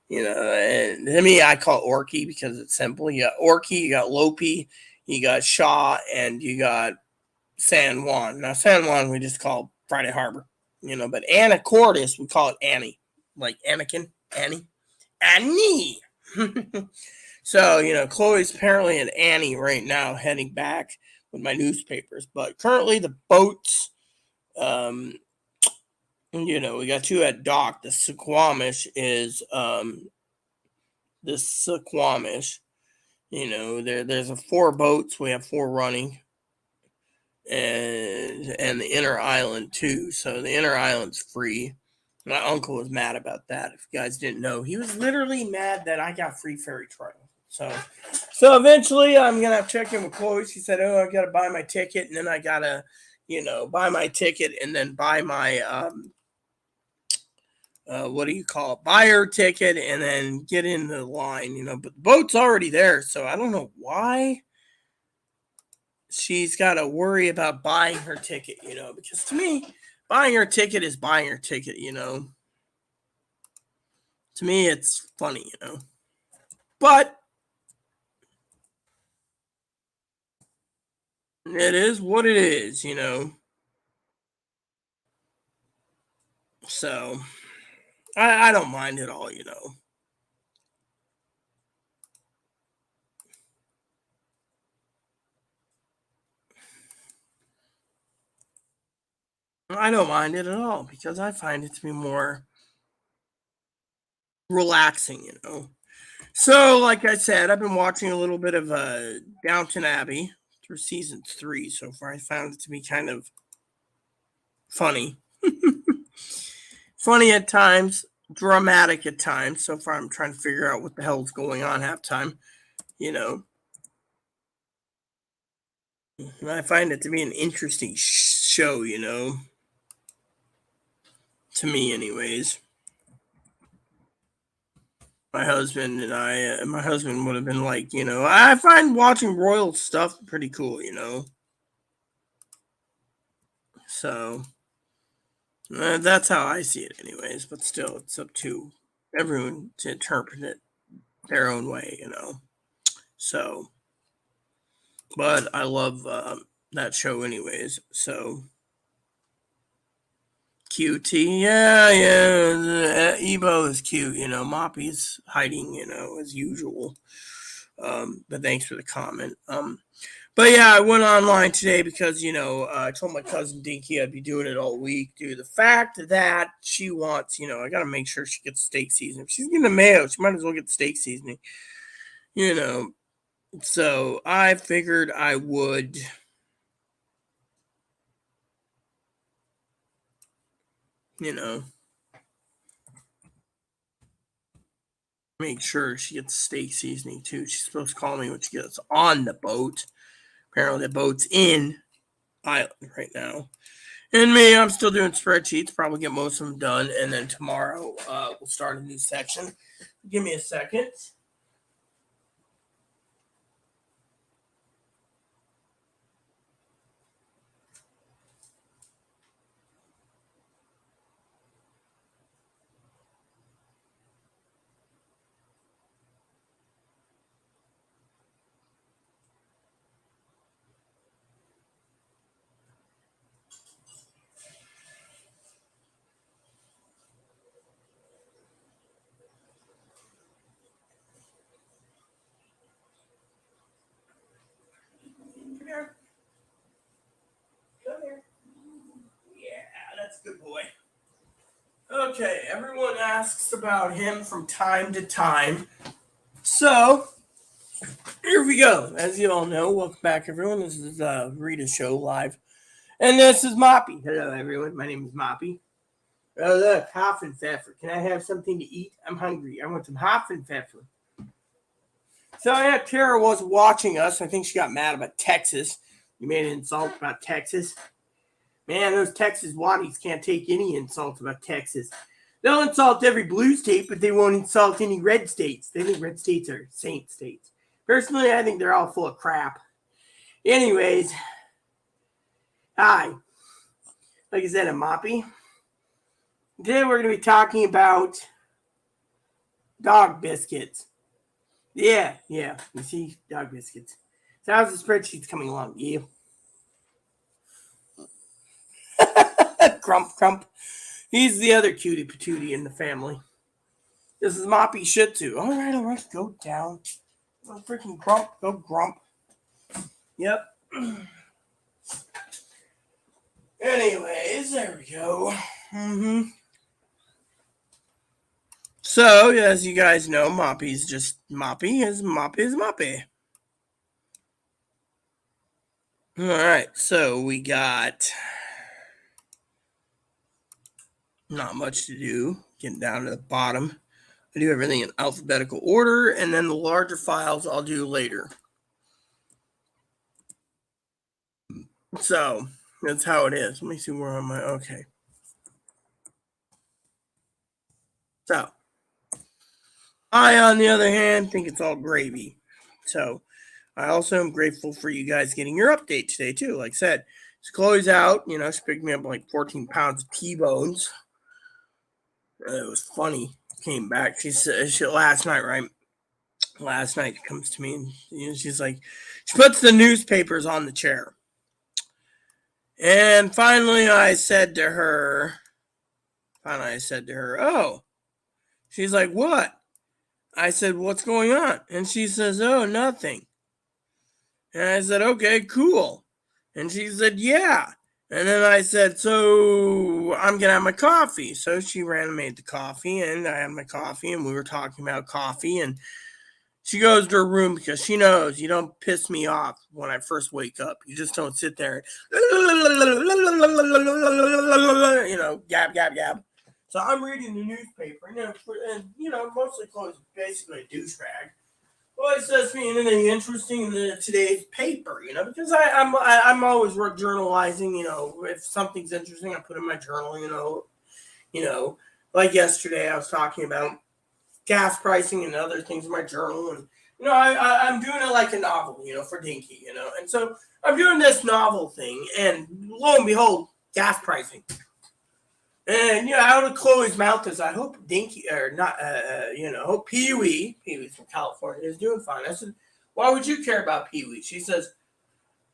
to me, I call it orchie because it's simple. You got orchie, you got Lopi, you got Shaw, and you got San Juan. Now, San Juan, we just call Friday Harbor, but Anacortes, we call it Annie. Like Anakin, Annie. So, Chloe's apparently at Annie right now, heading back with my newspapers. But currently, the boats, we got 2 at dock. The Suquamish is the Suquamish. There's 4 boats. We have 4 running, and the inner island too. So the inner island's free. My uncle was mad about that. If you guys didn't know, he was literally mad that I got free ferry travel. So eventually I'm gonna have to check in with Chloe. She said, "Oh, I gotta buy my ticket, and then I gotta, buy my ticket, and then buy my what do you call it? Buy her ticket, and then get in the line, But the boat's already there, so I don't know why she's got to worry about buying her ticket, because to me, buying her ticket is buying her ticket, To me, it's funny, But it is what it is, So I don't mind at all, you know. I don't mind it at all because I find it to be more relaxing, you know. So, like I said, I've been watching a little bit of Downton Abbey through season 3 so far. I found it to be kind of funny. Funny at times, dramatic at times. So far, I'm trying to figure out what the hell's going on half time, you know. And I find it to be an interesting show, you know, to me, anyways. My husband would have been like, you know, I find watching royal stuff pretty cool, you know. So that's how I see it, anyways. But still, it's up to everyone to interpret it their own way, you know. So, but I love that show, anyways. So, QT, yeah. Ebo is cute, you know. Moppy's hiding, you know, as usual. But thanks for the comment. But yeah, I went online today because, you know, I told my cousin Dinky I'd be doing it all week. Dude, the fact that she wants, you know, I got to make sure she gets steak seasoning. If she's getting the mayo, she might as well get the steak seasoning, you know. So I figured I would, you know, make sure she gets steak seasoning too. She's supposed to call me when she gets on the boat. Apparently, the boat's in Island right now. And me, I'm still doing spreadsheets. Probably get most of them done, and then tomorrow we'll start a new section. Give me a second. Come here. Come here. Yeah, that's a good boy. Okay, everyone asks about him from time to time. So, here we go. As you all know, welcome back, everyone. This is Rita Show Live. And this is Moppy. Hello, everyone. My name is Moppy. Oh, look, Haffenpfeffer. Can I have something to eat? I'm hungry. I want some Haffenpfeffer. So, yeah, Tara was watching us. I think she got mad about Texas. You made an insult about Texas. Man, those Texas Waddies can't take any insult about Texas. They'll insult every blue state, but they won't insult any red states. They think red states are saint states. Personally, I think they're all full of crap. Anyways, hi. Like I said, I'm Moppy. Today we're going to be talking about dog biscuits. Yeah. You see, dog biscuits. So how's the spreadsheets coming along? Yeah. Crump. He's the other cutie patootie in the family. This is Moppy Shih Tzu. All right. Go down. Oh, freaking Grump. Go Grump. Yep. Anyways, there we go. So, as you guys know, Moppy's just Moppy is Moppy. All right, so we got not much to do. Getting down to the bottom. I do everything in alphabetical order, and then the larger files I'll do later. So, that's how it is. Let me see where am I. Okay. So, I, on the other hand, think it's all gravy. So, I also am grateful for you guys getting your update today, too. Like I said, so Chloe's out. You know, she picked me up like 14 pounds of T-bones. It was funny. Came back. She said, last night, right? Last night she comes to me and she's like, she puts the newspapers on the chair. And finally I said to her, Finally, I said to her, "Oh." She's like, "What?" I said, "What's going on?" And she says, "Oh, nothing." And I said, "Okay, cool." And she said, "Yeah." And then I said, "So I'm going to have my coffee." So she ran and made the coffee, and I had my coffee, and we were talking about coffee. And she goes to her room because she knows you don't piss me off when I first wake up. You just don't sit there, gab, gab, gab. So I'm reading the newspaper, and mostly Chloe's basically a douchebag. Well, it says me anything interesting in today's paper, because I'm always work journalizing. If something's interesting, I put in my journal. You know, like yesterday, I was talking about gas pricing and other things in my journal, and I'm doing it like a novel, for Dinky, and so I'm doing this novel thing, and lo and behold, gas pricing. And out of Chloe's mouth is, I hope Dinky or not, hope Pee Wee's from California is doing fine. I said, why would you care about Pee Wee? She says,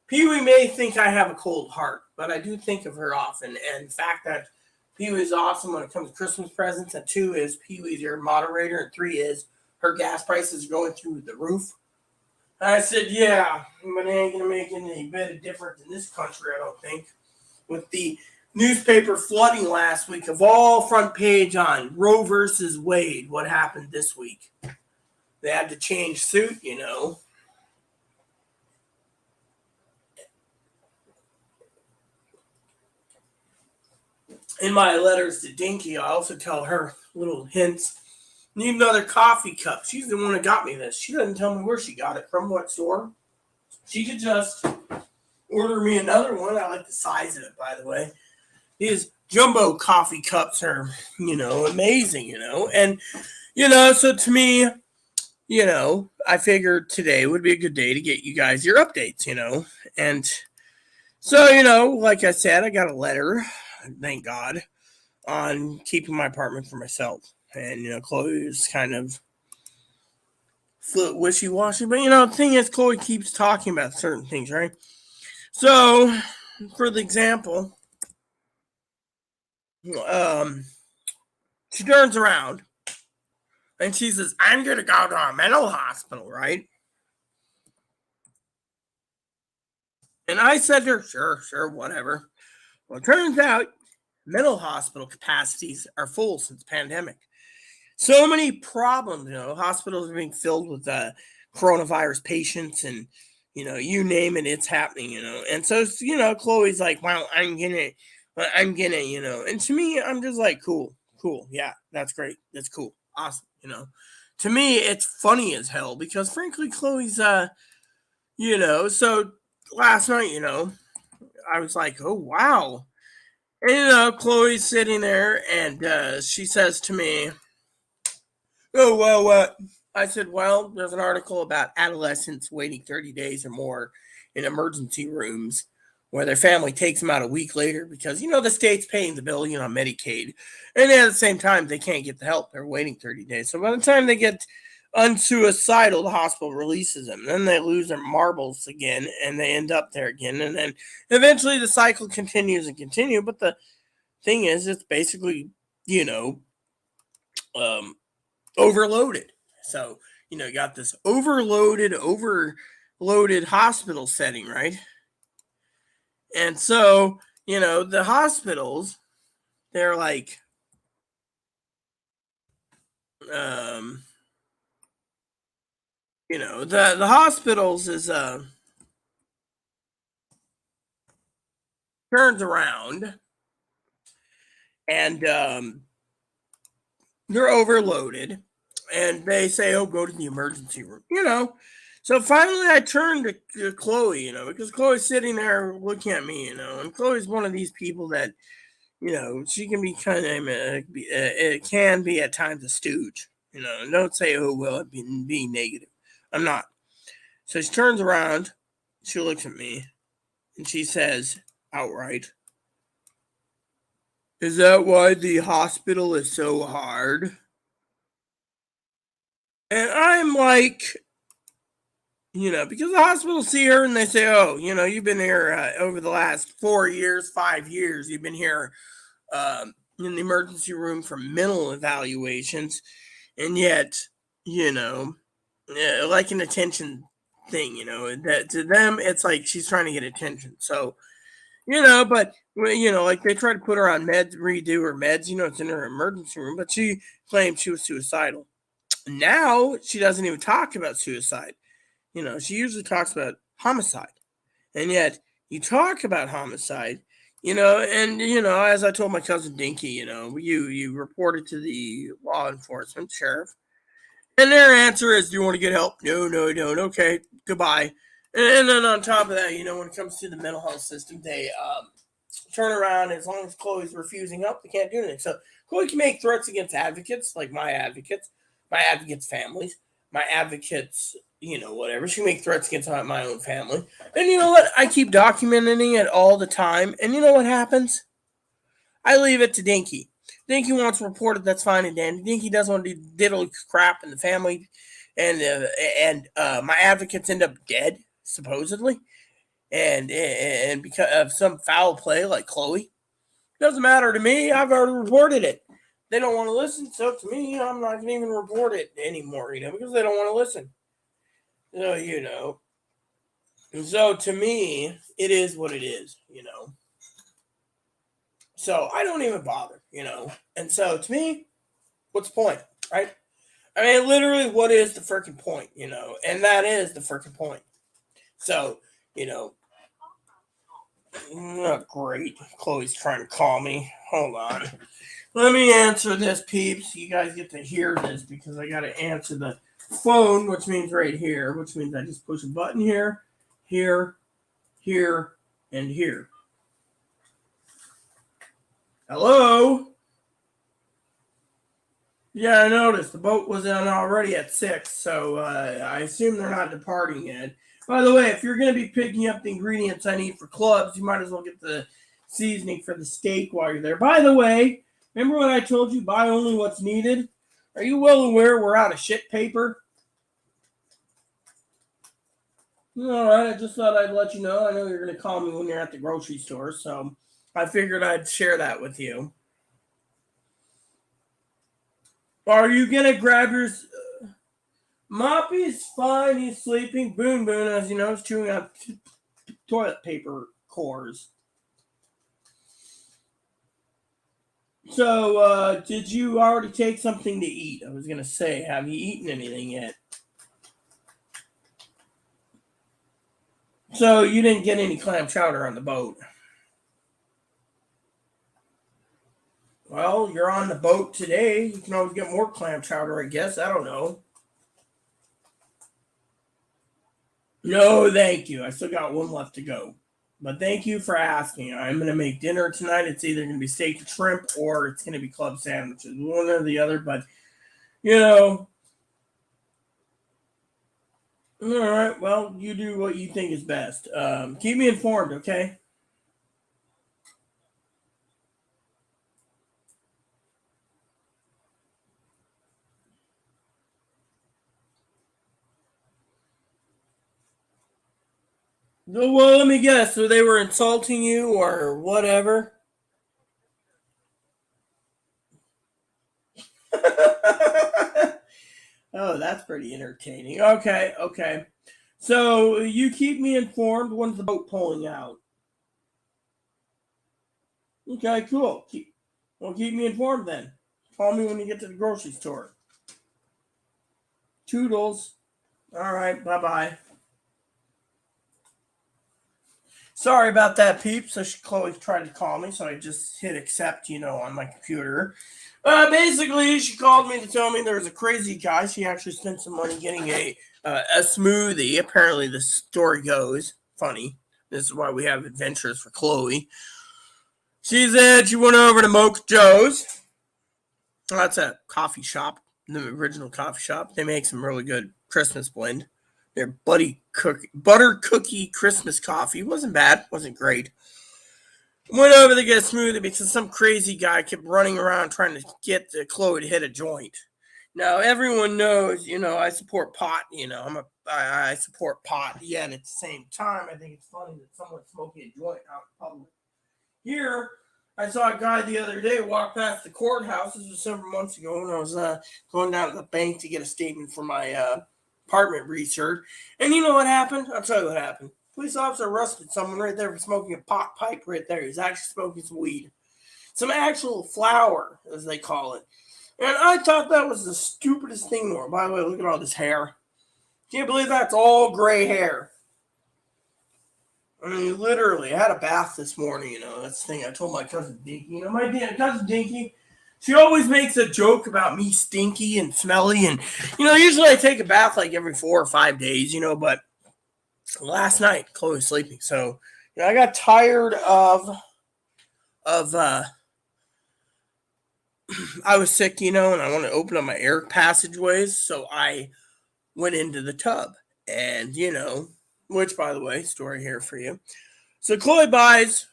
Pee Wee may think I have a cold heart, but I do think of her often. And the fact that Pee Wee's awesome when it comes to Christmas presents, and 2 is Pee Wee's your moderator, and 3 is her gas prices are going through the roof. And I said, yeah, but it ain't gonna make any bit of difference in this country, I don't think. With the newspaper flooding last week of all front page on Roe versus Wade, what happened this week? They had to change suit, In my letters to Dinky, I also tell her little hints. Need another coffee cup. She's the one that got me this. She doesn't tell me where she got it from, what store. She could just order me another one. I like the size of it, by the way. These jumbo coffee cups are, amazing, And, so to me, I figured today would be a good day to get you guys your updates, And so, like I said, I got a letter, thank God, on keeping my apartment for myself. And, Chloe's kind of wishy-washy. But, the thing is, Chloe keeps talking about certain things, right? So, for the example, she turns around and she says, I'm going to go to a mental hospital, right? And I said to her, sure, whatever. Well, it turns out mental hospital capacities are full since pandemic. So many problems, hospitals are being filled with coronavirus patients, and, you name it, it's happening, And so, Chloe's like, wow, I'm gonna, and to me, I'm just like, cool. Yeah, that's great. That's cool. Awesome. To me, it's funny as hell because frankly, Chloe's, so last night, I was like, oh, wow. And, Chloe's sitting there and she says to me, oh, well, what? I said, well, there's an article about adolescents waiting 30 days or more in emergency rooms where their family takes them out a week later because, the state's paying the bill, Medicaid. And at the same time, they can't get the help. They're waiting 30 days. So by the time they get unsuicidal, the hospital releases them. Then they lose their marbles again and they end up there again. And then eventually the cycle continues and continues. But the thing is, it's basically, um, overloaded. So, you got this overloaded hospital setting, right? And so, the hospitals, they're like, um, the hospitals is turns around and they're overloaded and they say, oh, go to the emergency room, So finally I turned to Chloe, because Chloe's sitting there looking at me, and Chloe's one of these people that, she can be kind of, it can be at times a stooge, don't say, oh, well, be negative. I'm not. So she turns around, she looks at me, and she says outright, is that why the hospital is so hard? And I'm like, because the hospitals see her and they say, oh, you've been here over the last 4 years, 5 years, you've been here in the emergency room for mental evaluations, and yet, you know, like an attention thing, that to them it's like she's trying to get attention. So, but like they tried to put her on meds, redo her meds. It's in her emergency room, but she claimed she was suicidal. Now she doesn't even talk about suicide. She usually talks about homicide, and yet you talk about homicide. And as I told my cousin Dinky, you reported to the law enforcement sheriff, and their answer is, "Do you want to get help?" No, no, I don't. Okay, goodbye. And then on top of that, when it comes to the mental health system, they turn around. As long as Chloe's refusing help, they can't do anything. So Chloe can make threats against advocates, like my advocates' families, my advocates, whatever. She can make threats against my own family. And you know what? I keep documenting it all the time. And you know what happens? I leave it to Dinky. Dinky wants reported, that's fine and dandy. Dinky doesn't want to do diddly crap in the family, and my advocates end up dead supposedly, and because of some foul play like Chloe. Doesn't matter to me. I've already reported it. They don't want to listen, so to me, I'm not going to even report it anymore. Because they don't want to listen. So So to me, it is what it is. So I don't even bother. And so to me, what's the point, right? I mean, literally, what is the freaking point, And that is the freaking point. So, not great. Chloe's trying to call me. Hold on. Let me answer this, peeps. You guys get to hear this because I got to answer the phone, which means right here, which means I just push a button here, here, here, and here. Hello? Yeah, I noticed the boat was in already at 6, so I assume they're not departing yet. By the way, if you're going to be picking up the ingredients I need for clubs, you might as well get the seasoning for the steak while you're there. By the way, remember what I told you? Buy only what's needed. Are you well aware we're out of shit paper? All right, I just thought I'd let you know. I know you're going to call me when you're at the grocery store, so I figured I'd share that with you. Are you going to grab your... Moppy's fine. He's sleeping. Boon Boon, as you know, is chewing on toilet paper cores. So, did you already take something to eat? I was going to say, have you eaten anything yet? So, you didn't get any clam chowder on the boat? Well, you're on the boat today. You can always get more clam chowder, I guess. I don't know. No, thank you. I still got one left to go. But thank you for asking. I'm going to make dinner tonight. It's either going to be steak and shrimp or it's going to be club sandwiches. One or the other. But, all right. Well, you do what you think is best. Keep me informed, okay? Well, let me guess. So they were insulting you or whatever? Oh, that's pretty entertaining. Okay, okay. So you keep me informed. When's the boat pulling out? Okay, cool. Keep me informed then. Call me when you get to the grocery store. Toodles. All right, bye bye. Sorry about that, peeps. So Chloe tried to call me, so I just hit accept, on my computer. Basically, she called me to tell me there was a crazy guy. She actually spent some money getting a smoothie. Apparently, the story goes funny. This is why we have adventures for Chloe. She said she went over to Mocha Joe's. That's a coffee shop, the original coffee shop. They make some really good Christmas blend. Their butter cookie Christmas coffee wasn't bad, wasn't great. Went over to get a smoothie because some crazy guy kept running around trying to get Chloe to hit a joint. Now everyone knows, I support pot. I support pot. Yet at the same time, I think it's funny that someone's smoking a joint out in public. Here, I saw a guy the other day walk past the courthouse. This was several months ago when I was going down to the bank to get a statement for my apartment research. And you know what happened? I'll tell you what happened. Police officer arrested someone right there for smoking a pot pipe right there. He's actually smoking some weed. Some actual flower, as they call it. And I thought that was the stupidest thing more. By the way, look at all this hair. Can't believe that's all gray hair. I mean, literally, I had a bath this morning, that's the thing. I told my cousin Dinky, my cousin Dinky, she always makes a joke about me stinky and smelly. And, usually I take a bath like every 4 or 5 days, but last night, Chloe's sleeping. So, I got tired of I was sick, and I wanted to open up my air passageways. So I went into the tub and, which, by the way, story here for you. So Chloe buys,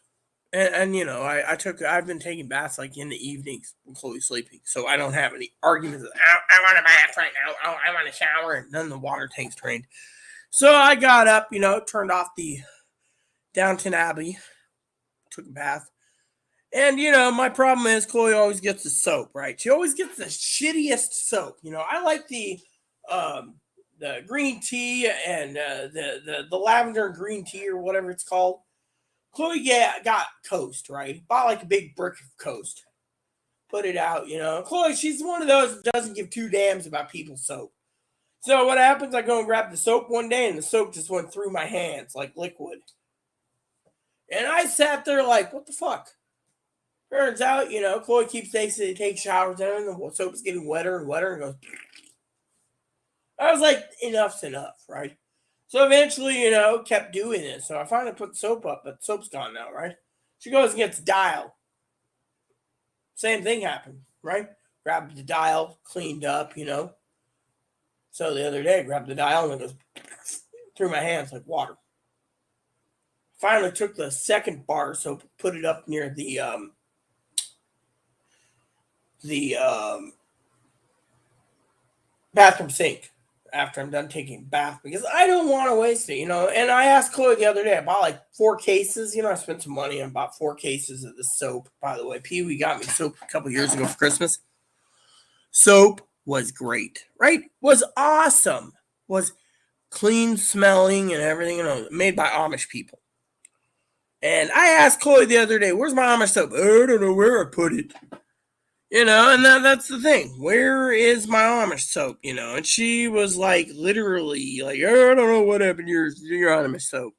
and I've been taking baths like in the evenings when Chloe's sleeping. So I don't have any arguments. I want a bath right now. Oh, I want a shower. And none of the water tanks drained. So I got up, turned off the Downton Abbey, took a bath. And, my problem is Chloe always gets the soap, right? She always gets the shittiest soap. I like the green tea and the lavender green tea or whatever it's called. Chloe got Coast, right? Bought like a big brick of Coast. Put it out, Chloe, she's one of those that doesn't give two damns about people's soap. So what happens, I go and grab the soap one day and the soap just went through my hands like liquid. And I sat there like, what the fuck? Turns out, Chloe keeps takes showers and the soap is getting wetter and wetter and goes. I was like, enough's enough, right? So eventually, kept doing it. So I finally put the soap up, but the soap's gone now, right? She goes and gets dial. Same thing happened, right? Grabbed the dial, cleaned up, So the other day, I grabbed the dial and it goes through my hands like water. Finally took the second bar of soap, put it up near the bathroom sink after I'm done taking a bath because I don't want to waste it, And I asked Chloe the other day, I bought like 4 cases, I spent some money and bought 4 cases of the soap. By the way, Pee Wee got me soap a couple years ago for Christmas. Soap was great, right? Was awesome. Was clean smelling and everything, made by Amish people. And I asked Chloe the other day, where's my Amish soap? I don't know where I put it. And that's the thing. Where is my Amish soap? And she was like, literally, like, I don't know what happened to your Amish soap.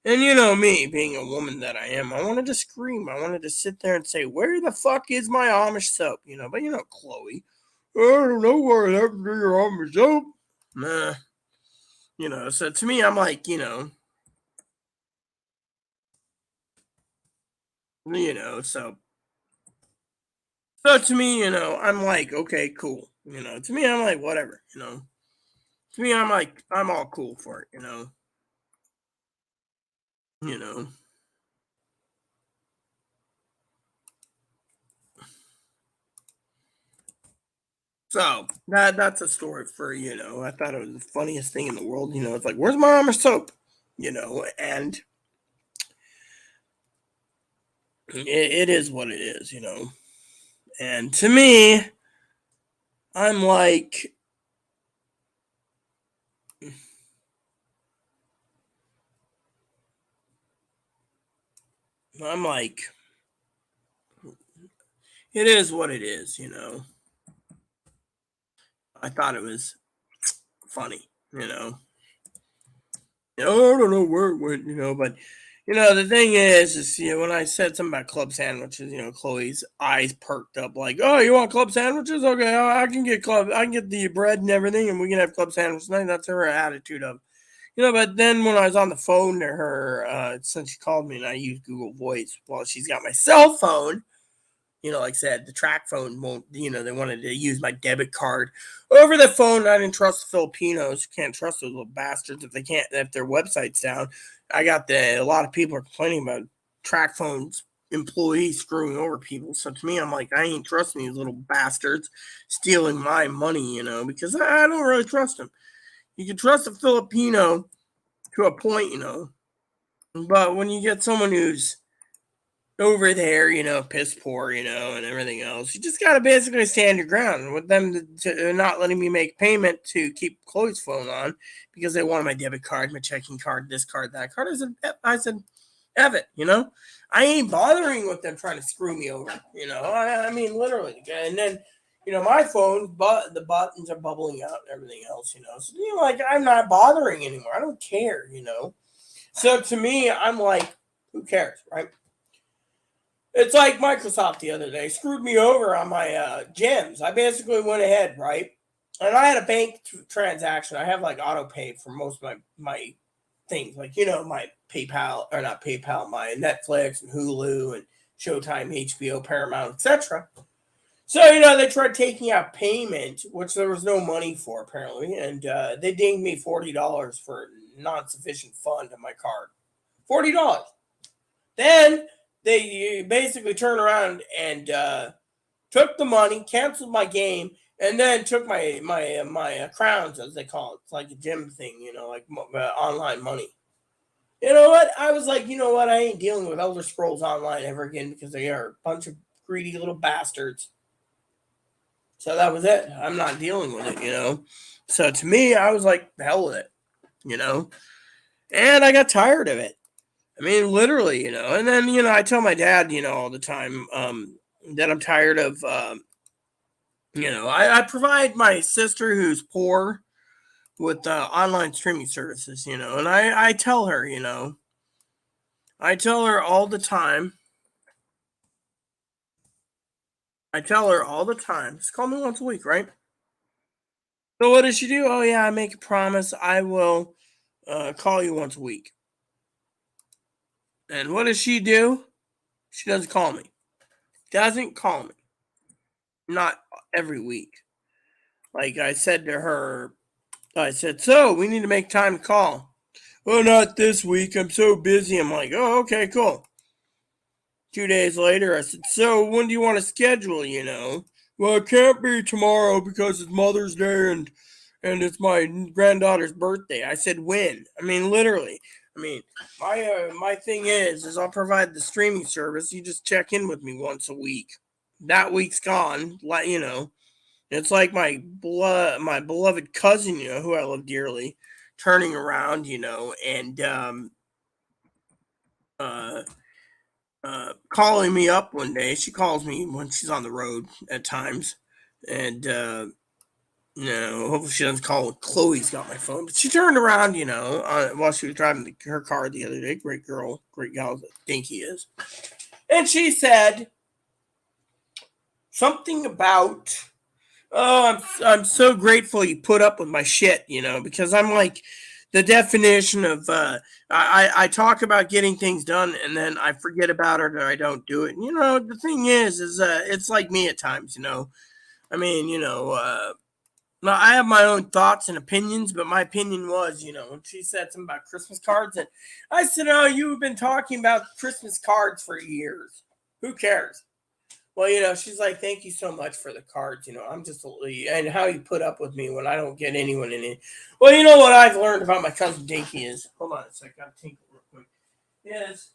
And me, being a woman that I am, I wanted to scream. I wanted to sit there and say, where the fuck is my Amish soap? But Chloe, I don't know where happened to your Amish soap. Nah. So to me, I'm like, So to me, I'm like, okay, cool. To me, I'm like, whatever, To me, I'm like, I'm all cool for it, You know. So that's a story for, I thought it was the funniest thing in the world, it's like, where's my Amish soap? And it is what it is, And to me, I'm like, it is what it is, I thought it was funny, I don't know where it went, but the thing is, when I said something about club sandwiches, Chloe's eyes perked up like, oh, you want club sandwiches? Okay, I can get the bread and everything, and we can have club sandwiches. That's her attitude of, but then when I was on the phone to her, since she called me and I used Google Voice, well, she's got my cell phone. Like I said, the track phone won't, they wanted to use my debit card over the phone. I didn't trust the Filipinos. Can't trust those little bastards if their website's down. I got a lot of people are complaining about track phones employees screwing over people. So to me, I'm like, I ain't trusting these little bastards stealing my money, because I don't really trust them. You can trust a Filipino to a point, but when you get someone who's over there, piss poor, and everything else. You just gotta basically stand your ground with them to not letting me make payment to keep Chloe's phone on because they wanted my debit card, my checking card, this card, that card. I said, have it, I ain't bothering with them trying to screw me over, I mean, literally. And then, my phone, but the buttons are bubbling out and everything else, So, like, I'm not bothering anymore. I don't care, So to me, I'm like, who cares, right? It's like Microsoft the other day screwed me over on my gems. I basically went ahead, right? And I had a bank transaction. I have like auto pay for most of my things, like my PayPal or not PayPal, my Netflix and Hulu and Showtime, HBO, Paramount, etc. So they tried taking out payment, which there was no money for apparently, and they dinged me $40 for non-sufficient fund on my card. $40. Then they basically turned around and took the money, canceled my game, and then took my crowns, as they call it. It's like a gym thing, like online money. You know what? I was like, you know what? I ain't dealing with Elder Scrolls Online ever again because they are a bunch of greedy little bastards. So that was it. I'm not dealing with it. So to me, I was like, the hell with it. And I got tired of it. I mean, literally, And then, I tell my dad, all the time that I'm tired of, I provide my sister who's poor with online streaming services, and I tell her, I tell her all the time. I tell her all the time, just call me once a week, right? So what does she do? Oh, yeah, I make a promise. I will call you once a week. And what does she do? She doesn't call me. Doesn't call me. Not every week. Like I said to her, I said, so we need to make time to call. Well, not this week. I'm so busy. I'm like, oh, okay, cool. 2 days later, I said, so when do you want to schedule, Well, it can't be tomorrow because it's Mother's Day and it's my granddaughter's birthday. I said, when? I mean, literally. I mean, my thing is I'll provide the streaming service. You just check in with me once a week. That week's gone. It's like my beloved cousin, who I love dearly, turning around, and uh, calling me up one day. She calls me when she's on the road at times, and hopefully she doesn't call when Chloe's got my phone. But she turned around, while she was driving her car the other day. Great girl, great gal, that Dinky is, and she said something about, oh, I'm so grateful you put up with my shit, because I'm like the definition of I talk about getting things done and then I forget about it or I don't do it. And, the thing is it's like me at times, I mean, now I have my own thoughts and opinions, but my opinion was, when she said something about Christmas cards, and I said, oh, you've been talking about Christmas cards for years. Who cares? Well, she's like, thank you so much for the cards. I'm just, and how you put up with me when I don't get anyone in it. Well, you know what I've learned about my cousin Dinky is, hold on a second, I'll tinkle real quick, is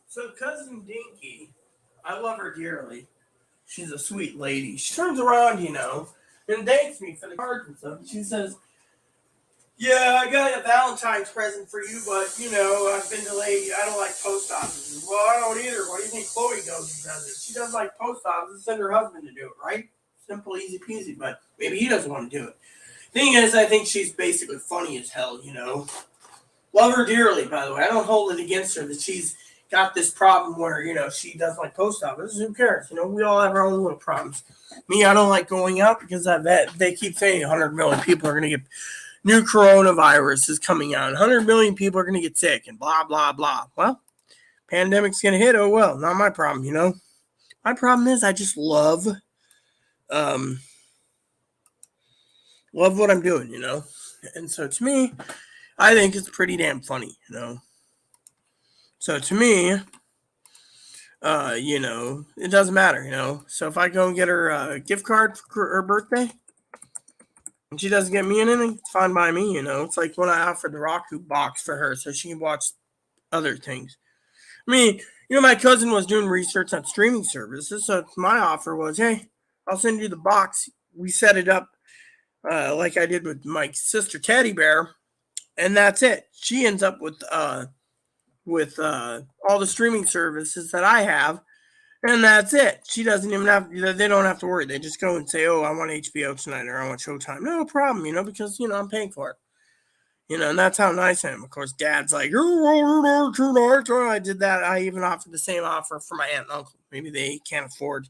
so cousin Dinky, I love her dearly. She's a sweet lady. She turns around, and thanks me for the cards and stuff. She says, yeah, I got a Valentine's present for you, but I've been delayed. I don't like post offices. Well, I don't either. What do you think Chloe goes and does it? She doesn't like post offices. Send her husband to do it, right? Simple, easy peasy. But maybe he doesn't want to do it. Thing is, I think she's basically funny as hell. Love her dearly, by the way. I don't hold it against her that she's got this problem where she doesn't like post offices. Who cares? We all have our own little problems. Me, I don't like going out because I bet they keep saying 100 million people are going to get new coronavirus is coming out. 100 million people are going to get sick and blah, blah, blah. Well, pandemic's going to hit. Oh, well, not my problem, you know. My problem is I just um, love what I'm doing, you know. And so to me, I think it's pretty damn funny, you know. So to me, you know, it doesn't matter, you know. So if I go and get her a gift card for her birthday, and she doesn't get me anything, it's fine by me, you know. It's like when I offered the Roku box for her so she can watch other things. I mean, you know, my cousin was doing research on streaming services, so my offer was, hey, I'll send you the box. We set it up like I did with my sister Teddy Bear, and that's it. She ends up with all the streaming services that I have, and that's it. She doesn't even have. They don't have to worry. They just go and say, "Oh, I want HBO tonight," or "I want Showtime." No problem, you know, because you know I'm paying for it. You know, and that's how nice I am. Of course, Dad's like, "Oh, I did that. I even offered the same offer for my aunt and uncle. Maybe they can't afford,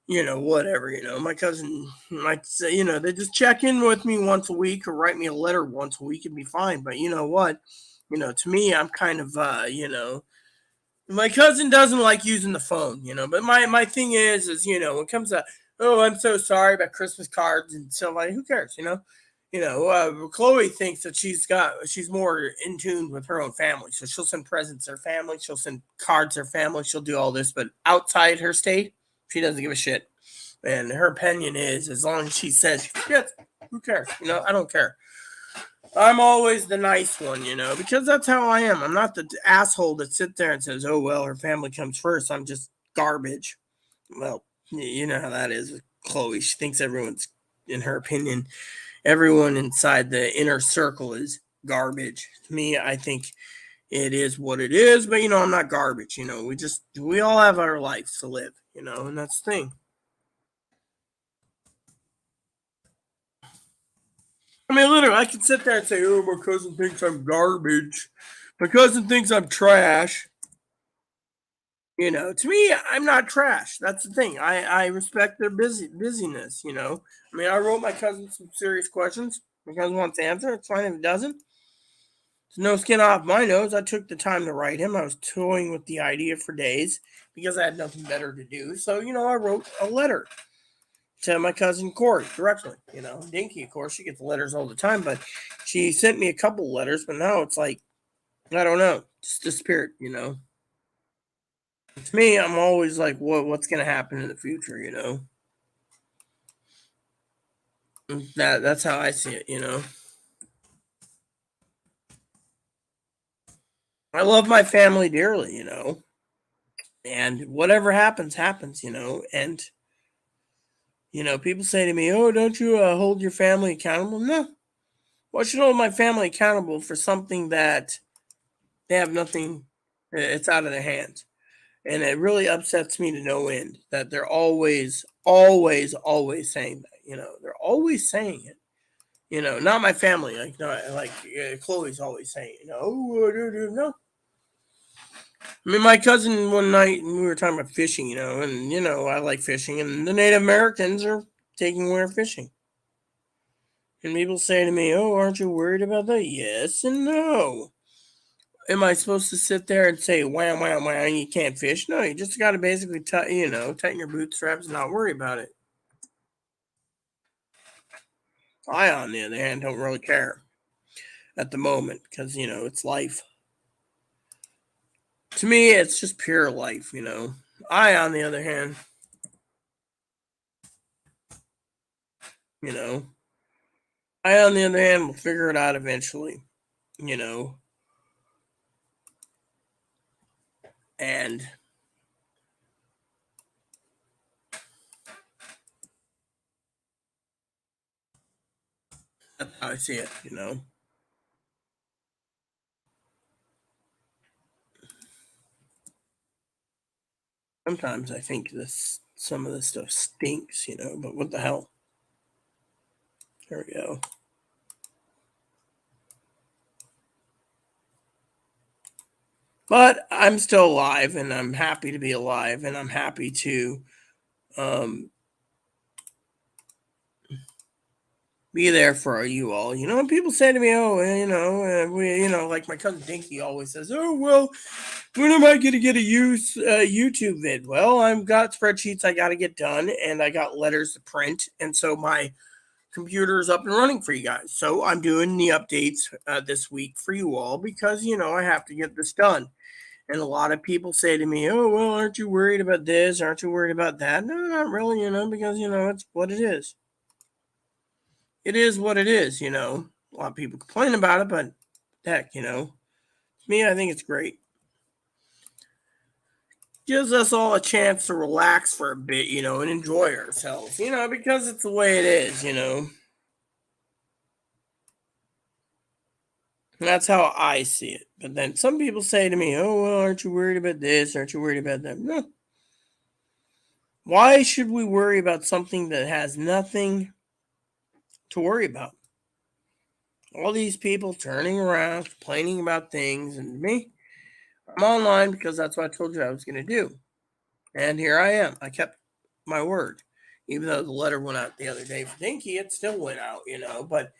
you know, whatever. You know, my cousin might say, you know, they just check in with me once a week or write me a letter once a week and be fine. But you know what? You know, to me, I'm kind of, you know, my cousin doesn't like using the phone, you know. But my thing is you know, when it comes to oh, I'm so sorry about Christmas cards and stuff like, who cares, you know? Chloe thinks that she's more in tune with her own family, so she'll send presents to her family, she'll send cards to her family, she'll do all this, but outside her state, she doesn't give a shit. And her opinion is, as long as she says she forgets, who cares? You know, I don't care. I'm always the nice one, you know, because that's how I am. I'm not the asshole that sits there and says, "Oh well, her family comes first. I'm just garbage." Well, you know how that is with Chloe. She thinks everyone's, in her opinion, everyone inside the inner circle is garbage. To me, I think it is what it is, but you know, I'm not garbage. You know, we all have our lives to live, you know, and that's the thing. I mean, literally, I could sit there and say, "Oh, my cousin thinks I'm garbage. My cousin thinks I'm trash." You know, to me, I'm not trash. That's the thing. I respect their busyness. You know, I mean, I wrote my cousin some serious questions. My cousin wants to answer. It's fine if it doesn't. It's no skin off my nose. I took the time to write him. I was toying with the idea for days because I had nothing better to do. So you know, I wrote a letter to my cousin Corey directly. You know, Dinky, of course, she gets letters all the time, but she sent me a couple letters. But now it's like I don't know, just disappeared. You know. To me, I'm always like, what's gonna happen in the future, you know? That's how I see it, you know. I love my family dearly, you know, and whatever happens, happens, you know. And you know, people say to me, "Oh, don't you hold your family accountable?" No, well, I should hold my family accountable for something that they have nothing. It's out of their hands, and it really upsets me to no end that they're always, always, always saying that. You know, they're always saying it. You know, not my family. Like, no, like Chloe's always saying, you know, oh, no. I mean, my cousin one night we were talking about fishing, you know, and you know I like fishing, and the Native Americans are taking away our fishing. And people say to me, "Oh, aren't you worried about that?" Yes and no. Am I supposed to sit there and say, "Wham, wham, wham"? You can't fish? No, you just got to basically, you know, tighten your bootstraps and not worry about it. I, on the other hand, don't really care at the moment because you know it's life. To me, it's just pure life, you know. I, on the other hand, you know, on the other hand, will figure it out eventually, you know, and that's how I see it, you know. Sometimes I think some of this stuff stinks, you know, but what the hell? There we go. But I'm still alive, and I'm happy to be alive, and I'm happy to, um, be there for you all. And people say to me, "Oh, like my cousin Dinky always says, oh well, when am I going to get a YouTube vid?" Well, I've got spreadsheets I got to get done, and I got letters to print, and so my computer is up and running for you guys. So I'm doing the updates this week for you all because I have to get this done. And a lot of people say to me, "Oh well, aren't you worried about this? Aren't you worried about that?" No, not really. Because it's what it is. It is what it is. A lot of people complain about it, but heck, me, I think it's great. Gives us all a chance to relax for a bit, and enjoy ourselves, because it's the way it is. That's how I see it. But then some people say to me, "Oh, well, aren't you worried about this? Aren't you worried about that?" No. Why should we worry about something that has nothing to worry about? All these people turning around, complaining about things, and me, I'm online because that's what I told you I was going to do. And here I am. I kept my word. Even though the letter went out the other day for Dinky, it still went out. But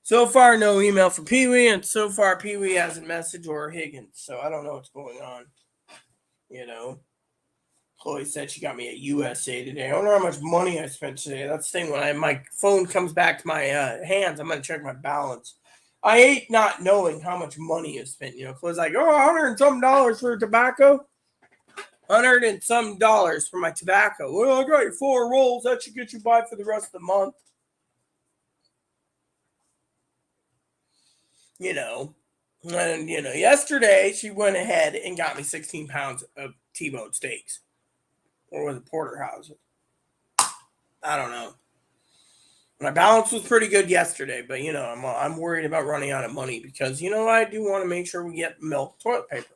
so far, no email from Pee Wee, and so far, Pee Wee hasn't messaged or Higgins. So I don't know what's going on. You know, Chloe said she got me a USA today. I wonder how much money I spent today. That's the thing. When my phone comes back to my hands, I'm going to check my balance. I hate not knowing how much money is spent. Chloe's like, oh, $100 and some for tobacco. $100 and some for my tobacco. Well, I got your 4 rolls. That should get you by for the rest of the month. And yesterday she went ahead and got me 16 pounds of T-bone steaks. Or was it porterhouse? I don't know. My balance was pretty good yesterday, but I'm worried about running out of money because I do want to make sure we get milk, toilet paper.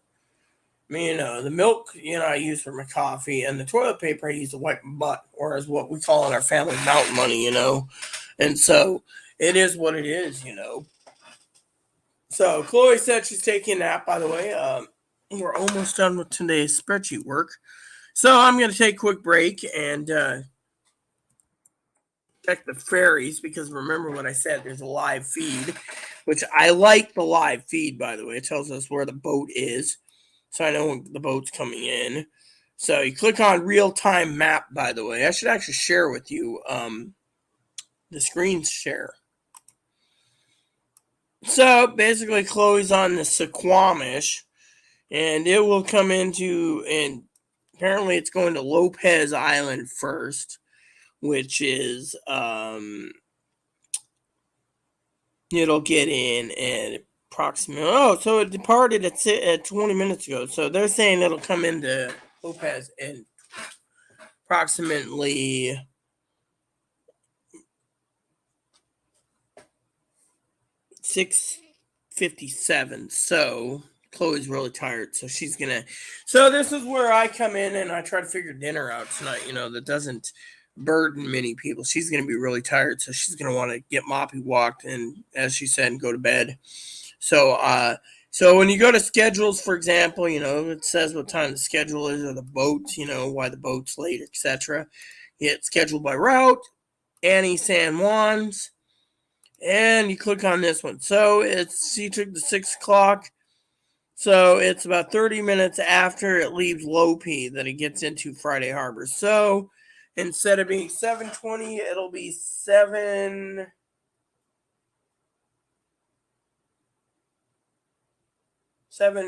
The milk, I use for my coffee, and the toilet paper I use to wipe my butt, or as what we call in our family, mountain money. And so it is what it is. So Chloe said she's taking a nap. By the way, we're almost done with today's spreadsheet work, so I'm going to take a quick break and check the ferries because remember what I said. There's a live feed, which I like the live feed. By the way, it tells us where the boat is. So I know when the boat's coming in. So you click on real-time map, by the way. I should actually share with you the screen share. So basically Chloe's on the Suquamish, and it will come into, and apparently it's going to Lopez Island first, which is, it'll get in at approximately, so it departed at 20 minutes ago. So they're saying it'll come into Lopez in approximately 6:57. So Chloe's really tired, so she's gonna. So this is where I come in and I try to figure dinner out tonight. That doesn't burden many people. She's gonna be really tired, so she's gonna want to get Moppy walked and, as she said, and go to bed. So when you go to schedules, for example, it says what time the schedule is, or the boats, why the boat's late, etc. Hit scheduled by route, Annie San Juan's, and you click on this one. So she took the 6 o'clock. So it's about 30 minutes after it leaves Lopi that it gets into Friday Harbor. So instead of being 7:20, it'll be 7,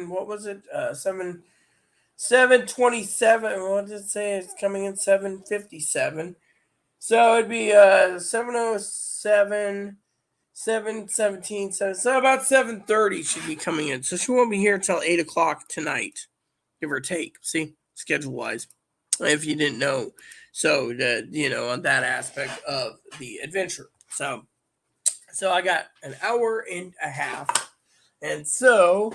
what was it? 7:27. What did it say? It's coming in 7:57. So it'd be 7:07, 7:17, so about 7:30 should be coming in. So she won't be here till 8 o'clock tonight, give or take. See, schedule wise, if you didn't know. So on that aspect of the adventure. So I got an hour and a half, and so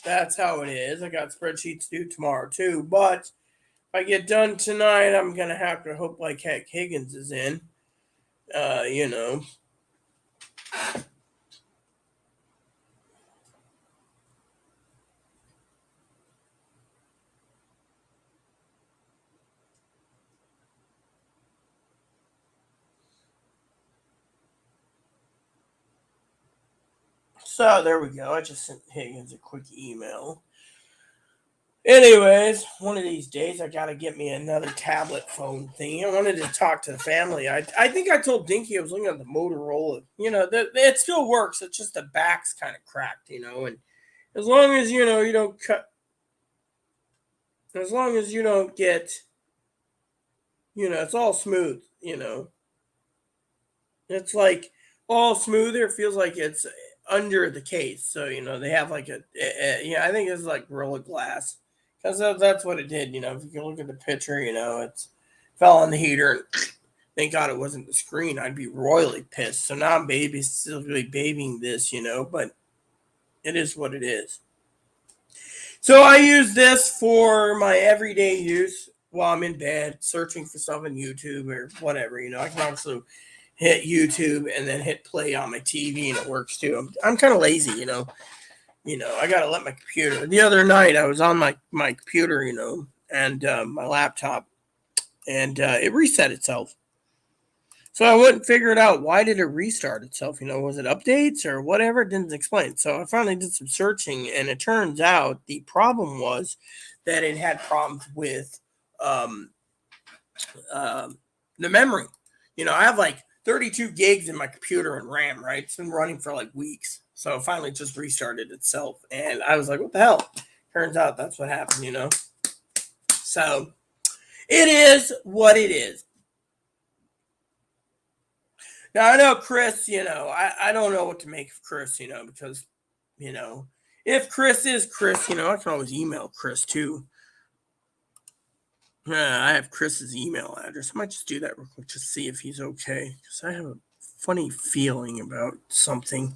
that's how it is. I got spreadsheets due tomorrow too, but if I get done tonight, I'm gonna have to hope like heck Higgins is in. Uh, you know. So there we go. I just sent Higgins a quick email. Anyways, one of these days I gotta get me another tablet phone thing. I wanted to talk to the family. I think I told Dinky I was looking at the Motorola. It still works. It's just the back's kind of cracked, and as long as you don't cut, as long as you don't get, it's all smooth. It's like all smoother. It feels like it's under the case. So they have like I think it's like Gorilla Glass. Because that's what it did, If you can look at the picture, it's fell on the heater. And thank God it wasn't the screen. I'd be royally pissed. So now I'm still really babying this, but it is what it is. So I use this for my everyday use while I'm in bed, searching for stuff on YouTube or whatever. I can also hit YouTube and then hit play on my TV, and it works too. I'm kind of lazy, I gotta let my computer. The other night I was on my computer, and my laptop, and it reset itself. So I went and figured out, why did it restart itself? Was it updates or whatever? It didn't explain. So I finally did some searching, and it turns out the problem was that it had problems with the memory. I have like 32 gigs in my computer and RAM, right? It's been running for like weeks. So it finally just restarted itself. And I was like, what the hell? Turns out that's what happened, So it is what it is. Now, I know Chris, I don't know what to make of Chris, because, if Chris is Chris, I can always email Chris too. I have Chris's email address. I might just do that real quick to see if he's okay, because I have a funny feeling about something.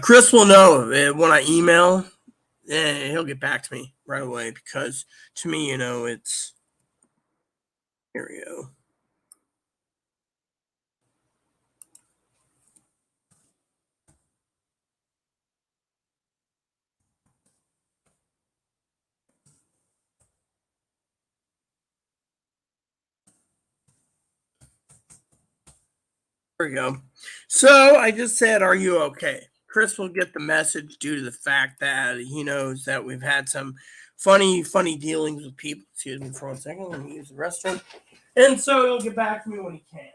Chris will know when I email, he'll get back to me right away, because to me, it's, here we go. There we go. So I just said, are you okay? Chris will get the message due to the fact that he knows that we've had some funny dealings with people. Excuse me for 1 second. Let me use the restroom. And so he'll get back to me when he can.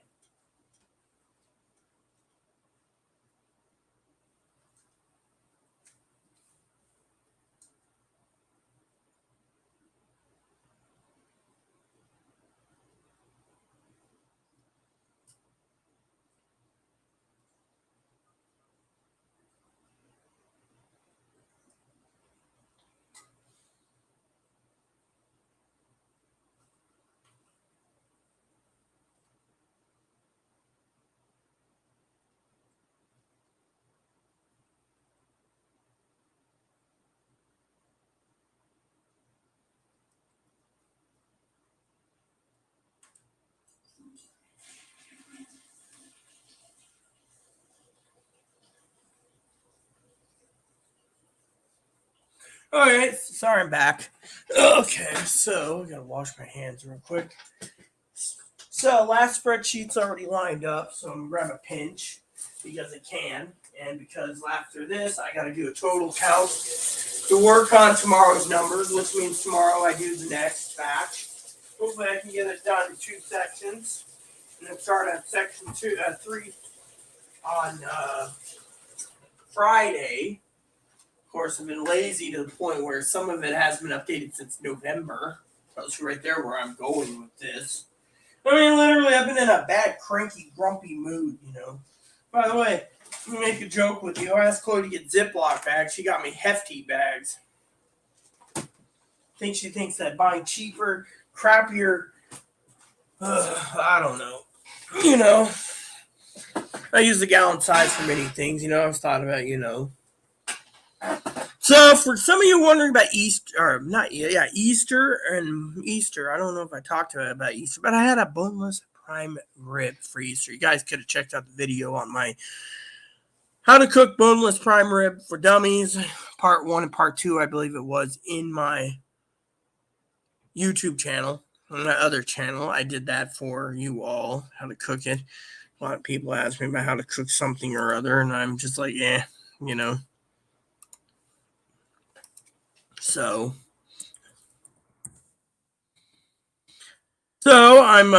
All right, sorry, I'm back. Okay, so I gotta wash my hands real quick. So last spreadsheet's already lined up, so I'm gonna grab a pinch because it can, and because after this I gotta do a total count to work on tomorrow's numbers, which means tomorrow I do the next batch. Hopefully I can get it done in 2 sections, and then start at section 3 on Friday. Of course, I've been lazy to the point where some of it has been updated since November. Tells you right there where I'm going with this. I mean, literally, I've been in a bad, cranky, grumpy mood, By the way, let me make a joke with you. I asked Chloe to get Ziploc bags. She got me hefty bags. I think she thinks that buying cheaper, crappier, I don't know. I use the gallon size for many things, I've thought about, So for some of you wondering about Easter, Easter. I don't know if I talked about Easter, but I had a boneless prime rib for Easter. You guys could have checked out the video on my how to cook boneless prime rib for dummies, part 1 and part 2, I believe it was, in my YouTube channel. On my other channel, I did that for you all, how to cook it. A lot of people ask me about how to cook something or other, and I'm just like, you know. So, I'm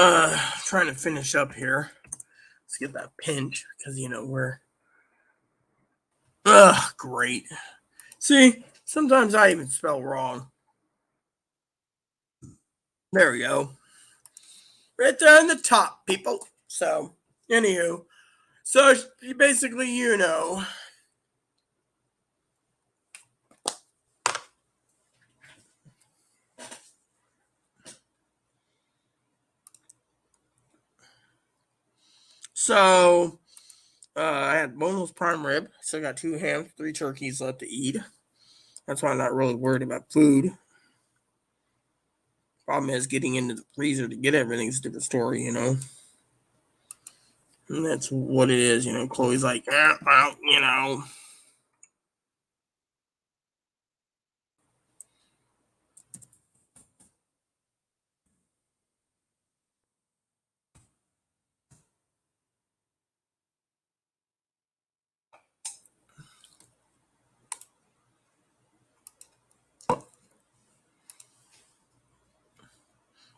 trying to finish up here. Let's get that pinch because we're great. See, sometimes I even spell wrong. There we go. Right there in the top, people. So, anywho, so basically, So, I had boneless prime rib. Still got 2 hams, 3 turkeys left to eat. That's why I'm not really worried about food. Problem is getting into the freezer to get everything's a different story. And that's what it is. Chloe's like, well.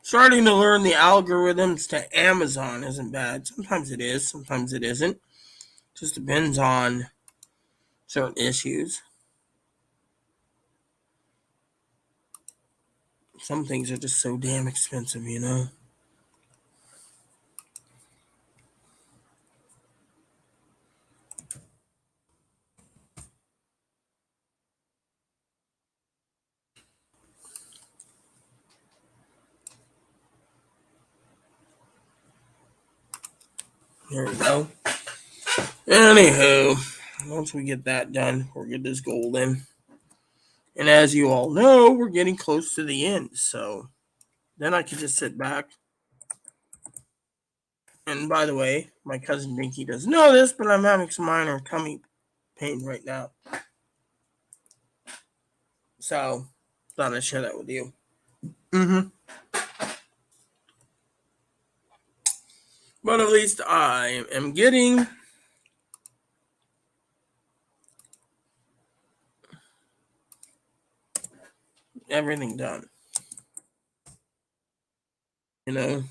Starting to learn the algorithms to Amazon isn't bad. Sometimes it is, sometimes it isn't. Just depends on certain issues. Some things are just so damn expensive. There we go. Anywho, once we get that done, we'll get this golden. And as you all know, we're getting close to the end. So then I can just sit back. And by the way, my cousin Dinky doesn't know this, but I'm having some minor tummy pain right now. So thought I'd share that with you. Mm-hmm. But at least I am getting everything done. You know?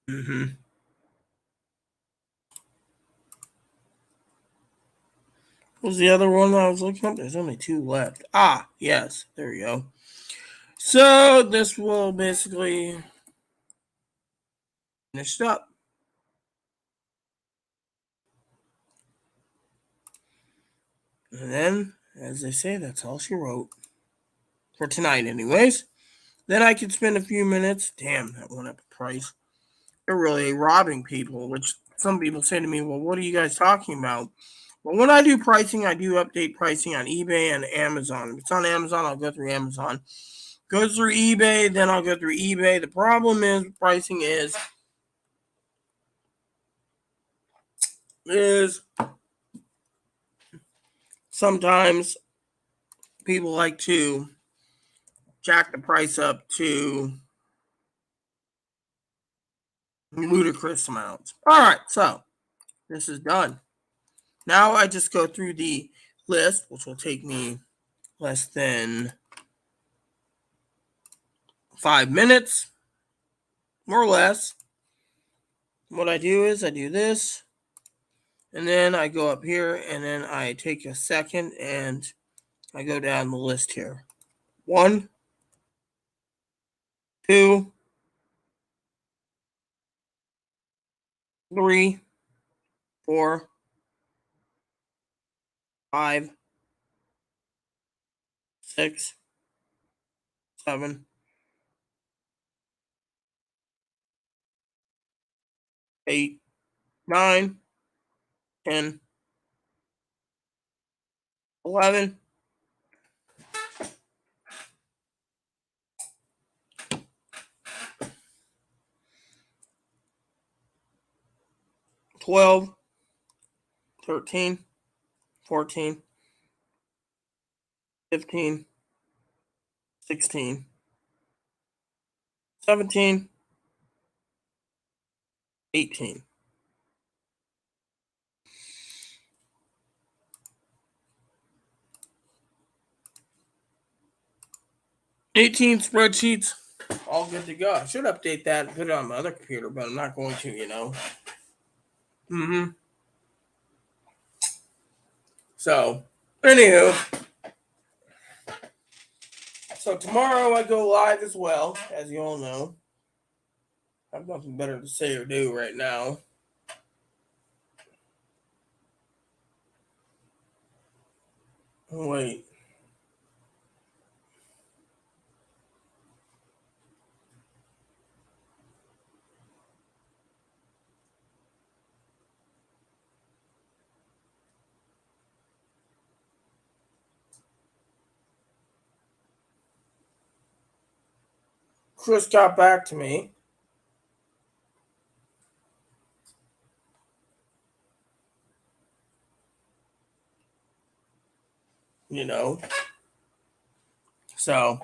Mm-hmm. What was the other one I was looking at? There's only 2 left. Ah, yes. There we go. So this will basically finish up. And then, as they say, that's all she wrote. For tonight, anyways. Then I could spend a few minutes. Damn, that went up in price. They're really robbing people, which some people say to me, well, what are you guys talking about? Well, when I do pricing, I do update pricing on eBay and Amazon. If it's on Amazon, I'll go through Amazon. Goes through eBay, then I'll go through eBay. The problem is pricing is sometimes people like to jack the price up to ludicrous amounts. All right, so this is done. Now I just go through the list, which will take me less than 5 minutes, more or less. What I do is I do this, and then I go up here, and then I take a second and I go down the list here. 1, 2, 3, 4, 5, 6, 7, 8, 9, 10, 11, 12, 13, 14, 15, 16, 17, 18. 18 spreadsheets, all good to go. I should update that and put it on my other computer, but I'm not going to. Mm-hmm. So, anywho, so tomorrow I go live as well, as you all know. I have nothing better to say or do right now. Wait. Chris got back to me. So,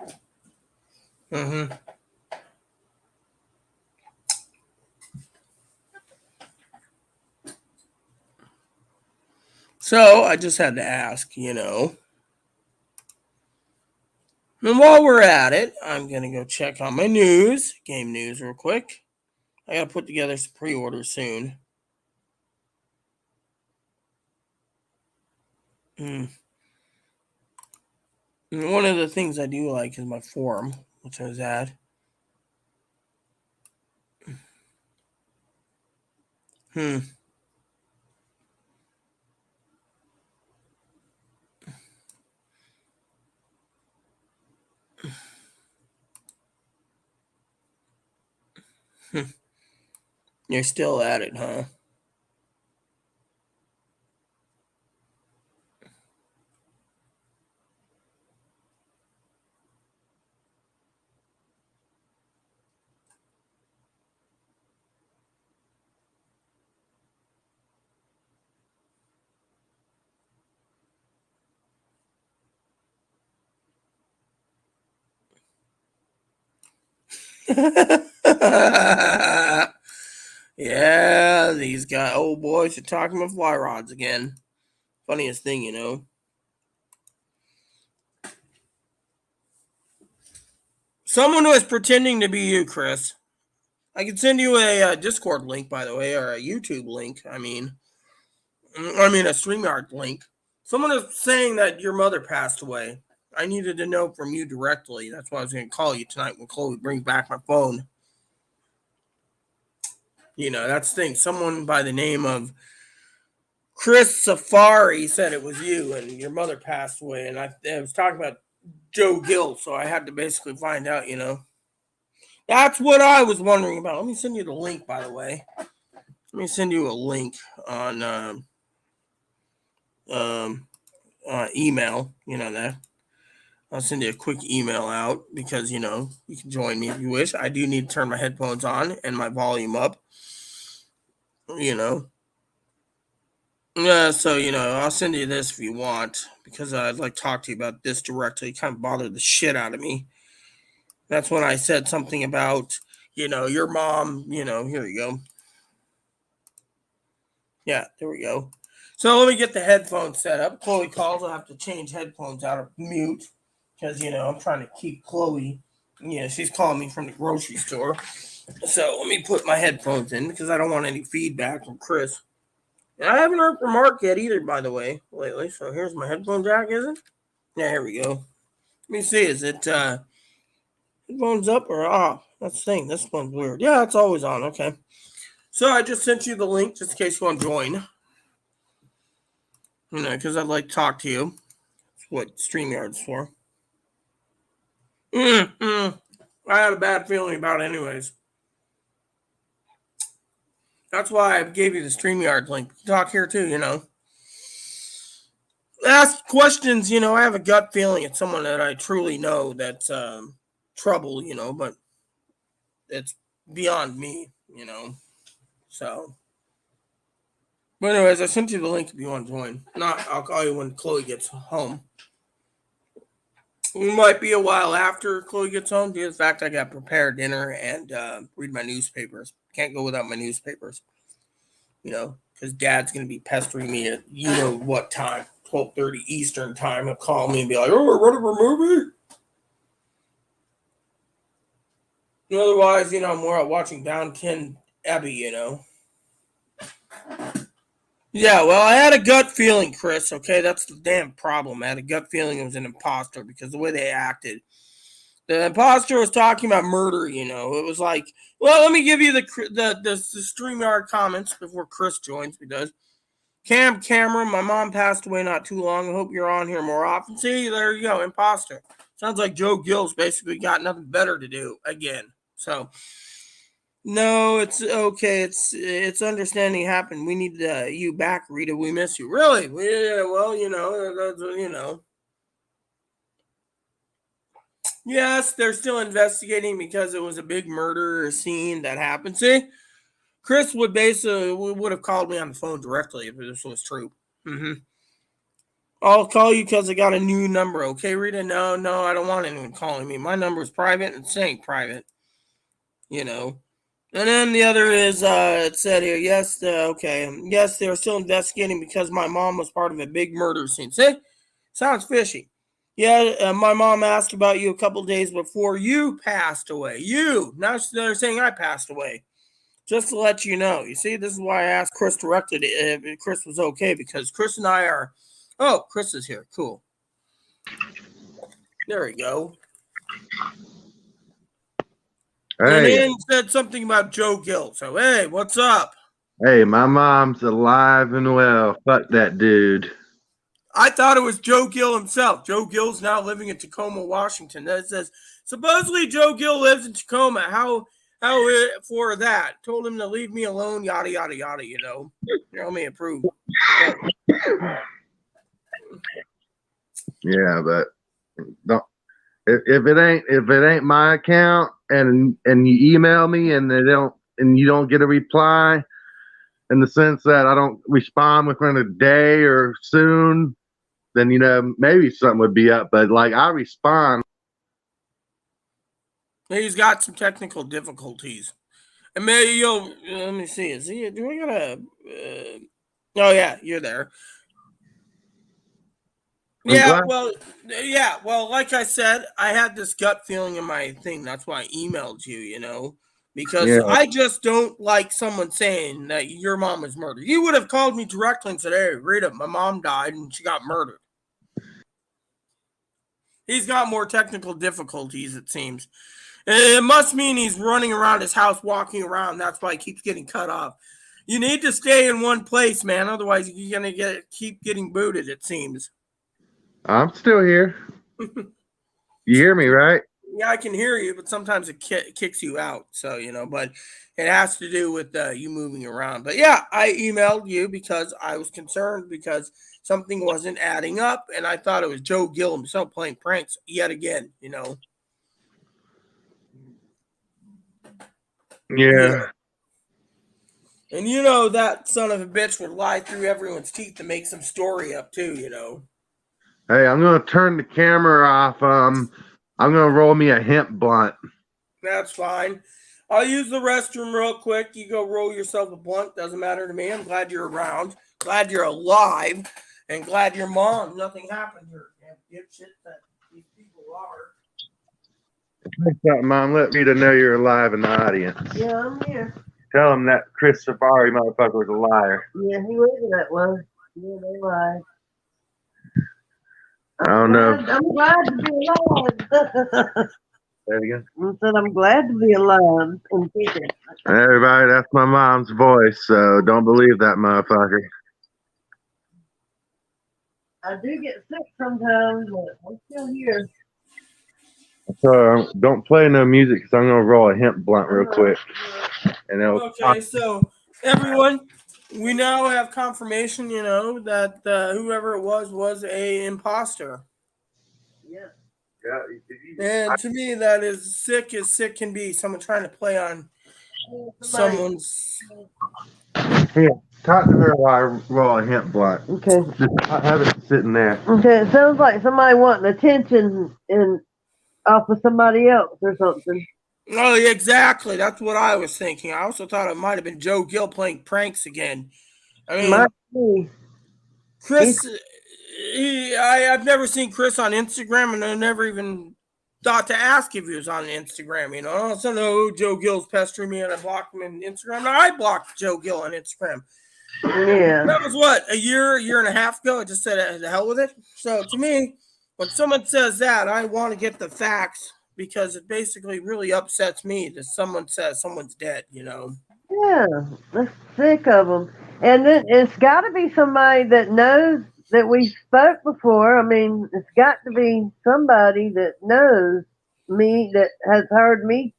mm-hmm. So I just had to ask. And while we're at it, I'm gonna go check on my game news, real quick. I gotta put together some pre-orders soon. And one of the things I do like is my forum, which I was at. You're still at it, huh? Yeah, these old boys are talking with fly rods again. Funniest thing. Someone was pretending to be you, Chris. I can send you a Discord link, by the way, or a YouTube link. I mean a StreamYard link. Someone is saying that your mother passed away. I needed to know from you directly. That's why I was going to call you tonight when Chloe brings back my phone. That's the thing. Someone by the name of Chris Safari said it was you and your mother passed away. And I was talking about Joe Gill, so I had to basically find out. That's what I was wondering about. Let me send you the link, by the way. Let me send you a link on email. That. I'll send you a quick email out because, you can join me if you wish. I do need to turn my headphones on and my volume up. Yeah, so, I'll send you this if you want because I'd like to talk to you about this directly. It kind of bothered the shit out of me. That's when I said something about, your mom, here you go. Yeah, there we go. So let me get the headphones set up. Chloe calls. I'll have to change headphones out of mute because, I'm trying to keep Chloe. She's calling me from the grocery store. So let me put my headphones in because I don't want any feedback from Chris. And I haven't heard from Mark yet either, by the way, lately. So here's my headphone jack, is it? Yeah, here we go. Let me see. Is it headphones up or off? That's the thing. This one's weird. Yeah, it's always on. Okay. So I just sent you the link just in case you want to join. Because I'd like to talk to you. That's what StreamYard's for. I had a bad feeling about it anyways. That's why I gave you the StreamYard link. Talk here too. Ask questions. I have a gut feeling it's someone that I truly know that's trouble. But it's beyond me. So, but anyways, I sent you the link if you want to join. Not, I'll call you when Chloe gets home. It might be a while after Chloe gets home. In fact, I got prepared dinner and read my newspapers. Can't go without my newspapers, because Dad's gonna be pestering me at what time, 12:30 Eastern time. He'll call me and be like, "Oh, we're ready for a movie." Otherwise, I'm more out watching Downton Abbey. Yeah, well, I had a gut feeling, Chris. Okay, that's the damn problem. I had a gut feeling it was an imposter because the way they acted. The imposter was talking about murder. It was like, well, let me give you the StreamYard comments before Chris joins me. Does Cameron? My mom passed away not too long. I hope you're on here more often. See, there you go, imposter. Sounds like Joe Gill's basically got nothing better to do again. So no, it's okay. It's understanding happened. We need you back, Rita. We miss you. Really? Yeah, well, Yes, they're still investigating because it was a big murder scene that happened. See, Chris would have called me on the phone directly if this was true. I'll call you because I got a new number. Okay, Rita? No, I don't want anyone calling me. My number is private and staying private. And then the other is, it said here, yes, okay. Yes, they're still investigating because my mom was part of a big murder scene. See? Sounds fishy. Yeah, my mom asked about you a couple days before you passed away. You. Now they're saying I passed away. Just to let you know. You see, this is why I asked Chris directly if Chris was okay, because Chris and I are. Oh, Chris is here. Cool. There we go. Hey. And then said something about Joe Gill. So, hey, what's up? Hey, my mom's alive and well. Fuck that dude. I thought it was Joe Gill himself. Joe Gill's now living in Tacoma, Washington. That says supposedly Joe Gill lives in Tacoma. How for that? Told him to leave me alone. Yada yada yada. Let me approve. Yeah, but don't. If it ain't my account and you email me and you don't get a reply, in the sense that I don't respond within a day or soon, then maybe something would be up. But like I respond. He's got some technical difficulties. And maybe let me see. Do I got a? Oh yeah, you're there. Yeah, well, like I said, I had this gut feeling in my thing. That's why I emailed you, because I just don't like someone saying that your mom was murdered. You would have called me directly and said, "Hey, Rita, my mom died and she got murdered." He's got more technical difficulties, it seems. It must mean he's running around his house, walking around. That's why he keeps getting cut off. You need to stay in one place, man. Otherwise, you're gonna keep getting booted. It seems. I'm still here. You hear me, right? Yeah, I can hear you, but sometimes it kicks you out. So, but it has to do with you moving around. But yeah, I emailed you because I was concerned because something wasn't adding up. And I thought it was Joe Gill himself playing pranks yet again, Yeah. And that son of a bitch would lie through everyone's teeth to make some story up too, Hey, I'm gonna turn the camera off. I'm gonna roll me a hemp blunt. That's fine. I'll use the restroom real quick. You go roll yourself a blunt. Doesn't matter to me. I'm glad you're around. Glad you're alive. And glad your mom, nothing happened to her. Damn dipshit that these people are. What's up, Mom? Let Rita know you're alive in the audience. Yeah, I'm here. Tell him that Chris Safari motherfucker was a liar. Yeah, he was that one. Yeah, they lied. I don't know. I'm glad to be alive. Say it again. I said I'm glad to be alive and kicking. Everybody, that's my mom's voice, so don't believe that motherfucker. I do get sick sometimes, but I'm still here. So don't play no music because I'm gonna roll a hemp blunt real quick. And okay, so everyone, we now have confirmation, that whoever it was a imposter. Yeah. And to me, that is sick as sick can be. Someone trying to play on someone's. Here, talk to her while I hemp block. Okay. Just have it sitting there. Okay, it sounds like somebody wanting attention in off of somebody else or something. Oh, yeah, exactly. That's what I was thinking. I also thought it might have been Joe Gill playing pranks again. I mean, Might be. Chris, I've never seen Chris on Instagram, and I never even thought to ask if he was on Instagram. You know, so no, Joe Gill's pestering me, and I blocked him on Instagram. No, I blocked Joe Gill on Instagram. Yeah. That was what, a year and a half ago. I just said, the hell with it. So to me, when someone says that, I want to get the facts because it basically really upsets me that someone says someone's dead. You know. Yeah. That's sick of them. And then it's got to be somebody that knows that we spoke before. I mean, it's got to be somebody that knows me, that has heard me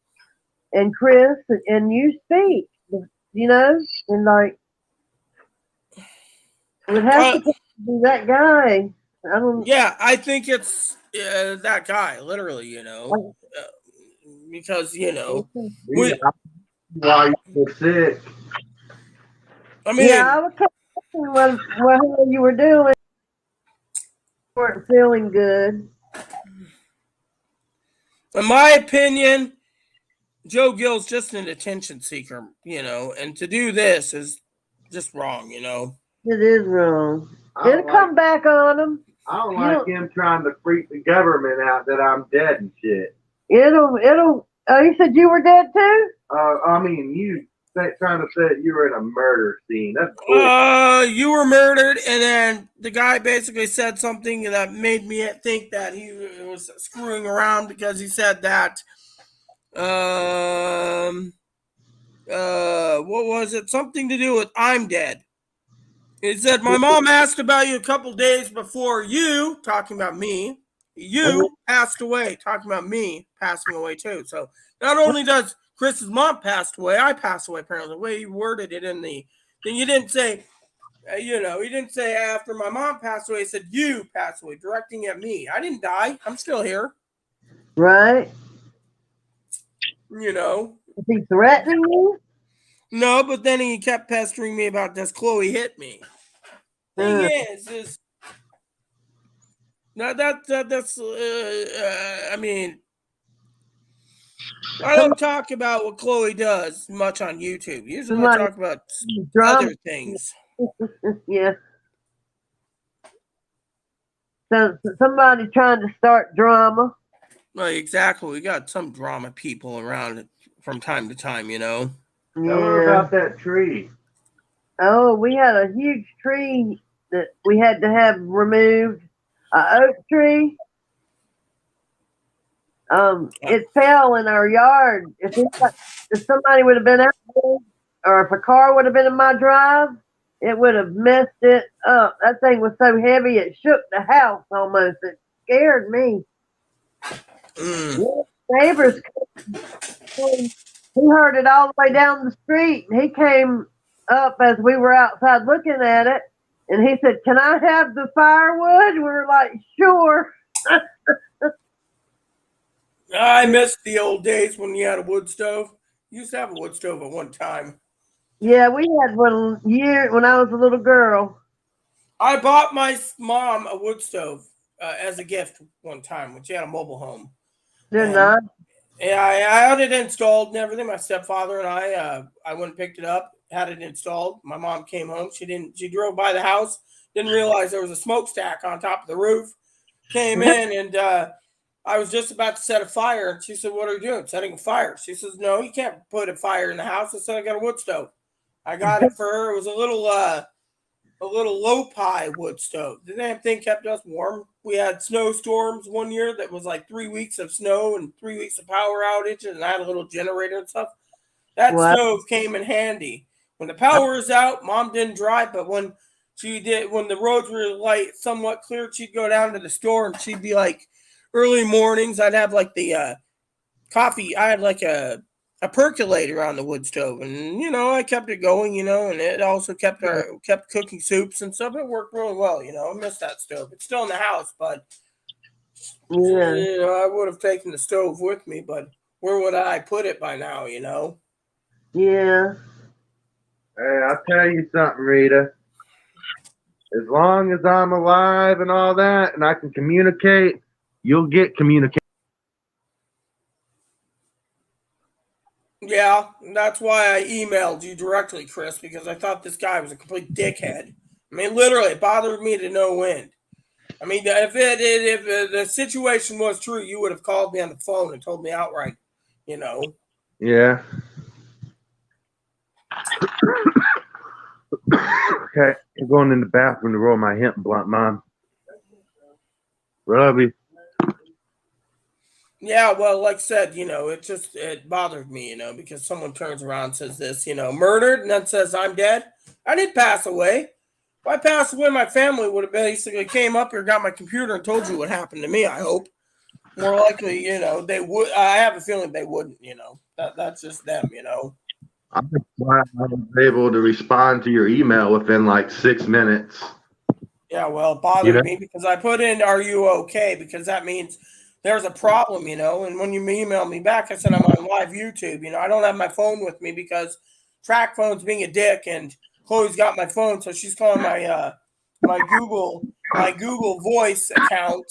and Chris and you speak, you know, and like, it would have to be that guy. I don't. Yeah, I think it's that guy, literally. You know, because we, Why you so sick? I mean, Yeah, I was questioning what you were doing. You weren't feeling good. in my opinion, Joe Gill's just an attention seeker. You know, and to do this is just wrong. You know. It is wrong. I don't It'll come back on him. I don't You like don't- him trying to freak the government out that I'm dead and shit. It'll. Oh, you said you were dead too? I mean, you trying to say you were in a murder scene. That's cool. You were murdered, and then the guy basically said something that made me think that he was screwing around because he said that. What was it? Something to do with I'm dead. He said, my mom asked about you a couple days before you, talking about me, you passed away, talking about me passing away too. So not only does Chris's mom passed away, I passed away apparently. The way he worded it in the thing, you didn't say, he didn't say after my mom passed away, he said you passed away, directing at me. I didn't die. I'm still here. Right. You know. Is he threatening you? No, but then he kept pestering me about this. Chloe hit me. Thing is that's I mean, I don't talk about what Chloe does much on YouTube. Usually I talk about other things. Yeah. So somebody trying to start drama. Like, exactly. We got some drama people around from time to time, you know. Tell her about that tree. Oh, we had a huge tree that we had to have removed. An oak tree. It fell in our yard. If somebody would have been out there, or if a car would have been in my drive, it would have messed it up. That thing was so heavy it shook the house almost. It scared me. Neighbors, he heard it all the way down the street, and he came up as we were outside looking at it, and he said, "Can I have the firewood?" We were like, "Sure." I miss the old days when you had a wood stove. You used to have a wood stove at one time. Yeah, we had one year when I was a little girl. I bought my mom a wood stove as a gift one time when she had a mobile home. They're not. Yeah, I had it installed and everything. My stepfather and I went and picked it up, had it installed. My mom came home. She drove by the house, didn't realize there was a smokestack on top of the roof. Came in and I was just about to set a fire. And she said, "What are you doing? Setting a fire?" She says, "No, you can't put a fire in the house." I said, "I got a wood stove." I got it for her. It was a little low pie wood stove. The damn thing kept us warm. We had snowstorms one year that was like 3 weeks of snow and 3 weeks of power outages, and I had a little generator and stuff. That stove came in handy. When the power was out, Mom didn't drive, but when the roads were like somewhat clear, she'd go down to the store and she'd be like, early mornings, I'd have like the coffee. I had like a percolator on the wood stove, and I kept it going, and it also kept cooking soups and stuff. It worked really well, I miss that stove. It's still in the house, but I would have taken the stove with me, but where would I put it by now, Yeah. Hey, I'll tell you something, Rita. As long as I'm alive and all that, and I can communicate, you'll get communication. Yeah, that's why I emailed you directly, Chris, because I thought this guy was a complete dickhead. I mean, literally, it bothered me to no end. I mean, if the situation was true, you would have called me on the phone and told me outright, you know. Yeah. Okay, I'm going in the bathroom to roll my hemp blunt, Mom. Love you. Yeah, well, like I said, it bothered me, because someone turns around and says this, murdered, and then says I'm dead. I did pass away. If I passed away, my family would have basically came up here, got my computer, and told you what happened to me. I hope. More likely, they would. I have a feeling they wouldn't. That's just them. I'm glad I was able to respond to your email within like 6 minutes. Yeah, well, it You bothered know? me because I put in "Are you okay?" because that means there's a problem, And when you email me back, I said I'm on live YouTube. I don't have my phone with me because track phone's being a dick, and Chloe's got my phone, so she's calling my Google Voice account,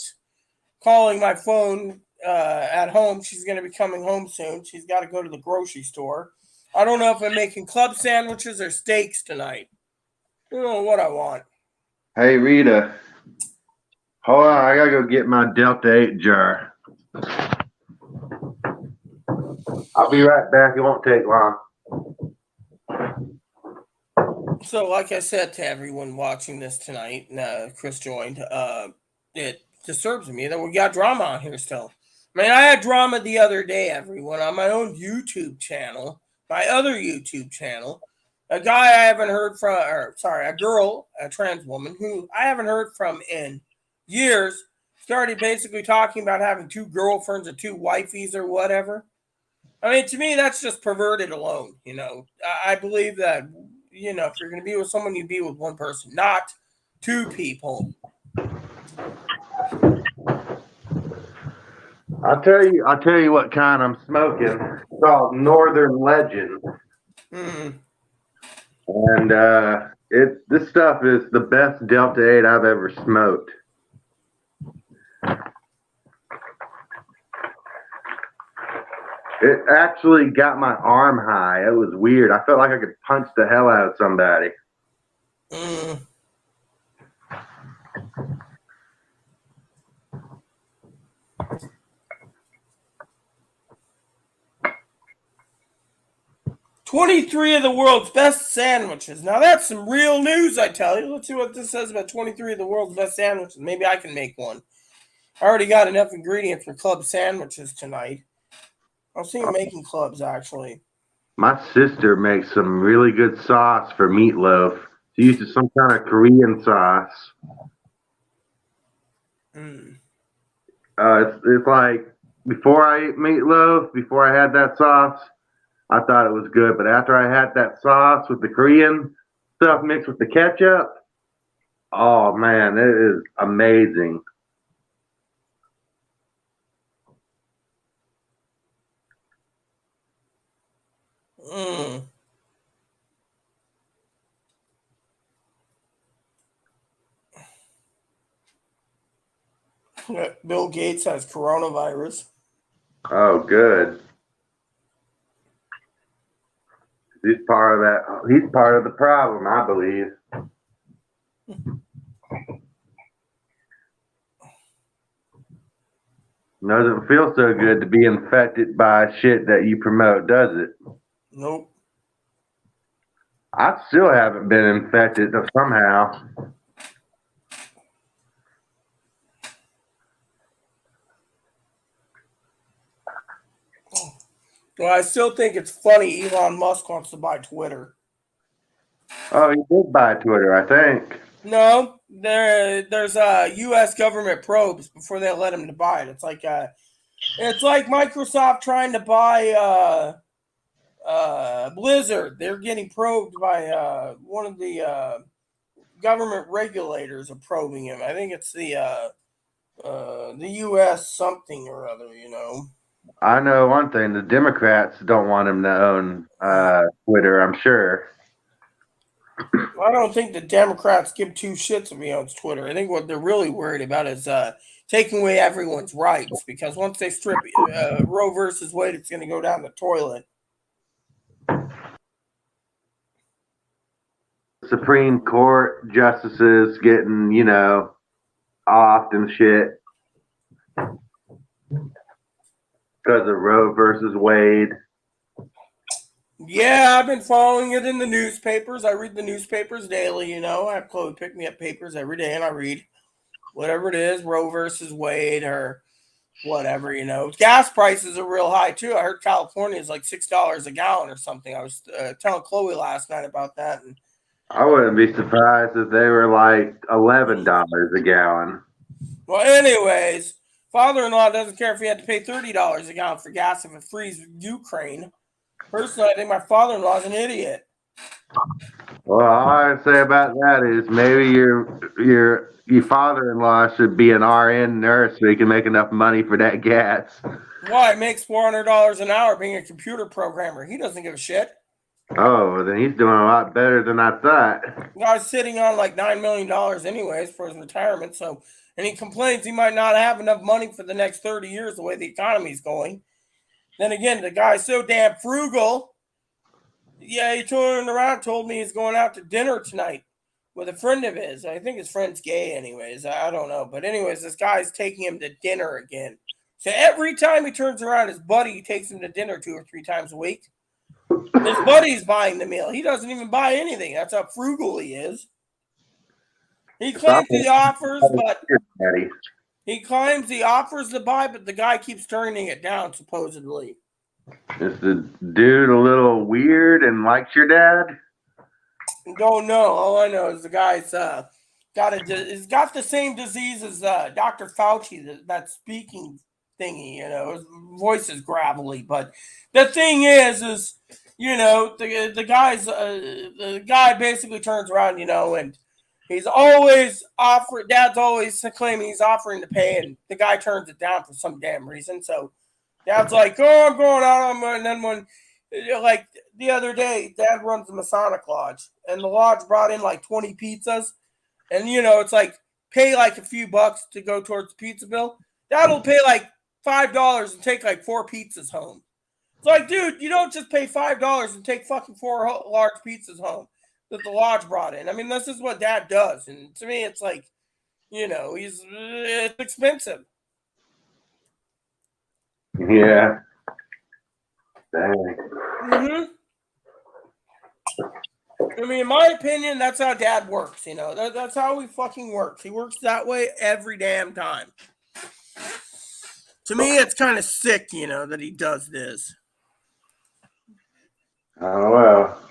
calling my phone at home. She's going to be coming home soon. She's got to go to the grocery store. I don't know if I'm making club sandwiches or steaks tonight. I don't know what I want. Hey, Rita. Hold on, I gotta go get my Delta 8 jar. I'll be right back. It won't take long. So, like I said to everyone watching this tonight, Chris joined. It disturbs me that we got drama on here still. I mean, I had drama the other day, everyone, on my own YouTube channel, my other YouTube channel. A guy I haven't heard from, or sorry, a girl, a trans woman who I haven't heard from in years, started basically talking about having two girlfriends or two wifeys or whatever. I mean, to me, that's just perverted alone. I believe that, if you're going to be with someone, you be with one person, not two people. I'll tell you what kind I'm smoking. It's called Northern Legend. Mm. And this stuff is the best Delta 8 I've ever smoked. It actually got my arm high. It was weird. I felt like I could punch the hell out of somebody. Mm. "23 of the world's best sandwiches." Now that's some real news, I tell you. Let's see what this says about 23 of the world's best sandwiches. Maybe I can make one. I already got enough ingredients for club sandwiches tonight. I'll see you making clubs, actually. My sister makes some really good sauce for meatloaf. She uses some kind of Korean sauce. Mm. It's like before I ate meatloaf, before I had that sauce, I thought it was good. But after I had that sauce with the Korean stuff mixed with the ketchup, oh man, it is amazing. Mm. Bill Gates has coronavirus. Oh, good. He's part of that. He's part of the problem, I believe. Doesn't feel so good to be infected by shit that you promote, does it? Nope. I still haven't been infected somehow. Well, I still think it's funny Elon Musk wants to buy Twitter. Oh, he did buy Twitter, I think. No, there's U.S. government probes before they let him to buy it. It's like Microsoft trying to buy Blizzard. They're getting probed by one of the government regulators are probing him. I think it's the U.S. something or other. I know one thing: the Democrats don't want him to own Twitter. I'm sure. I don't think the Democrats give two shits if he owns Twitter. I think what they're really worried about is taking away everyone's rights, because once they strip Roe versus Wade, it's going to go down the toilet. Supreme Court justices getting, off and shit because of Roe versus Wade. Yeah, I've been following it in the newspapers. I read the newspapers daily, I have Chloe pick me up papers every day, and I read whatever it is, Roe versus Wade or whatever, Gas prices are real high, too. I heard California is like $6 a gallon or something. I was telling Chloe last night about that, and I wouldn't be surprised if they were like $11 a gallon. well, anyways, father-in-law doesn't care if he had to pay $30 a gallon for gas if it frees Ukraine. Personally, I think my father-in-law is an idiot. Well, all I say about that is maybe your father-in-law should be an RN nurse so he can make enough money for that gas. Why? It makes $400 an hour being a computer programmer. He doesn't give a shit. Oh, then he's doing a lot better than I thought. The guy's sitting on like $9 million anyways for his retirement, and he complains he might not have enough money for the next 30 years the way the economy's going. Then again, the guy's so damn frugal. Yeah, he turned around, told me he's going out to dinner tonight with a friend of his. I think his friend's gay anyways. I don't know. But anyways, this guy's taking him to dinner again. So every time he turns around, his buddy takes him to dinner 2 or 3 times a week. His buddy's buying the meal. He doesn't even buy anything. That's how frugal he is. He claims he offers, but he claims he offers to buy, but the guy keeps turning it down, supposedly. Is the dude a little weird and likes your dad? Don't know. All I know is the guy's he's got the same disease as Dr. Fauci, that speaking thingy, his voice is gravelly. But the thing is the guy basically turns around, and he's always dad's always claiming he's offering to pay, and the guy turns it down for some damn reason. So dad's like, oh, I'm going out. And then when, like the other day, dad runs the Masonic Lodge, and the lodge brought in like 20 pizzas. And, it's like pay like a few bucks to go towards the pizza bill. Dad'll pay like $5 and take like 4 pizzas home. It's like, dude, you don't just pay $5 and take fucking 4 large pizzas home that the lodge brought in. I mean, this is what dad does. And to me, it's like, it's expensive. Yeah. Dang. Mm-hmm. I mean, in my opinion, that's how dad works, That's how he fucking works. He works that way every damn time. To me, it's kind of sick, that he does this. Oh, well.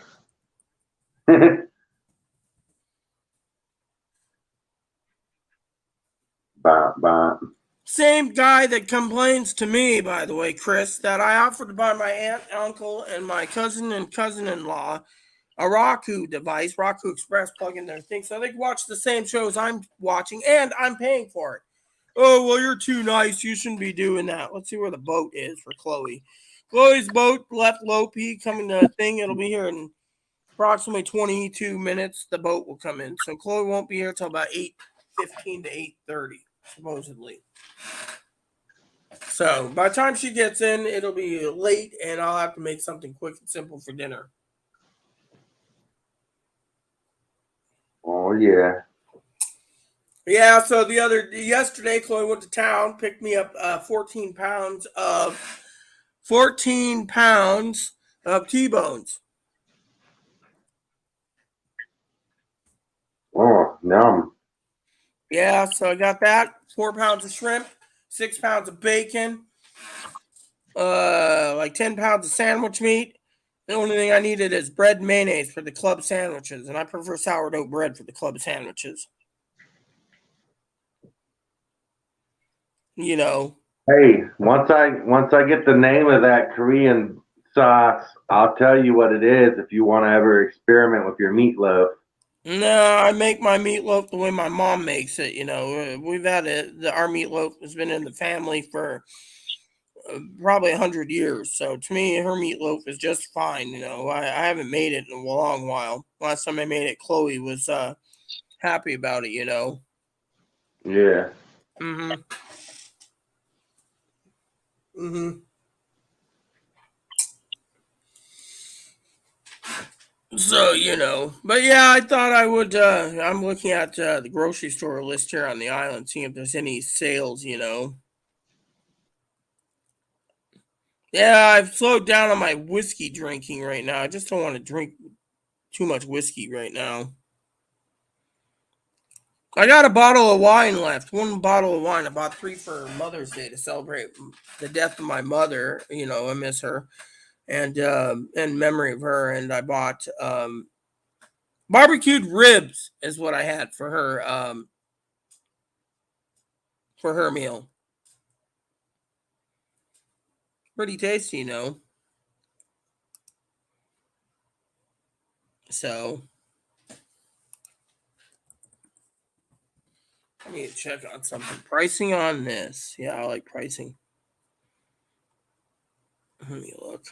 Bop. Same guy that complains to me, by the way, Chris, that I offered to buy my aunt, uncle, and my cousin and cousin-in-law a Roku device, Roku Express, plug in their thing, so they can watch the same shows I'm watching, and I'm paying for it. Oh, well, you're too nice. You shouldn't be doing that. Let's see where the boat is for Chloe. Chloe's boat left Lopi coming to a thing. It'll be here in approximately 22 minutes. The boat will come in. So Chloe won't be here until about 8:15 to 8:30, supposedly. So by the time she gets in, it'll be late, and I'll have to make something quick and simple for dinner. Oh, yeah. Yeah, so yesterday, Chloe went to town, picked me up 14 pounds of T-bones. Oh, yum. Yeah, so I got that. 4 pounds of shrimp, 6 pounds of bacon, like 10 pounds of sandwich meat. The only thing I needed is bread and mayonnaise for the club sandwiches, and I prefer sourdough bread for the club sandwiches. Hey, once I get the name of that Korean sauce, I'll tell you what it is if you want to ever experiment with your meatloaf. No, I make my meatloaf the way my mom makes it. We've had our meatloaf has been in the family for probably 100 years. So to me, her meatloaf is just fine. You know, I haven't made it in a long while. Last time I made it, Chloe was happy about it. You know. Yeah. Mm-hmm. Mm-hmm. So, you know, but yeah, I thought I would. I'm looking at the grocery store list here on the island, seeing if there's any sales, you know. Yeah, I've slowed down on my whiskey drinking right now. I just don't want to drink too much whiskey right now. I got a bottle of wine left. One bottle of wine. I bought 3 for Mother's Day to celebrate the death of my mother. You know, I miss her, and in memory of her. And I bought barbecued ribs is what I had for her meal. Pretty tasty, you know. So I need to check on something. Pricing on this. Yeah, I like pricing. Let me look.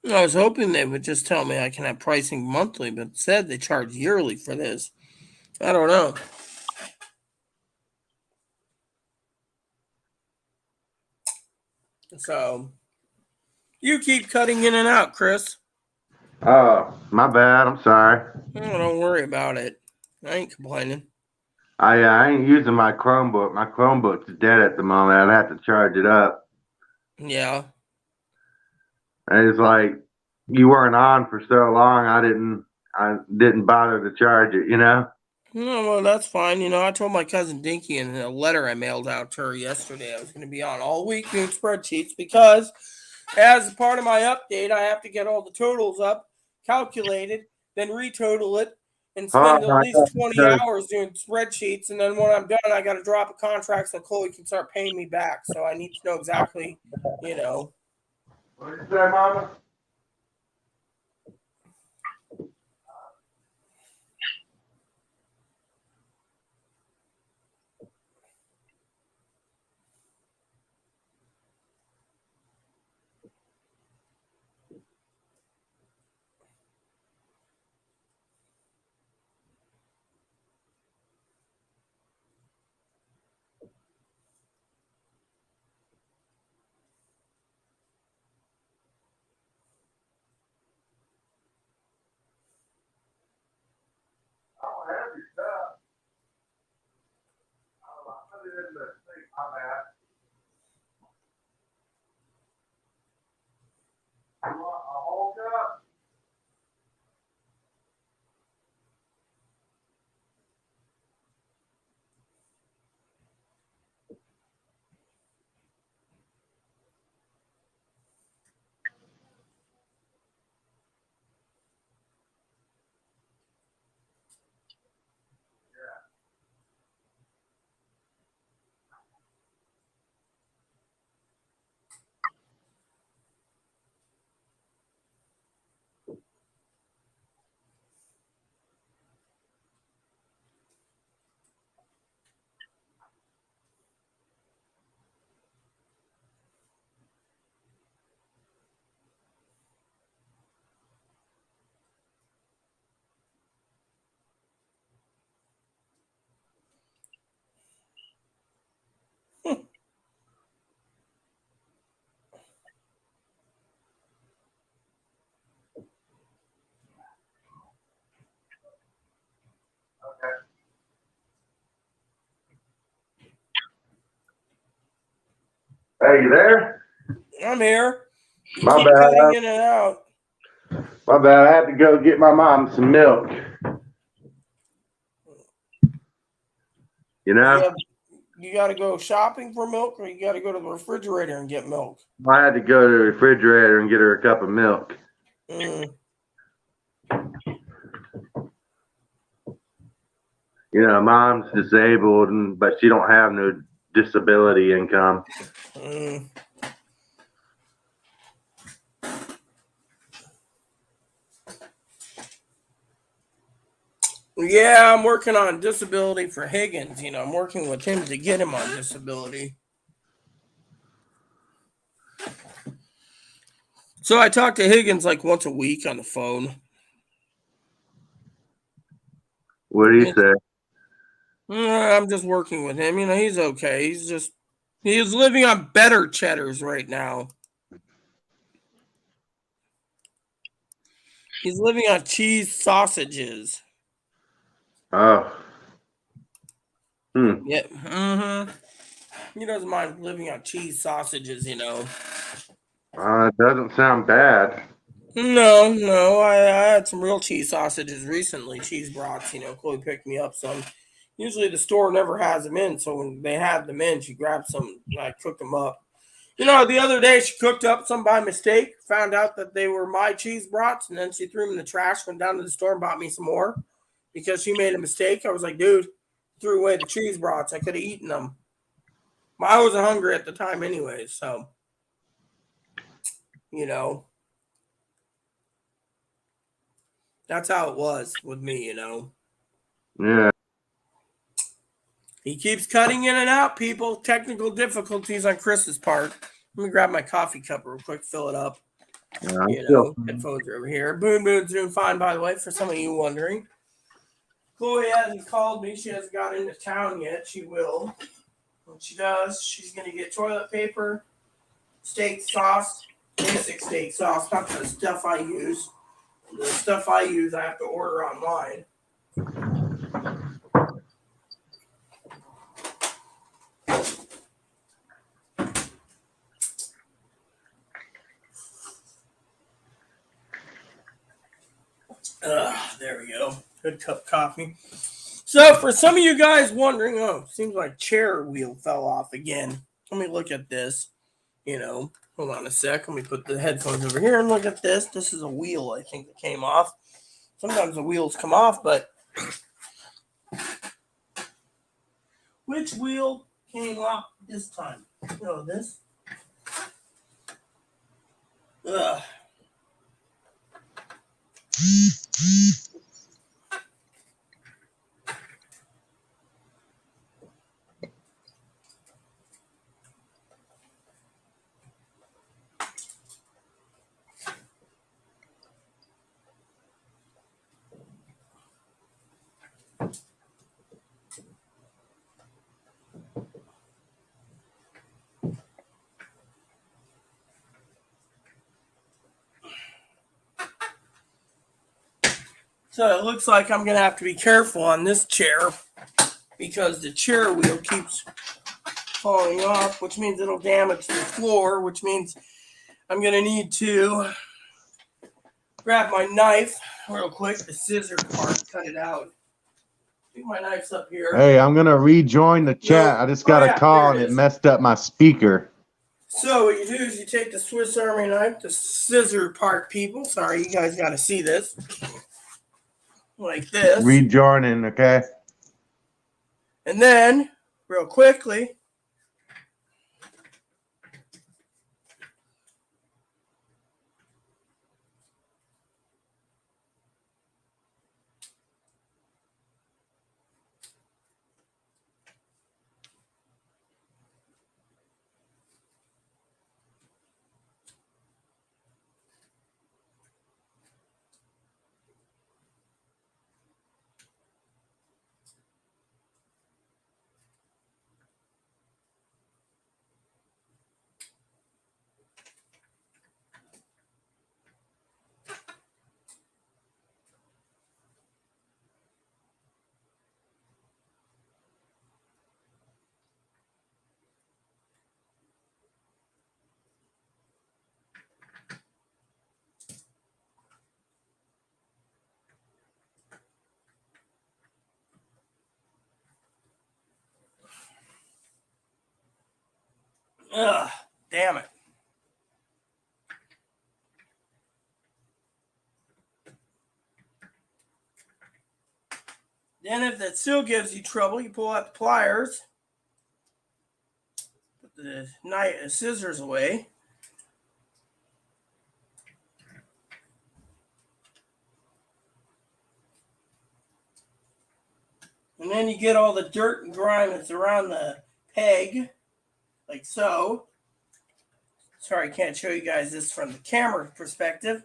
I was hoping they would just tell me I can have pricing monthly, but said they charge yearly for this. I don't know. So you keep cutting in and out, Chris. Oh, my bad. I'm sorry. Oh, don't worry about it. I ain't complaining. I ain't using my Chromebook. My Chromebook's dead at the moment. I'd have to charge it up. Yeah. And it's like you weren't on for so long. I didn't bother to charge it. You know. No, well, that's fine. You know, I told my cousin Dinky in a letter I mailed out to her yesterday I was going to be on all week doing spreadsheets because, as part of my update, I have to get all the totals up, calculated, then retotal it, and spend at Oh, least 20 hours doing spreadsheets. And then when I'm done, I got to drop a contract so Chloe can start paying me back. So I need to know exactly, you know. what did you say, Mama? Oh, heavy stuff. Oh, I put it in the thing. My bad. You want a whole cup? Okay. Hey, you there? I'm here. You My keep bad. cutting in and out. My bad. I had to go get my mom some milk. You know? Yeah, You got to go shopping for milk, or you got to go to the refrigerator and get milk? I had to go to the refrigerator and get her a cup of milk. Mm. You know, mom's disabled, but she don't have no disability income. Mm. Yeah, I'm working on disability for Higgins. You know, I'm working with him to get him on disability. So I talk to Higgins like once a week on the phone. What do you say? I'm just working with him. You know, he's okay. He's living on better cheddars right now. He's living on cheese sausages. Oh. Yeah. Mm-hmm. He doesn't mind living on cheese sausages, you know. It doesn't sound bad. No. I had some real cheese sausages recently, cheese brats, you know. Chloe picked me up some. Usually the store never has them in, so when they had them in, she grabbed some and I cooked them up. You know, the other day she cooked up some by mistake, found out that they were my cheese brats, and then she threw them in the trash, went down to the store and bought me some more because she made a mistake. I was like, dude, threw away the cheese brats. I could have eaten them. I wasn't hungry at the time anyway, so, you know, that's how it was with me, you know. Yeah. He keeps cutting in and out, people. Technical difficulties on Chris's part. Let me grab my coffee cup real quick, fill it up. I'm You still, know, headphones are over here. Boon's doing fine, by the way, for some of you wondering. Chloe hasn't called me. She hasn't got into town yet. She will. When she does, she's going to get toilet paper, steak sauce, basic steak sauce, not the stuff I use. The stuff I use, I have to order online. There we go. Good cup of coffee. So, for some of you guys wondering, seems like chair wheel fell off again. Let me look at this. You know, hold on a sec. Let me put the headphones over here and look at this. This is a wheel, I think, that came off. Sometimes the wheels come off, but which wheel came off this time? Oh, this? Ugh. So it looks like I'm going to have to be careful on this chair because the chair wheel keeps falling off, which means it'll damage the floor, which means I'm going to need to grab my knife real quick, the scissor part, cut it out. I think my knife's up here. hey, I'm going to rejoin the chat. No. I just got a call and it messed up my speaker. So what you do is you take the Swiss Army knife, the scissor part, people. Sorry, you guys got to see this. Like this. Rejoining, okay? And then, real quickly, Ugh, damn it. Then if that still gives you trouble, you pull out the pliers, put the scissors away. And then you get all the dirt and grime that's around the peg, like so. Sorry, I can't show you guys this from the camera perspective.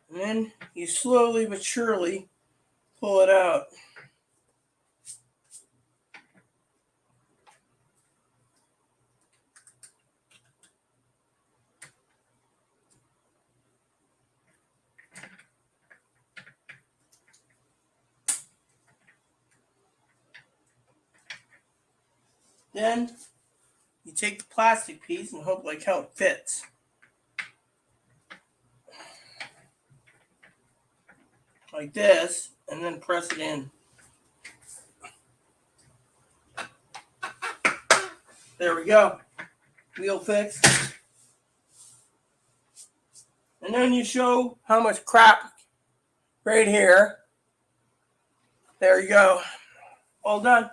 And then you slowly but surely pull it out. Then you take the plastic piece and hope like how it fits. Like this, and then press it in. There we go. Wheel fixed. And then you show how much crap right here. There you go. All done.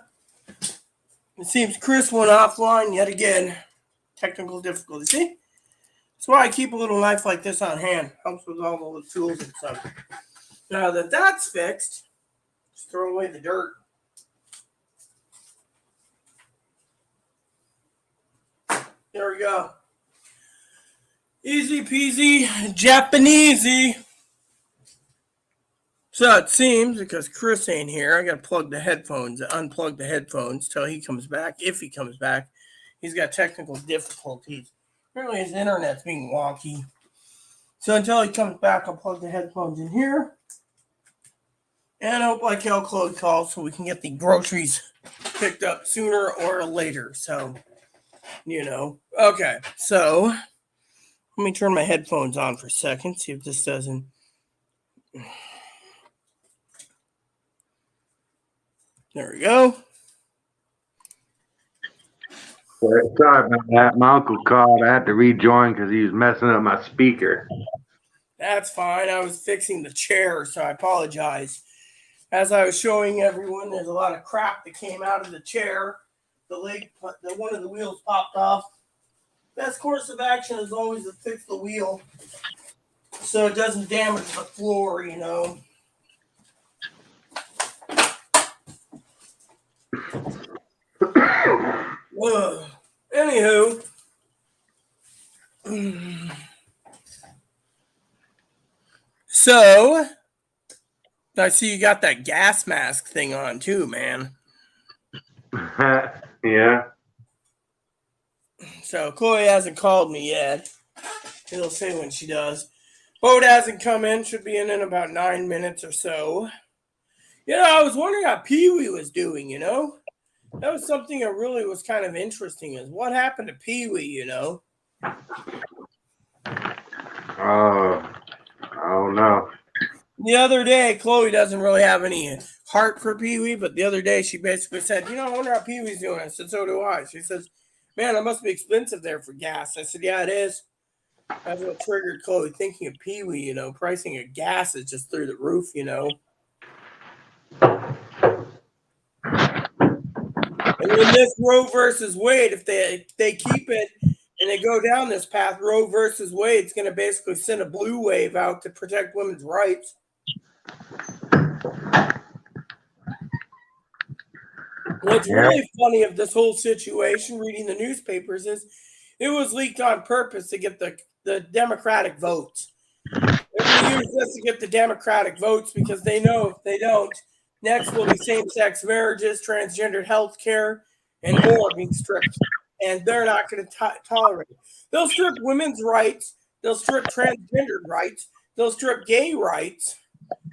It seems Chris went offline yet again. Technical difficulty. See? That's why I keep a little knife like this on hand. Helps with all the tools and stuff. Now that that's fixed, just throw away the dirt. There we go. Easy peasy, Japanesey. So it seems, because Chris ain't here, I got to unplug the headphones till he comes back. If he comes back, he's got technical difficulties. Apparently his internet's being wonky. So until he comes back, I'll plug the headphones in here. And I hope like hell Chloe calls so we can get the groceries picked up sooner or later. So, Okay, so let me turn my headphones on for a second, see if this doesn't. There we go. Sorry about that. My uncle called. I had to rejoin because he was messing up my speaker. That's fine. I was fixing the chair, so I apologize. As I was showing everyone, there's a lot of crap that came out of the chair. One of the wheels popped off. Best course of action is always to fix the wheel so it doesn't damage the floor, Anywho, so I see you got that gas mask thing on too, man. Yeah. So Chloe hasn't called me yet. He'll say when she does. Boat hasn't come in. Should be in about 9 minutes or so. I was wondering how Pee Wee was doing, That was something that really was kind of interesting is what happened to Pee Wee, Oh, I don't know. The other day, Chloe doesn't really have any heart for Pee Wee, but the other day she basically said, I wonder how Pee Wee's doing. I said, so do I. She says, man, it must be expensive there for gas. I said, yeah, it is. That's what triggered Chloe thinking of Pee Wee, pricing of gas is just through the roof, And in this Roe versus Wade, if they keep it and they go down this path, Roe versus Wade, it's going to basically send a blue wave out to protect women's rights. What's really funny of this whole situation, reading the newspapers, is it was leaked on purpose to get the Democratic votes. They use this to get the Democratic votes because they know if they don't, next will be same-sex marriages, transgendered health care, and more being stripped. And they're not going to tolerate it. They'll strip women's rights. They'll strip transgendered rights. They'll strip gay rights,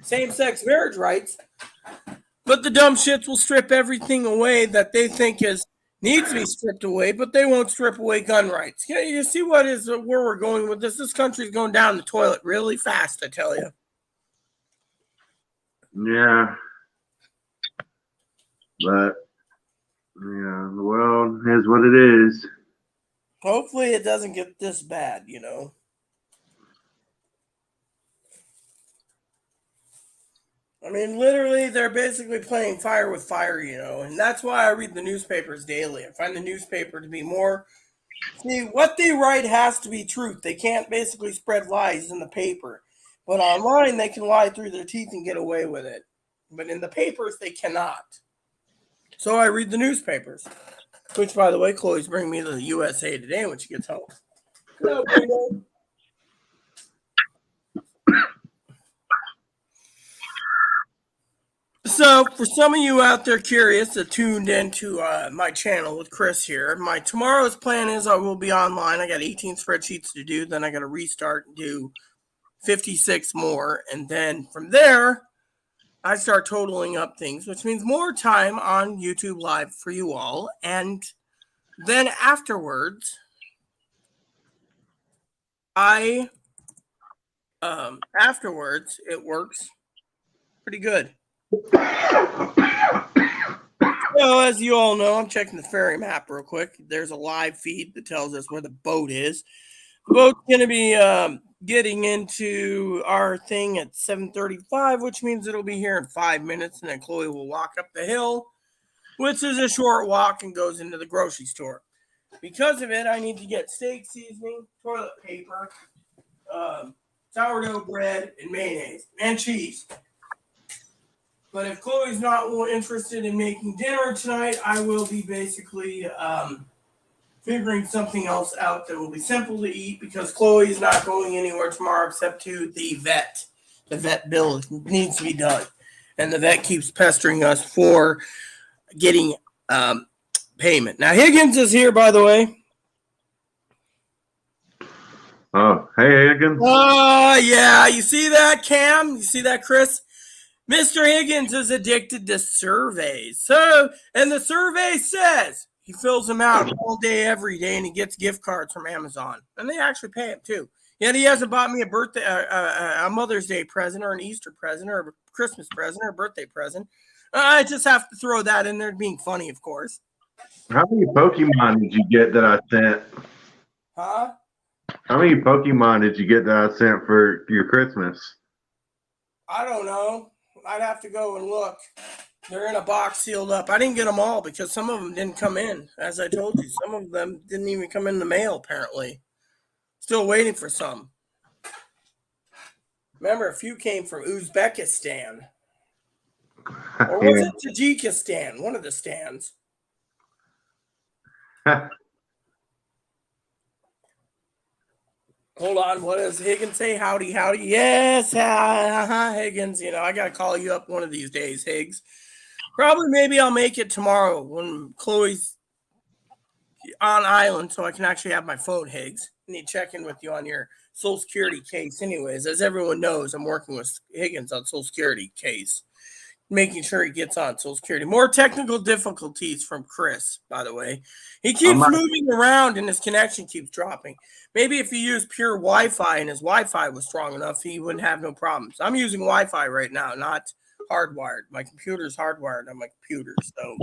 same-sex marriage rights. But the dumb shits will strip everything away that they think needs to be stripped away, but they won't strip away gun rights. You see where we're going with this? This country's going down the toilet really fast, I tell you. Yeah. But, the world is what it is. Hopefully it doesn't get this bad, you know. I mean, literally, they're basically playing fire with fire, you know, and that's why I read the newspapers daily. I find the newspaper to be more. See, what they write has to be truth. They can't basically spread lies in the paper. But online, they can lie through their teeth and get away with it. But in the papers, they cannot. So I read the newspapers. Which, by the way, Chloe's bringing me to the USA Today when she gets home. No, Bruno. So, for some of you out there curious that tuned into my channel with Chris here, my tomorrow's plan is I will be online. I got 18 spreadsheets to do. Then I got to restart and do 56 more. And then from there, I start totaling up things, which means more time on YouTube Live for you all. And then afterwards, afterwards, it works pretty good. So, as you all know, I'm checking the ferry map real quick. There's a live feed that tells us where the boat is. The boat's going to be getting into our thing at 7:35, which means it'll be here in 5 minutes, and then Chloe will walk up the hill, which is a short walk, and goes into the grocery store. Because of it, I need to get steak seasoning, toilet paper, sourdough bread, and mayonnaise, and cheese. But if Chloe's not interested in making dinner tonight, I will be basically figuring something else out that will be simple to eat because Chloe is not going anywhere tomorrow except to the vet. The vet bill needs to be done. And the vet keeps pestering us for getting payment. Now, Higgins is here, by the way. Oh, hey, Higgins. Oh, yeah. You see that, Cam? You see that, Chris? Mr. Higgins is addicted to surveys. So, and the survey says he fills them out all day, every day, and he gets gift cards from Amazon. And they actually pay him, too. Yet he hasn't bought me a birthday, a Mother's Day present or an Easter present or a Christmas present or a birthday present. I just have to throw that in there being funny, of course. How many Pokemon did you get that I sent? Huh? How many Pokemon did you get that I sent for your Christmas? I don't know. I'd have to go and look. They're in a box sealed up. I didn't get them all because some of them didn't come in. As I told you, some of them didn't even come in the mail, apparently. Still waiting for some. Remember, a few came from Uzbekistan. Or was it Tajikistan? One of the stands. Hold on, what does Higgins say? Howdy, howdy. Yes, Higgins. You know, I got to call you up one of these days, Higgs. Probably maybe I'll make it tomorrow when Chloe's on island so I can actually have my phone, Higgs. I need to check in with you on your Social Security case anyways. As everyone knows, I'm working with Higgins on Social Security case. Making sure he gets on Social Security. More technical difficulties from Chris, by the way. He keeps moving around and his connection keeps dropping. Maybe if he used pure Wi-Fi and his Wi-Fi was strong enough, he wouldn't have no problems. I'm using Wi-Fi right now, not hardwired. My computer's hardwired on my computer, so.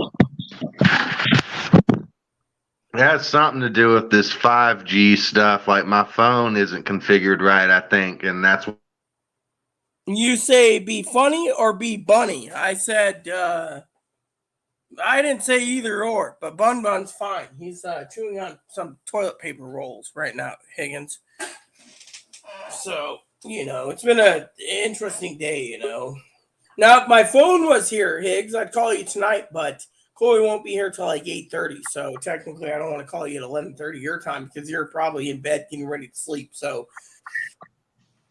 It has something to do with this 5G stuff. Like my phone isn't configured right, I think, and that's what. You say be funny or be bunny. I said, I didn't say either or, but Bun Bun's fine. He's chewing on some toilet paper rolls right now, Higgins. So, you know, it's been an interesting day, you know. Now, if my phone was here, Higgs, I'd call you tonight, but Chloe won't be here till like 8:30. So technically, I don't want to call you at 11:30 your time because you're probably in bed getting ready to sleep. So,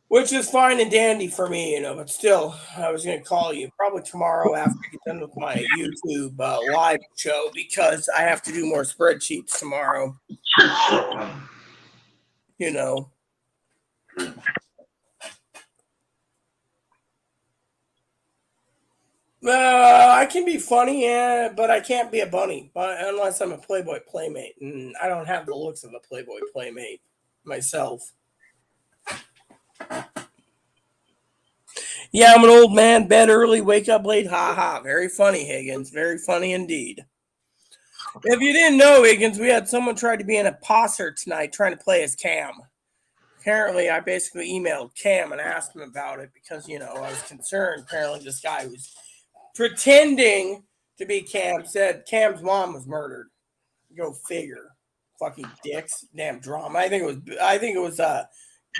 which is fine and dandy for me, you know, but still, I was going to call you probably tomorrow after I get done with my YouTube live show because I have to do more spreadsheets tomorrow. You know. I can be funny, yeah, but I can't be a bunny, but unless I'm a Playboy Playmate, and I don't have the looks of a Playboy Playmate myself. Yeah, I'm an old man, bed early, wake up late, ha ha. Very funny, Higgins. Very funny indeed. If you didn't know, Higgins, we had someone try to be an imposter tonight trying to play as Cam. Apparently, I basically emailed Cam and asked him about it because, I was concerned. Apparently, this guy was pretending to be Cam said Cam's mom was murdered. Go figure. Fucking dicks. Damn drama. I think it was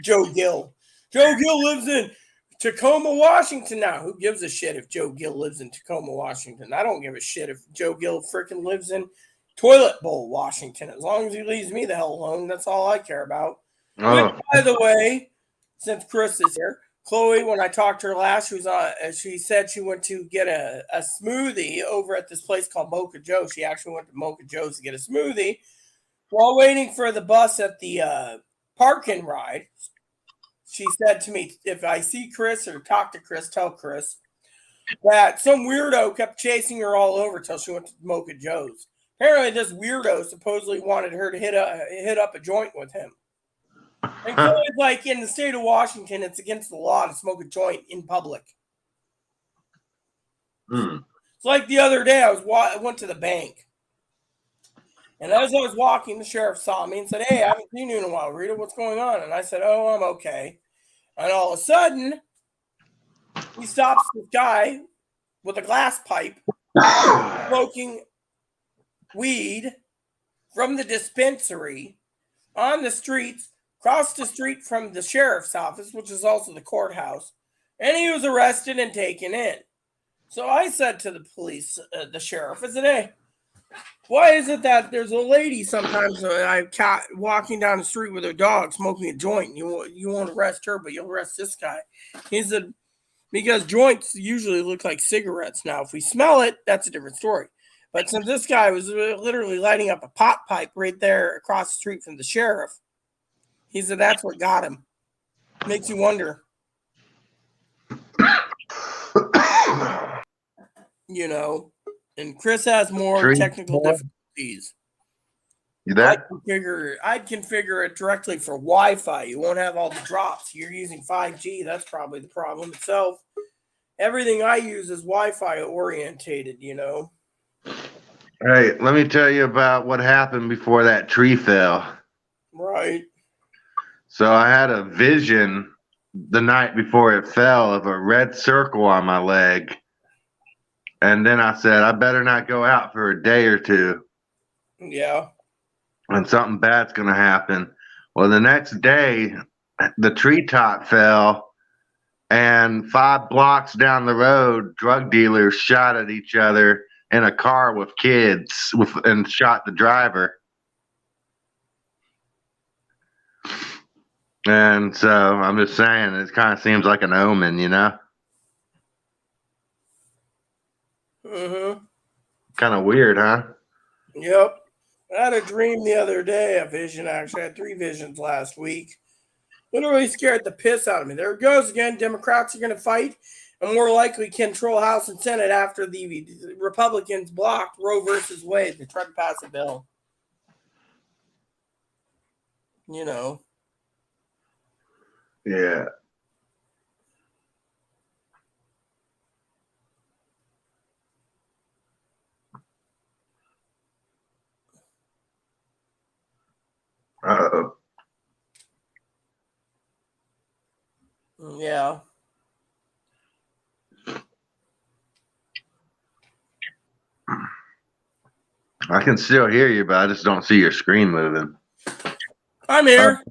Joe Gill. Joe Gill lives in Tacoma, Washington now. Who gives a shit if Joe Gill lives in Tacoma, Washington? I don't give a shit if Joe Gill freaking lives in Toilet Bowl, Washington. As long as he leaves me the hell alone, that's all I care about. But, by the way, since Chris is here, Chloe, when I talked to her last, she said she went to get a smoothie over at this place called Mocha Joe. She actually went to Mocha Joe's to get a smoothie. While waiting for the bus at the park and ride, she said to me, if I see Chris or talk to Chris, tell Chris that some weirdo kept chasing her all over till she went to Mocha Joe's. Apparently, this weirdo supposedly wanted her to hit up a joint with him. And so it's like in the state of Washington, it's against the law to smoke a joint in public. It's like the other day, I went to the bank. And as I was walking, the sheriff saw me and said, hey, I haven't seen you in a while, Rita. What's going on? And I said, oh, I'm okay. And all of a sudden, he stops this guy with a glass pipe smoking weed from the dispensary on the streets, across the street from the sheriff's office, which is also the courthouse. And he was arrested and taken in. So I said to the police, the sheriff, I said, hey, why is it that there's a lady sometimes walking down the street with her dog smoking a joint? You won't arrest her, but you'll arrest this guy. He said, because joints usually look like cigarettes. Now, if we smell it, that's a different story. But since this guy was literally lighting up a pot pipe right there across the street from the sheriff, he said that's what got him. Makes you wonder. And Chris has more technical difficulties. You there? I'd configure it directly for Wi-Fi. You won't have all the drops. You're using 5G. That's probably the problem itself. Everything I use is Wi-Fi orientated, Hey, let me tell you about what happened before that tree fell. Right. So I had a vision the night before it fell of a red circle on my leg. And then I said, I better not go out for a day or two. Yeah. And something bad's going to happen. Well, the next day, the treetop fell, and 5 blocks down the road, drug dealers shot at each other in a car with kids and shot the driver. And so I'm just saying, it kind of seems like an omen, Mm-hmm. Kind of weird, huh? Yep. I had a dream the other day, a vision actually. I had 3 visions last week. Literally scared the piss out of me. There it goes again. Democrats are going to fight and more likely control House and Senate after the Republicans blocked Roe versus Wade. They tried to pass a bill. Yeah. Uh-oh. Yeah. I can still hear you, but I just don't see your screen moving. I'm here.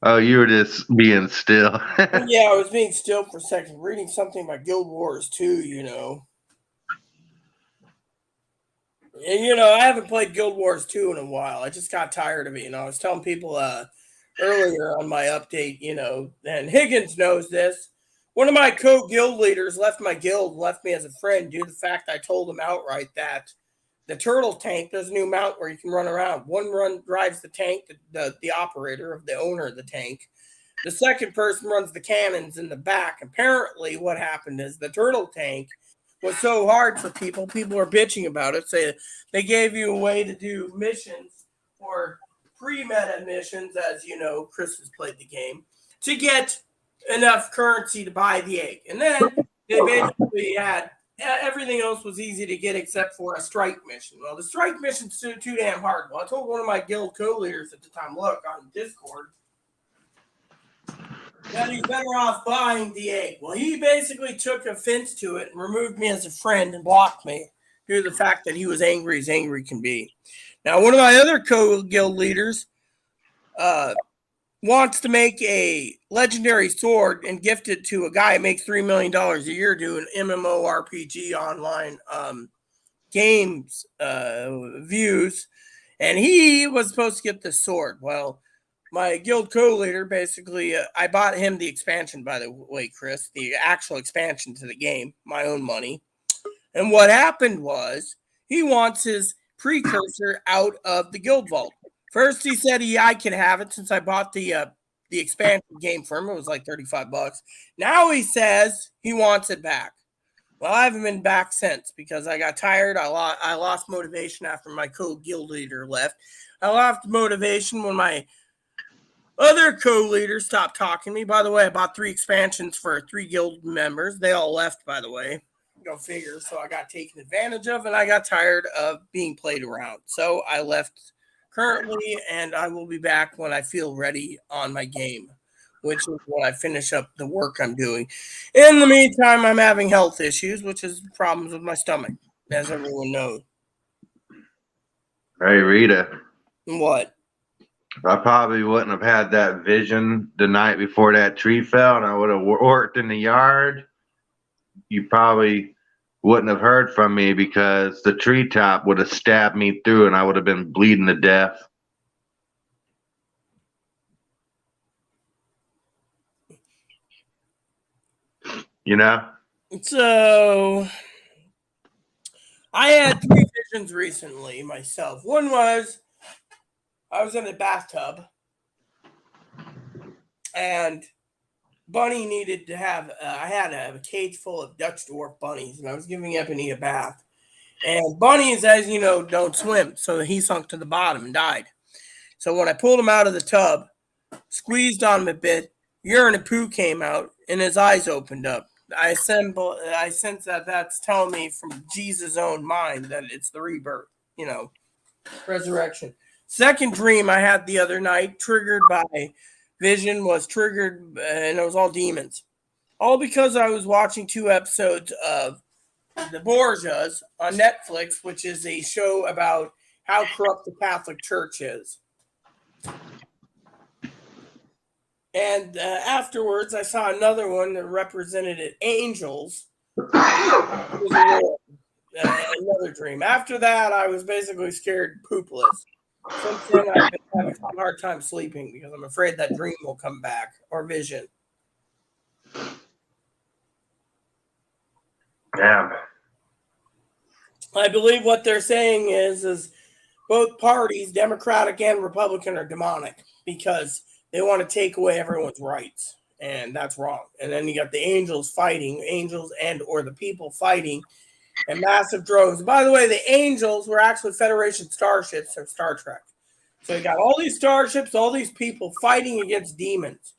Oh, you were just being still. Yeah, I was being still for a second, reading something about Guild Wars 2, And, I haven't played Guild Wars 2 in a while. I just got tired of it, I was telling people earlier on my update, and Higgins knows this. One of my co-guild leaders left my guild, left me as a friend due to the fact I told him outright that the turtle tank, there's a new mount where you can run around. One drives the tank, the operator of the owner of the tank. The second person runs the cannons in the back. Apparently what happened is the turtle tank was so hard for people. People are bitching about it. So they gave you a way to do missions or pre-meta missions, as you know, Chris has played the game, to get enough currency to buy the egg. And then they basically had everything else was easy to get except for a strike mission. Well, the strike mission's too damn hard. Well, I told one of my guild co-leaders at the time, look, on Discord, that he's better off buying the egg. Well, he basically took offense to it and removed me as a friend and blocked me due to the fact that he was angry as angry can be. Now, one of my other co-guild leaders wants to make a legendary sword and gift it to a guy who makes $3 million a year doing MMORPG online games views, and he was supposed to get the sword. Well, my guild co-leader basically, I bought him the expansion, by the way, Chris, the actual expansion to the game, my own money. And what happened was he wants his precursor out of the guild vault. First, he said I could have it since I bought the expansion game for him. It was like $35. Now he says he wants it back. Well, I haven't been back since because I got tired. I lost motivation after my co-guild leader left. I lost motivation when my other co-leaders stopped talking to me. By the way, I bought 3 expansions for 3 guild members. They all left, by the way. Go figure. So I got taken advantage of, and I got tired of being played around. So I left currently, and I will be back when I feel ready on my game, which is when I finish up the work I'm doing. In the meantime, I'm having health issues, which is problems with my stomach, as everyone knows. Hey, Rita. What? I probably wouldn't have had that vision the night before that tree fell, and I would have worked in the yard. You probably wouldn't have heard from me because the treetop would have stabbed me through, and I would have been bleeding to death. You know? So I had 3 visions recently myself. One was I was in a bathtub and Bunny needed to have, I had a cage full of Dutch dwarf bunnies and I was giving Ebony a bath. And bunnies, as you know, don't swim. So he sunk to the bottom and died. So when I pulled him out of the tub, squeezed on him a bit, urine and poo came out and his eyes opened up. I sense that that's telling me from Jesus' own mind that it's the rebirth, resurrection. Second dream I had the other night, triggered by vision, was triggered, and it was all demons. All because I was watching 2 episodes of The Borgias on Netflix, which is a show about how corrupt the Catholic Church is. And afterwards, I saw another one that represented angels. Another dream. After that, I was basically scared poopless. Since then, I've been having a hard time sleeping because I'm afraid that dream will come back or vision. Damn. I believe what they're saying is both parties, Democratic and Republican, are demonic because they want to take away everyone's rights, and that's wrong. And then you got the angels and or the people fighting in massive droves. By the way, the angels were actually Federation starships from Star Trek. So you got all these starships, all these people fighting against demons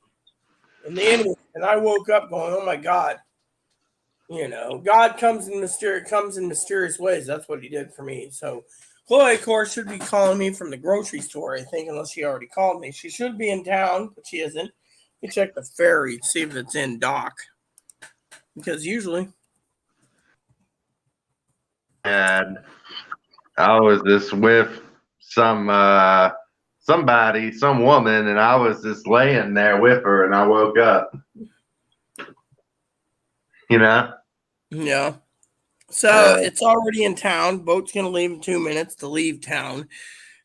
and the enemy. And I woke up going, "Oh my God!" God comes in mysterious ways. That's what He did for me. So Chloe, of course, should be calling me from the grocery store, I think, unless she already called me. She should be in town, but she isn't. Let me check the ferry, see if it's in dock. Because usually. And I was just with some woman, and I was just laying there with her, and I woke up. Yeah. So it's already in town. Boat's going to leave in 2 minutes to leave town.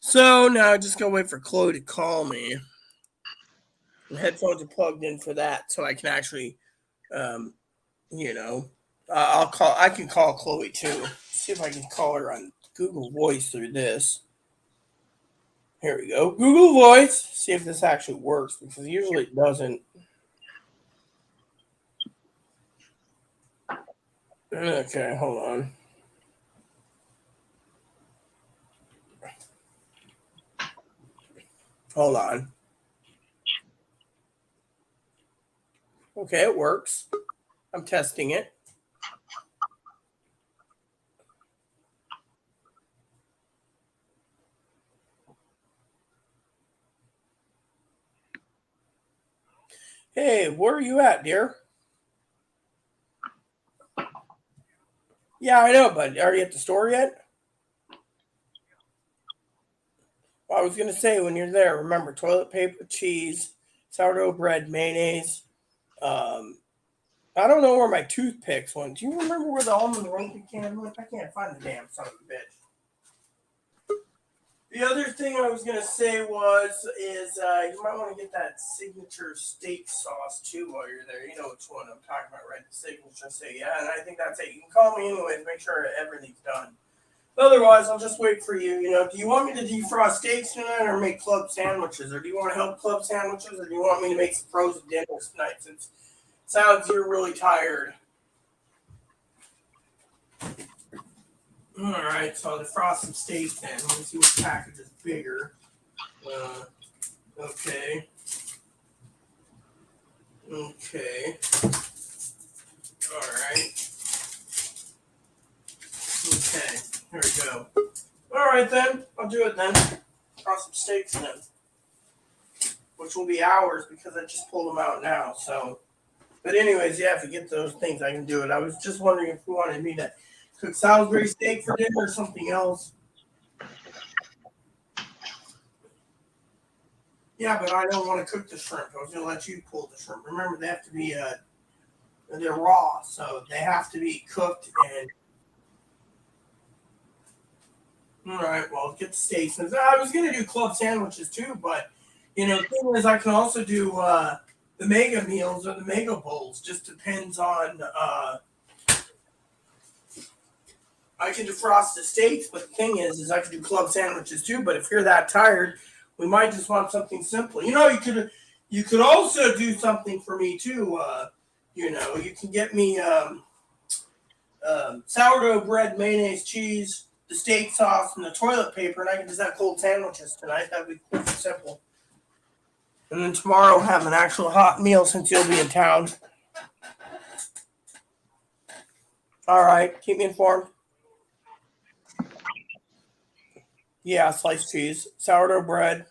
So now I just got to wait for Chloe to call me. The headphones are plugged in for that, so I can actually, I can call Chloe too. See if I can call her on Google Voice through this. Here we go. Google Voice. See if this actually works because usually it doesn't. Okay, hold on. Hold on. Okay, it works. I'm testing it. Hey, where are you at, dear? Yeah, I know, but are you at the store yet? Well, I was gonna say when you're there, remember toilet paper, cheese, sourdough bread, mayonnaise. Um, I don't know where my toothpicks went. Do you remember where the almond royalty can went? I can't find the damn son of a bitch. The other thing I was gonna say is you might want to get that signature steak sauce too while you're there. You know which one I'm talking about, right? The signature steak. Yeah, and I think that's it. You can call me anyways. Make sure everything's done. Otherwise, I'll just wait for you. You know, do you want me to defrost steaks tonight or make club sandwiches, or do you want to help club sandwiches, or do you want me to make some frozen dinners tonight? Since it sounds you're really tired. All right, so I'll defrost some steaks then. Let me see which package is bigger. Okay. Okay. All right. Okay. Here we go. All right then. I'll do it then. Frost some steaks then, which will be hours because I just pulled them out now. So, but anyways, yeah, if you get those things, I can do it. I was just wondering if you wanted me to cook Salisbury steak for dinner or something else. Yeah, but I don't want to cook the shrimp. I was going to let you pull the shrimp. Remember, they have to be they're raw, so they have to be cooked. And all right, well, get the steaks. I was going to do club sandwiches too, but you know, the thing is, I can also do the mega meals or the mega bowls. Just depends on. I can defrost the steaks, but the thing is I can do club sandwiches too. But if you're that tired, we might just want something simple. You know, you could also do something for me too. You know, you can get me sourdough bread, mayonnaise, cheese, the steak sauce, and the toilet paper, and I can just have cold sandwiches tonight. That'd be quick and simple. And then tomorrow have an actual hot meal since you'll be in town. All right, keep me informed. Yeah, sliced cheese, sourdough bread,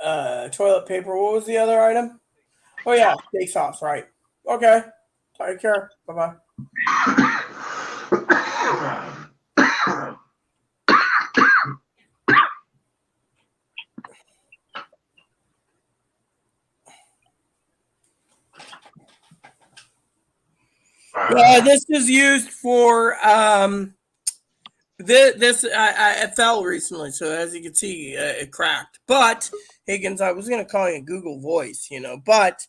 toilet paper. What was the other item? Oh yeah, steak sauce. Right. Okay. Take care. Bye bye. This is used for I fell recently, so as you can see, it cracked. But Higgins, I was going to call you a Google Voice, you know, but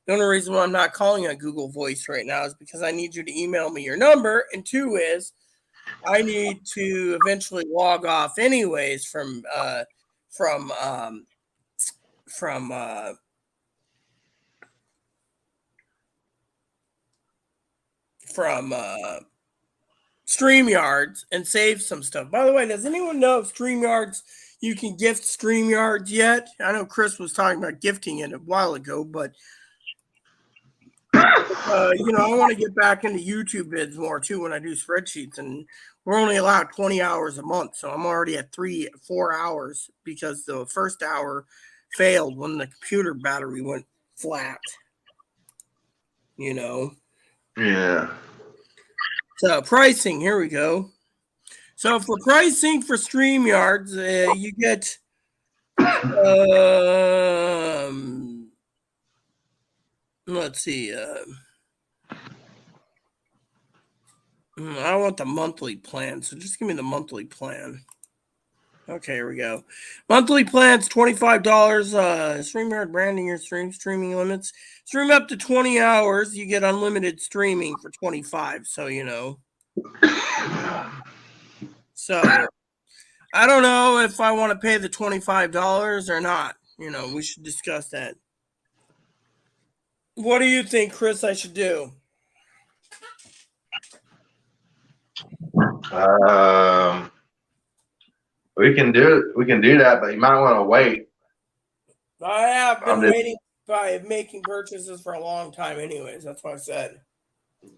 the only reason why I'm not calling you a Google Voice right now is because I need you to email me your number, and two is I need to eventually log off anyways from StreamYards and save some stuff. By the way, does anyone know if StreamYards you can gift StreamYards yet? I know Chris was talking about gifting it a while ago, but you know, I want to get back into YouTube vids more too when I do spreadsheets, and we're only allowed 20 hours a month, so I'm already at 4 hours because the first hour failed when the computer battery went flat. You know. Yeah. So pricing, here we go. So for pricing for StreamYards, you get let's see. I want the monthly plan, so just give me the monthly plan. Okay, here we go. Monthly plan's $25. StreamYard branding your streaming limits. Stream up to 20 hours. You get unlimited streaming for 25. So, you know. So, I don't know if I want to pay the $25 or not. You know, we should discuss that. What do you think, Chris, I should do? We can do that, but you might want to wait. I have been waiting by making purchases for a long time anyways. That's what I said.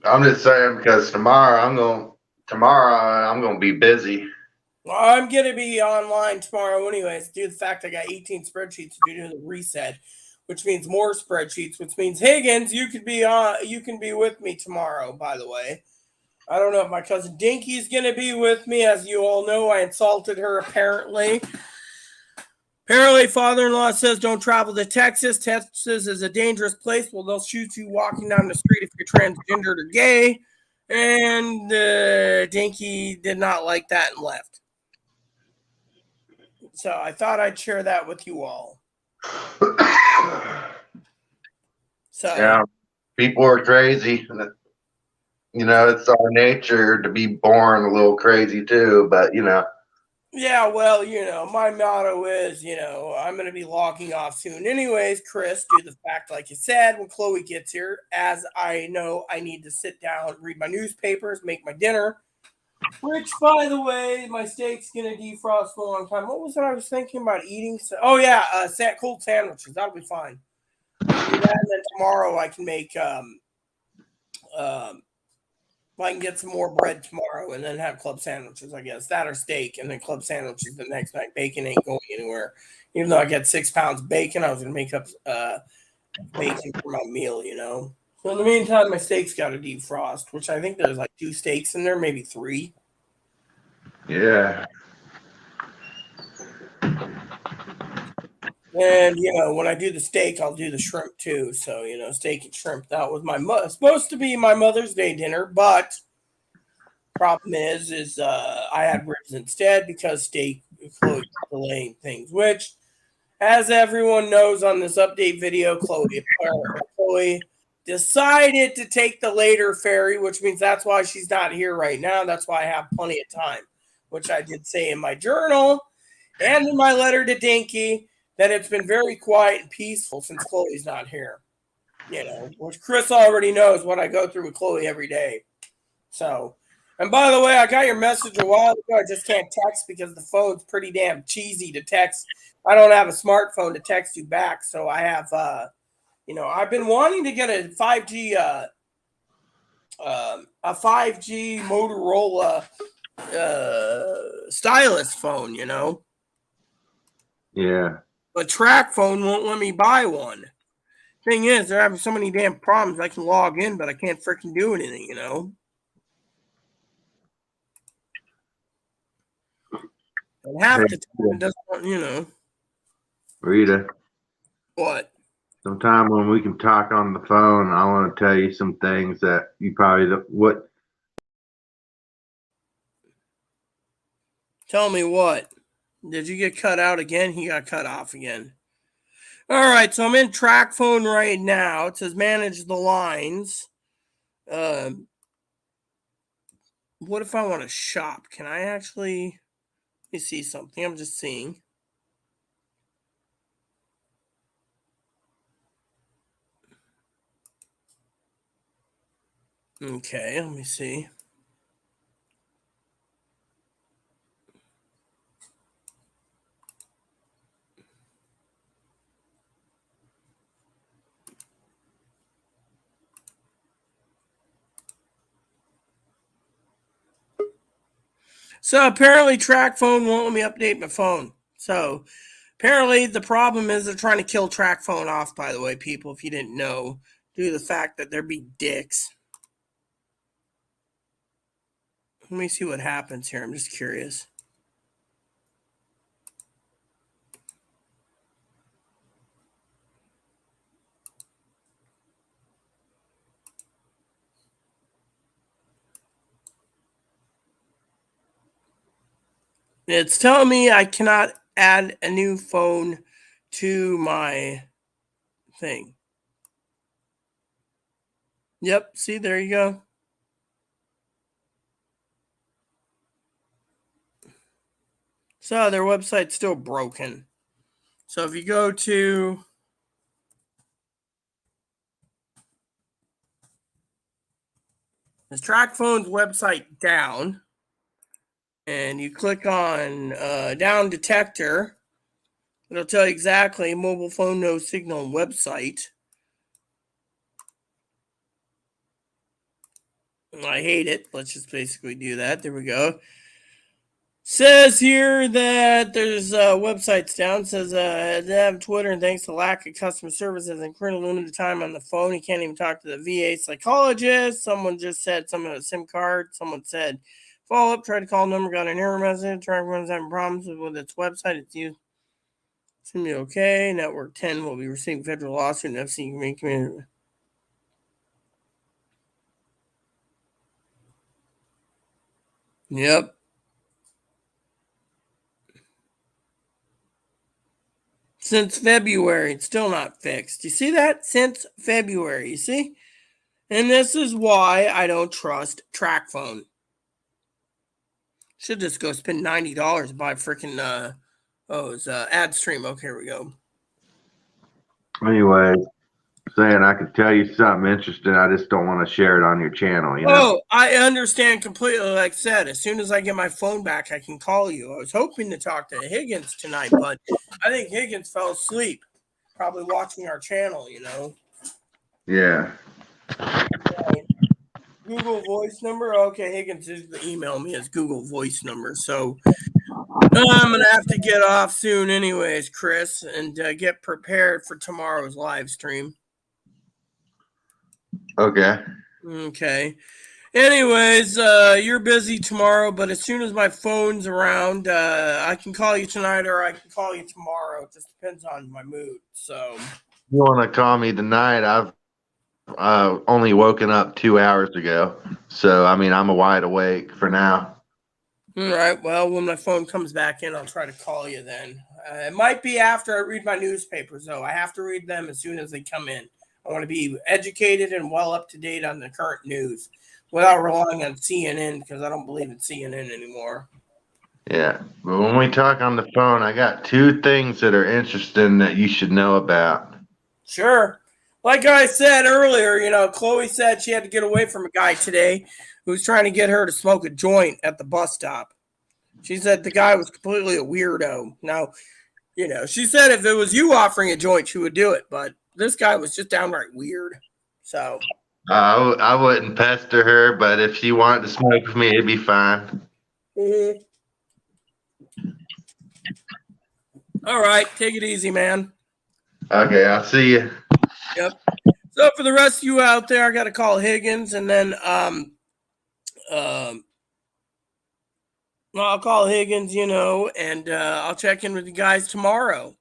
I'm just saying because tomorrow I'm gonna be busy. Well, I'm gonna be online tomorrow anyways. Due to the fact I got 18 spreadsheets to do the reset, which means more spreadsheets, which means Higgins, you can be with me tomorrow, by the way. I don't know if my cousin Dinky is going to be with me. As you all know, I insulted her apparently. Apparently, father-in-law says don't travel to Texas. Texas is a dangerous place. Well, they'll shoot you walking down the street if you're transgendered or gay. And Dinky did not like that and left. So I thought I'd share that with you all. So Yeah, people are crazy. You know, it's our nature to be born a little crazy too, but you know. yeah, well, my motto is, I'm going to be logging off soon. Anyways, Chris, do the fact like you said when Chloe gets here, as I know I need to sit down, read my newspapers, make my dinner, which, by the way, my steak's going to defrost for a long time. What was it I was thinking about eating? Oh, yeah, cold sandwiches. That'll be fine. I'll do that, and then tomorrow I can make I can get some more bread tomorrow and then have club sandwiches, I guess. That or steak and then club sandwiches the next night. Bacon ain't going anywhere. Even though I get 6 pounds of bacon, I was going to make up bacon for my meal, So in the meantime, my steak's got to defrost, which I think there's like 2 steaks in there, maybe 3. Yeah. And, when I do the steak, I'll do the shrimp too. So, steak and shrimp. That was supposed to be my Mother's Day dinner, but problem is I had ribs instead because steak Chloe delaying things, which, as everyone knows on this update video, Chloe decided to take the later ferry, which means that's why she's not here right now. That's why I have plenty of time, which I did say in my journal and in my letter to Dinky that it's been very quiet and peaceful since Chloe's not here. Which Chris already knows what I go through with Chloe every day. So, and by the way, I got your message a while ago. I just can't text because the phone's pretty damn cheesy to text. I don't have a smartphone to text you back, so I have, I've been wanting to get a 5G, Motorola stylus phone, Yeah. But Track Phone won't let me buy one. Thing is, they're having so many damn problems. I can log in, but I can't freaking do anything, And half the time it doesn't, Rita, What? sometime when we can talk on the phone, I want to tell you some things that you probably what. Tell me what? Did you get cut out again? He got cut off again. All right, so I'm in Track Phone right now. It says manage the lines. What if I want to shop? Can I actually? Let me see something. I'm just seeing. Okay, let me see. So apparently Track Phone won't let me update my phone. So apparently the problem is they're trying to kill Track Phone off, by the way, people, if you didn't know, due to the fact that they're be dicks. Let me see what happens here. I'm just curious. It's telling me I cannot add a new phone to my thing. Yep, see, there you go. So their website's still broken. So if you go to this Track Phone's website down, and you click on down detector, it'll tell you exactly mobile phone no signal website. I hate it. Let's just basically do that. There we go. Says here that there's websites down. Says they have Twitter, and thanks to lack of customer service, has incurred limited time on the phone. He can't even talk to the VA psychologist. Someone just said something about a SIM card. Someone said follow up. Tried to call number, got an error message. Everyone's having problems with its website. It's used. Seems to be okay. Network 10 will be receiving federal lawsuit and FC Green Community. Yep. Since February, it's still not fixed. You see that? Since February, you see? And this is why I don't trust TrackPhone. Should just go spend $90 to buy freaking it's AdStream. Okay, here we go. Anyway, saying I could tell you something interesting. I just don't want to share it on your channel. You know. Oh, I understand completely. Like I said, as soon as I get my phone back, I can call you. I was hoping to talk to Higgins tonight, but I think Higgins fell asleep, probably watching our channel, you know. Yeah. Google Voice number. Okay, Higgins is to email me his Google Voice number. So I'm gonna have to get off soon, anyways, Chris, and get prepared for tomorrow's live stream. Okay. Okay. Anyways, you're busy tomorrow, but as soon as my phone's around, I can call you tonight or I can call you tomorrow. It just depends on my mood. So You want to call me tonight? I've only woken up 2 hours ago, so I mean I'm wide awake for now. all right. Well, when my phone comes back in, I'll try to call you then. It might be after I read my newspapers, though. I have to read them as soon as they come in. I want to be educated and well up to date on the current news without relying on CNN because I don't believe in CNN anymore. Yeah, but when we talk on the phone, I got 2 things that are interesting that you should know about. Sure. Like I said earlier, you know, Chloe said she had to get away from a guy today who was trying to get her to smoke a joint at the bus stop. She said the guy was completely a weirdo. Now, you know, she said if it was you offering a joint, she would do it, but this guy was just downright weird. So I wouldn't pester her, but if she wanted to smoke with me, it'd be fine. mm-hmm. All right, take it easy, man. Okay, I'll see you. Yep. So for the rest of you out there, I got to call Higgins, and then I'll call Higgins, you know, and I'll check in with you guys tomorrow,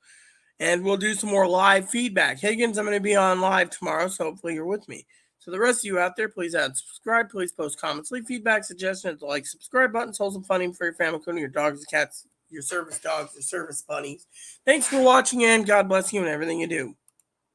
and we'll do some more live feedback. Higgins, I'm going to be on live tomorrow, so hopefully you're with me. So the rest of you out there, please add subscribe, please post comments, leave feedback, suggestions, like subscribe buttons, wholesome funny for your family, including your dogs, cats, your service dogs, your service bunnies. Thanks for watching, and God bless you and everything you do.